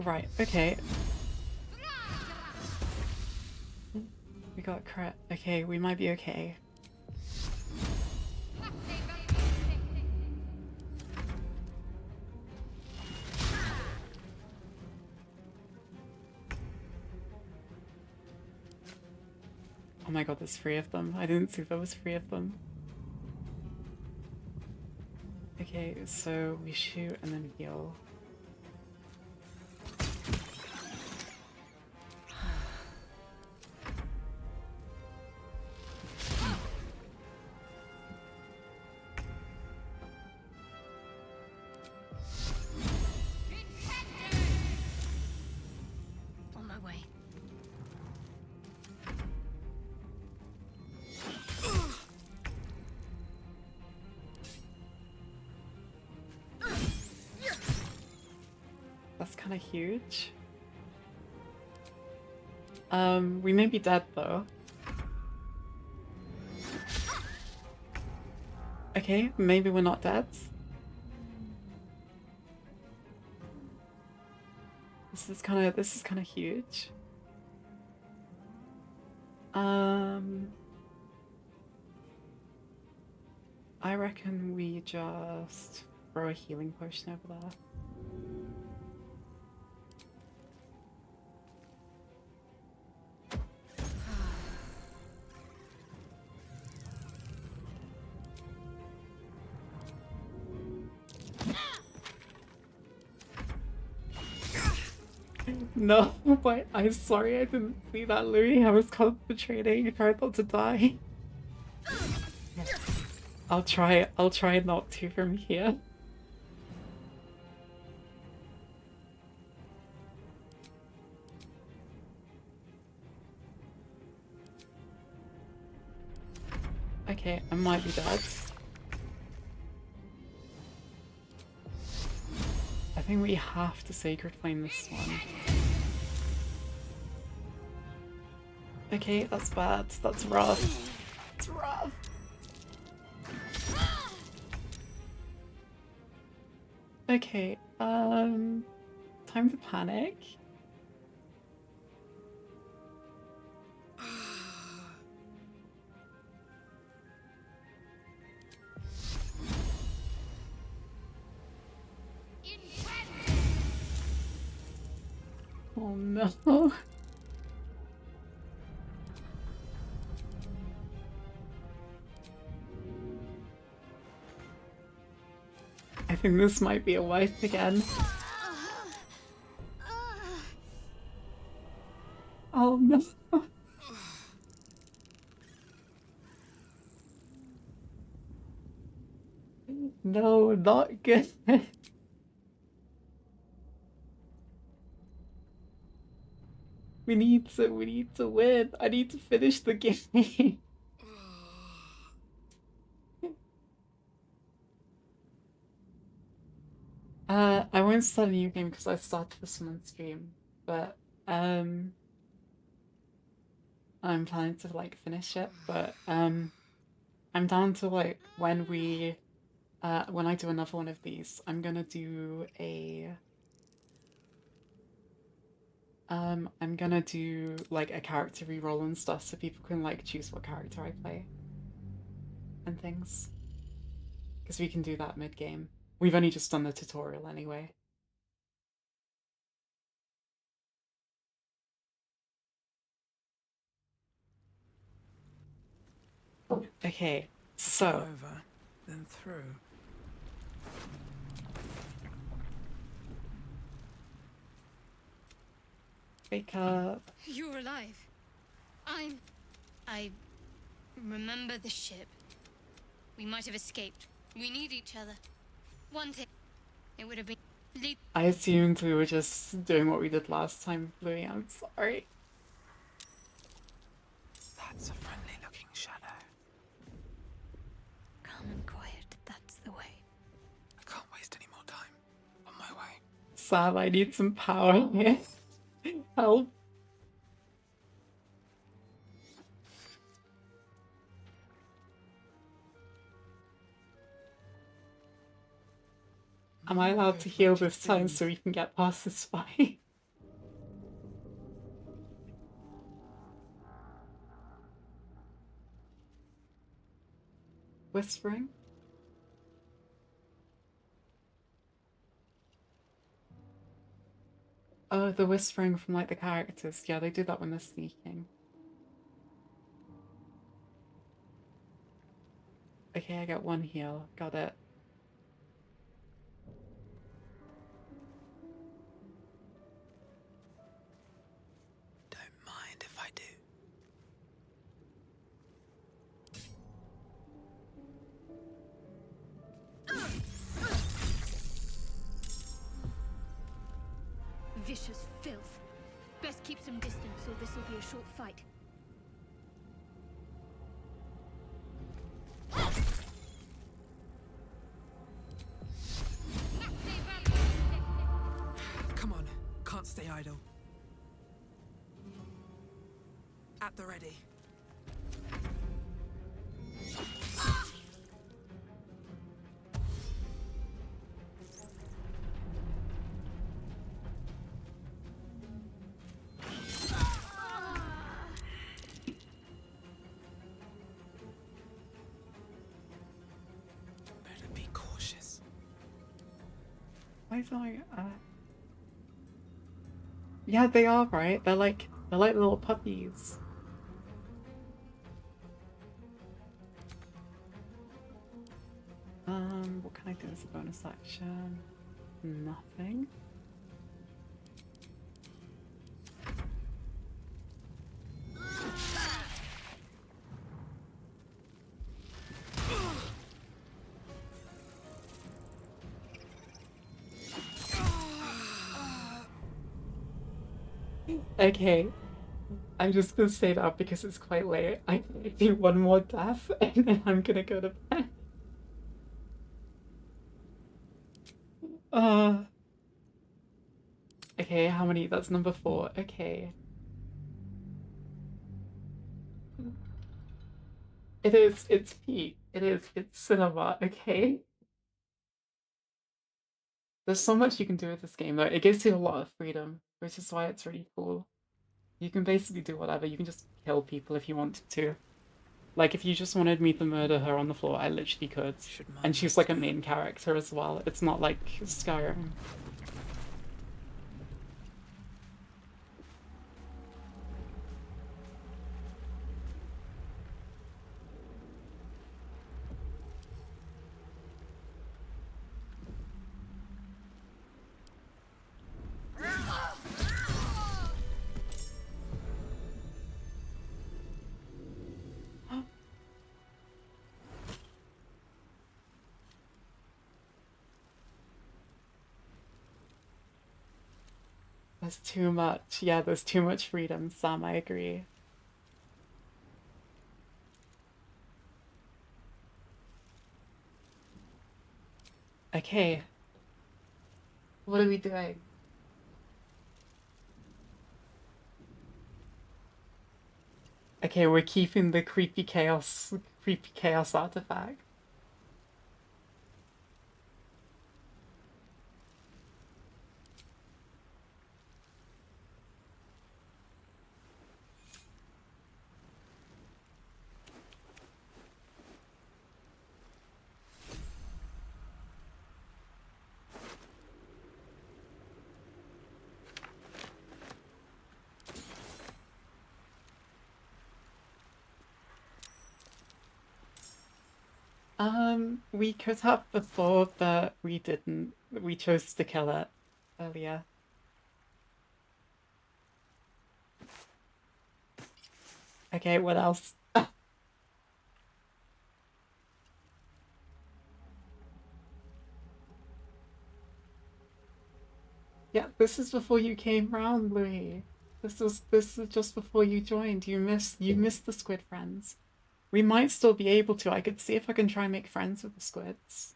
Right, okay. We got crit. Okay, we might be okay. Oh my god, there's 3 of them. I didn't see there was 3 of them. Okay, so we shoot and then heal. kind of huge. We may be dead though. Okay, maybe we're not dead. This is kind of huge. I reckon we just throw a healing potion over there. No, but I'm sorry I didn't see that, Louis. I was concentrating. I tried not to die. I'll try not to from here. Okay, I might be dead. I think we have to Sacred Flame this one. Okay, that's bad. That's rough. It's rough. Okay, time to panic. Oh no. I think this might be a wipe again. Oh no. No, not good. We need to win. I need to finish the game. I won't start a new game because I started this one on stream, but I'm planning to like finish it, but I'm down to like when I do another one of these, I'm gonna do like a character reroll and stuff so people can like choose what character I play and things. Because we can do that mid-game. We've only just done the tutorial anyway. Okay, so Over, then through. wake up. You're alive. I remember the ship. We might have escaped. We need each other. One thing, it would have been... I assumed we were just doing what we did last time, Louis. I'm sorry. That's a friendly looking shadow. Calm and quiet, that's the way. I can't waste any more time. On my way. Sam, I need some power here. Help. Am I allowed to heal this time so we can get past this fight? Whispering? Oh, the whispering from like the characters. Yeah, they do that when they're sneaking. Okay, I got one heal. Got it. Don't mind if I do. Vicious filth. Best keep some distance or this will be a short fight. Come on, idle. At the ready. Better be cautious. Why is I yeah, they are, right? They're like little puppies. What can I do as a bonus action? Nothing. Okay, I'm just gonna say that because it's quite late. I do one more death and then I'm gonna go to bed. Okay, how many? That's number 4. Okay. It's Pete. It's cinema, okay? There's so much you can do with this game though. It gives you a lot of freedom, which is why it's really cool. You can basically do whatever. You can just kill people if you wanted to. Like, if you just wanted me to murder her on the floor, I literally could. And she's like a main character as well. It's not like Skyrim. There's too much. Yeah, there's too much freedom, Sam, I agree. Okay. What are we doing? Okay, we're keeping the creepy chaos artifact. We could have before, but we didn't. We chose to kill it earlier. Okay, what else? Yeah, this is before you came round, Louis. This is just before you joined. You missed the squid friends. We might still be able to. I could see if I can try and make friends with the squids.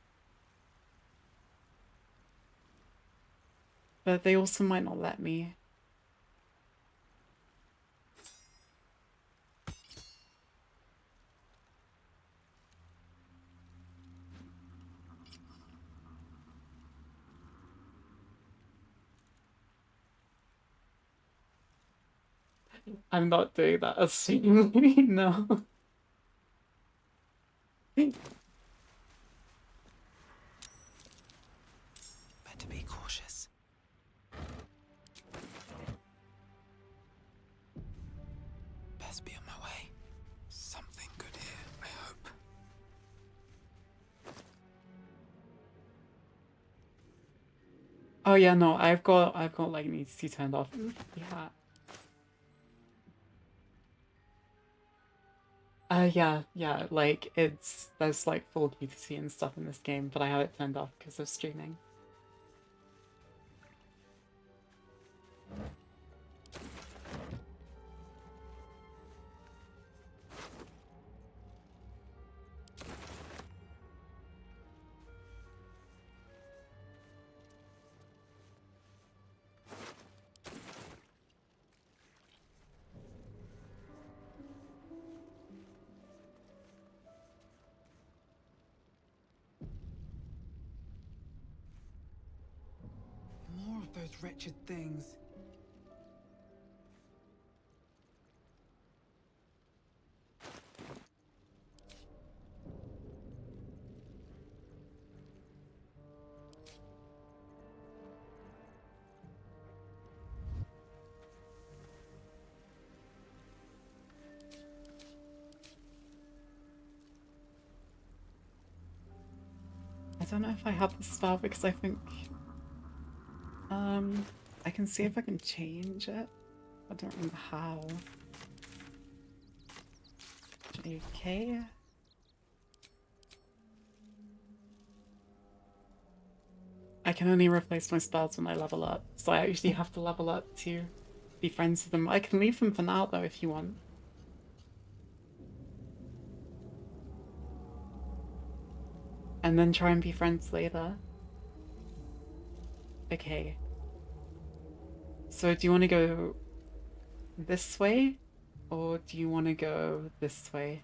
But they also might not let me. I'm not doing that, assumingly, no. Better be cautious. Best be on my way. Something good here, I hope. Oh yeah, no, I've got like needs to be turned off. Yeah. Yeah, like there's like full nudity and stuff in this game, but I have it turned off because of streaming. wretched things. I don't know if I have the spell because I think I can see if I can change it. I don't remember how. Okay. I can only replace my spells when I level up, so I actually have to level up to be friends with them. I can leave them for now though if you want. And then try and be friends later. Okay. So do you want to go this way? Or do you want to go this way?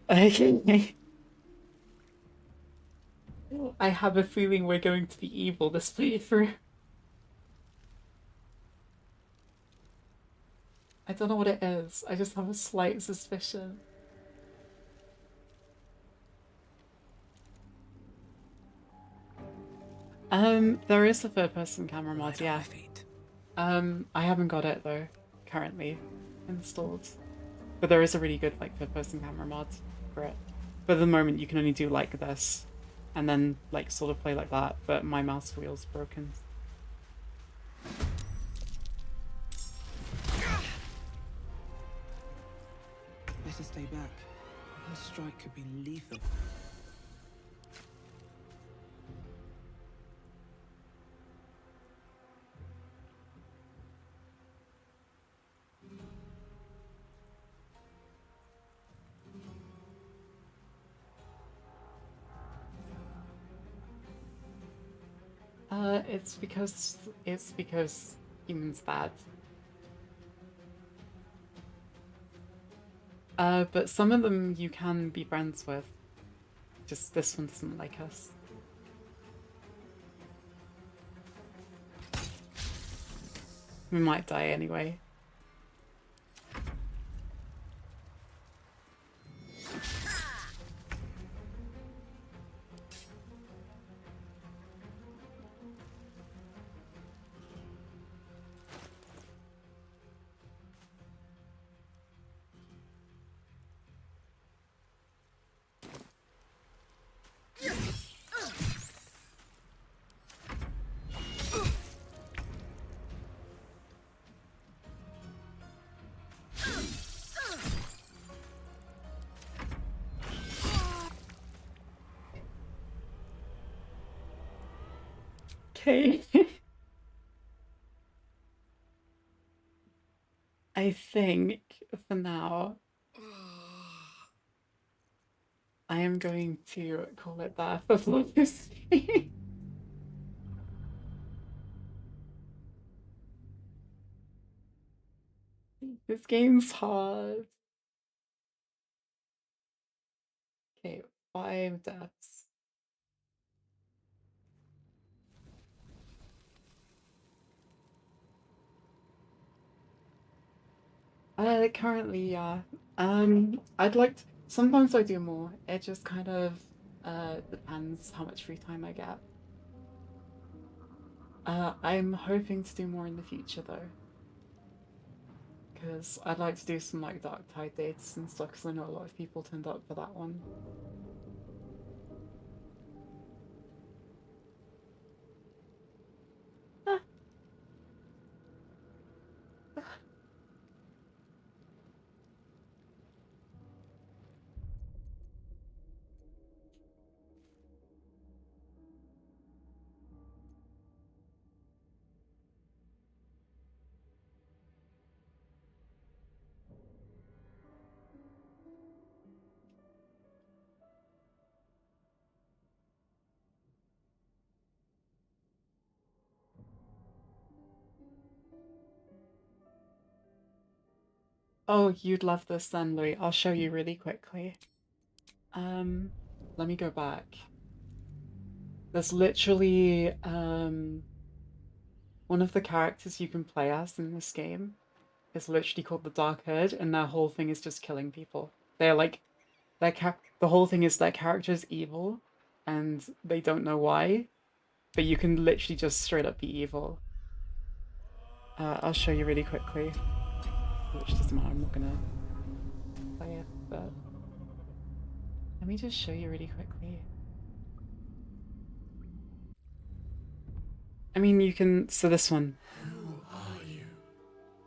Okay. I have a feeling we're going to be evil this playthrough. I don't know what it is. I just have a slight suspicion. There is a third-person camera mod, yeah. I haven't got it though, currently installed. But there is a really good like third-person camera mod for it. But at the moment you can only do like this, and then like sort of play like that, but my mouse wheel's broken. Better stay back. One strike could be lethal. It's because humans bad. But some of them you can be friends with. Just this one doesn't like us. We might die anyway. Okay. I think for now I am going to call it there for Baldurs. This game's hard. Okay, 5 deaths. Currently, yeah. I'd like to, sometimes I do more. It just kind of depends how much free time I get. I'm hoping to do more in the future though. Because I'd like to do some like Dark Tide dates and stuff because I know a lot of people turned up for that one. Oh, you'd love this then, Louis. I'll show you really quickly. Let me go back. There's literally one of the characters you can play as in this game is literally called the Dark Herd, and their whole thing is just killing people. They're like, the whole thing is their character is evil, and they don't know why, but you can literally just straight up be evil. I'll show you really quickly, which doesn't matter. I'm not gonna play it, but let me just show you really quickly. I mean, you can. So this one. Who are you?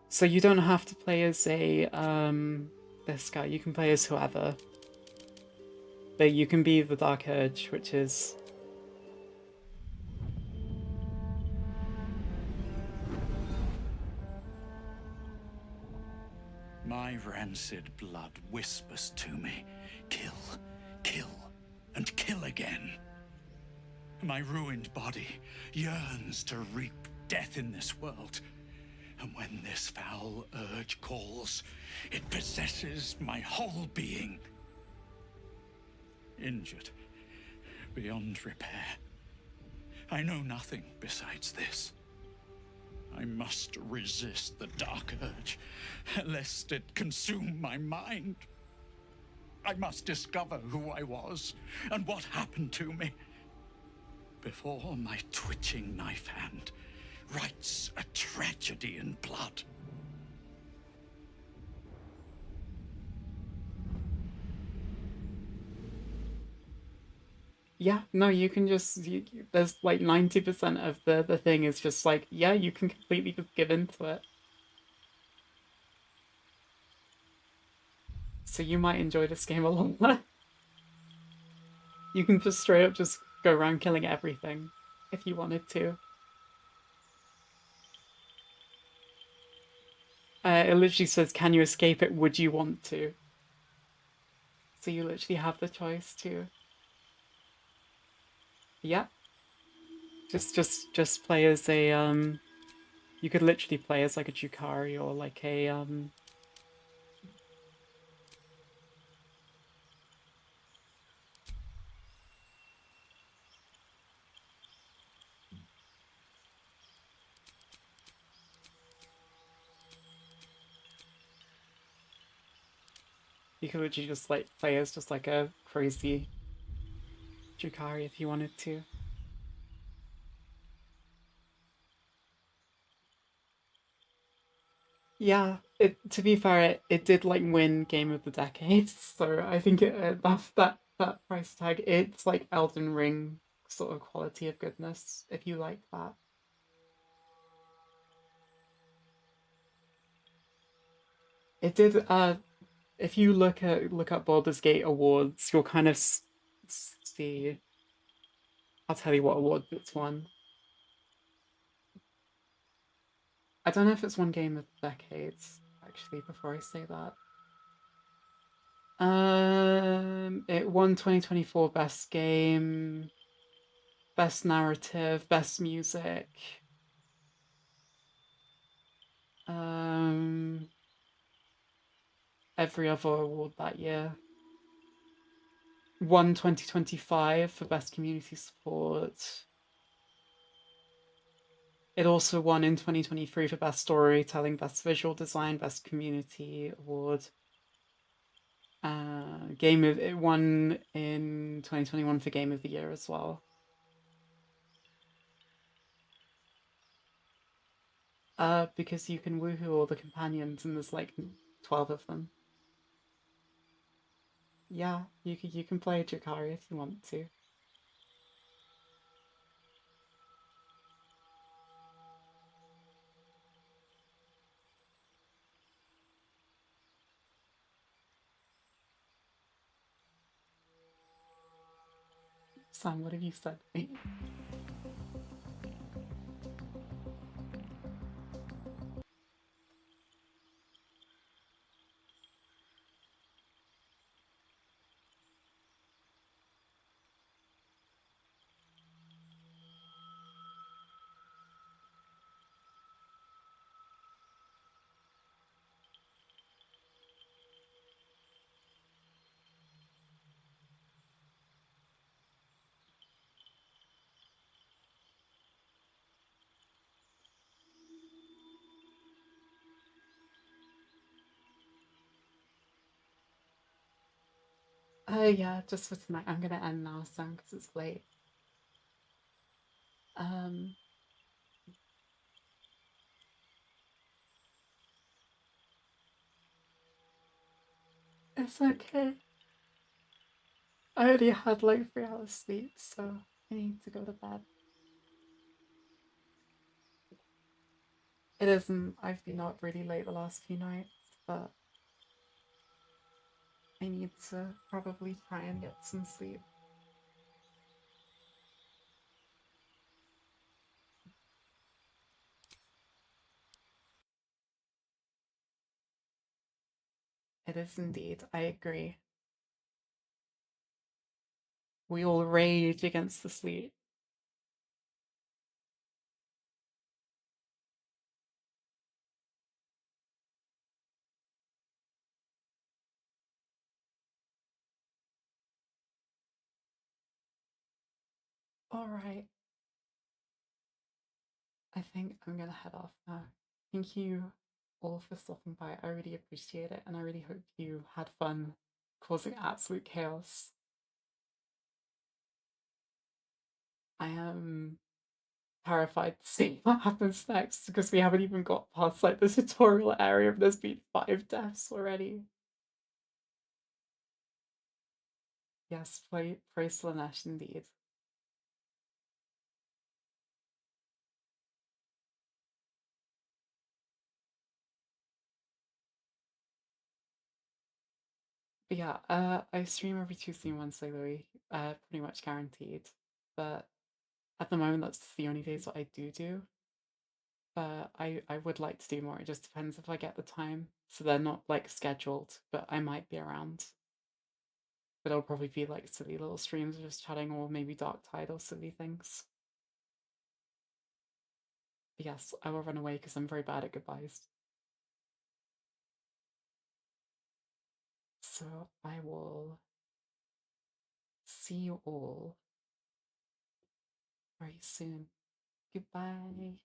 So you don't have to play as a this guy. You can play as whoever. But you can be the Dark Urge, which is My rancid blood whispers to me, kill, kill, and kill again. My ruined body yearns to reap death in this world. And when this foul urge calls, it possesses my whole being. Injured beyond repair. I know nothing besides this. I must resist the dark urge, lest it consume my mind. I must discover who I was and what happened to me before my twitching knife hand writes a tragedy in blood. yeah. No, you can just. There's like 90% of the thing is just like, yeah, you can completely just give into it. So you might enjoy this game a lot more. You can just straight up just go around killing everything if you wanted to. It literally says, can you escape it? Would you want to? So you literally have the choice to. Yeah. Just play as a you could literally play as like a Jukari or like a you could literally just like play as just like a crazy Jukari if you wanted to. Yeah, to be fair, it did like win Game of the Decade, so I think that price tag, it's like Elden Ring sort of quality of goodness if you like that. It did. If you look at Baldur's Gate awards, you'll kind of see. I'll tell you what award it's won. I don't know if it's won Game of the Decade, actually, before I say that. It won 2024 Best Game, Best Narrative, Best Music. Every other award that year. Won 2025 for Best Community Support. It also won in 2023 for Best Storytelling, Best Visual Design, Best Community Award. It won in 2021 for Game of the Year as well. Because you can woohoo all the companions, and there's like 12 of them. Yeah, you can play Jakari if you want to. Sam, what have you said? Yeah, just for tonight. I'm gonna end now, Sam, because it's late. It's okay. I already had like 3 hours sleep, so I need to go to bed. It isn't. I've been up really late the last few nights, but I need to probably try and get some sleep. It is indeed. I agree. We all rage against the sleep. All right. I think I'm gonna head off now. Thank you all for stopping by. I really appreciate it, and I really hope you had fun causing absolute chaos. I am terrified to see what happens next because we haven't even got past like the tutorial area. There's been 5 deaths already. Yes, praise Slanesh indeed. But yeah, I stream every Tuesday and Wednesday, Louis. Pretty much guaranteed. But at the moment, that's the only days that I do. But I would like to do more. It just depends if I get the time. So they're not like scheduled, but I might be around. But it'll probably be like silly little streams of just chatting or maybe Dark Tide or silly things. But yes, I will run away because I'm very bad at goodbyes. So I will see you all very soon. Goodbye.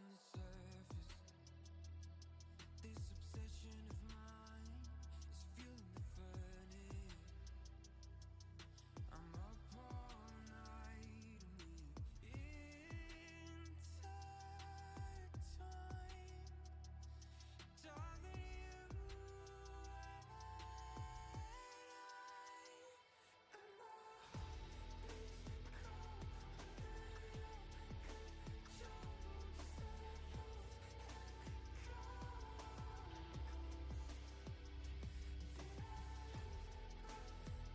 the surface. This obsession of mine is fueling the furnace. I'm up all night and we intertwine. Darling, you and I, and my heart beats cold under your control. Just echoes echo. Did I lose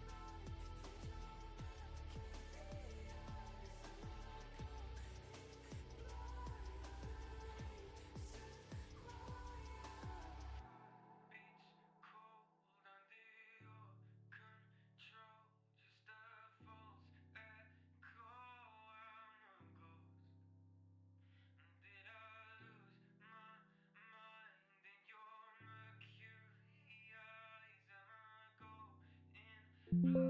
my mind in your mercury eyes? Am I going blind? Set wire. Beats cold under your control. Just a false echo. I'm a ghost. Did I lose my mind in your mercury eyes? Am I going blind?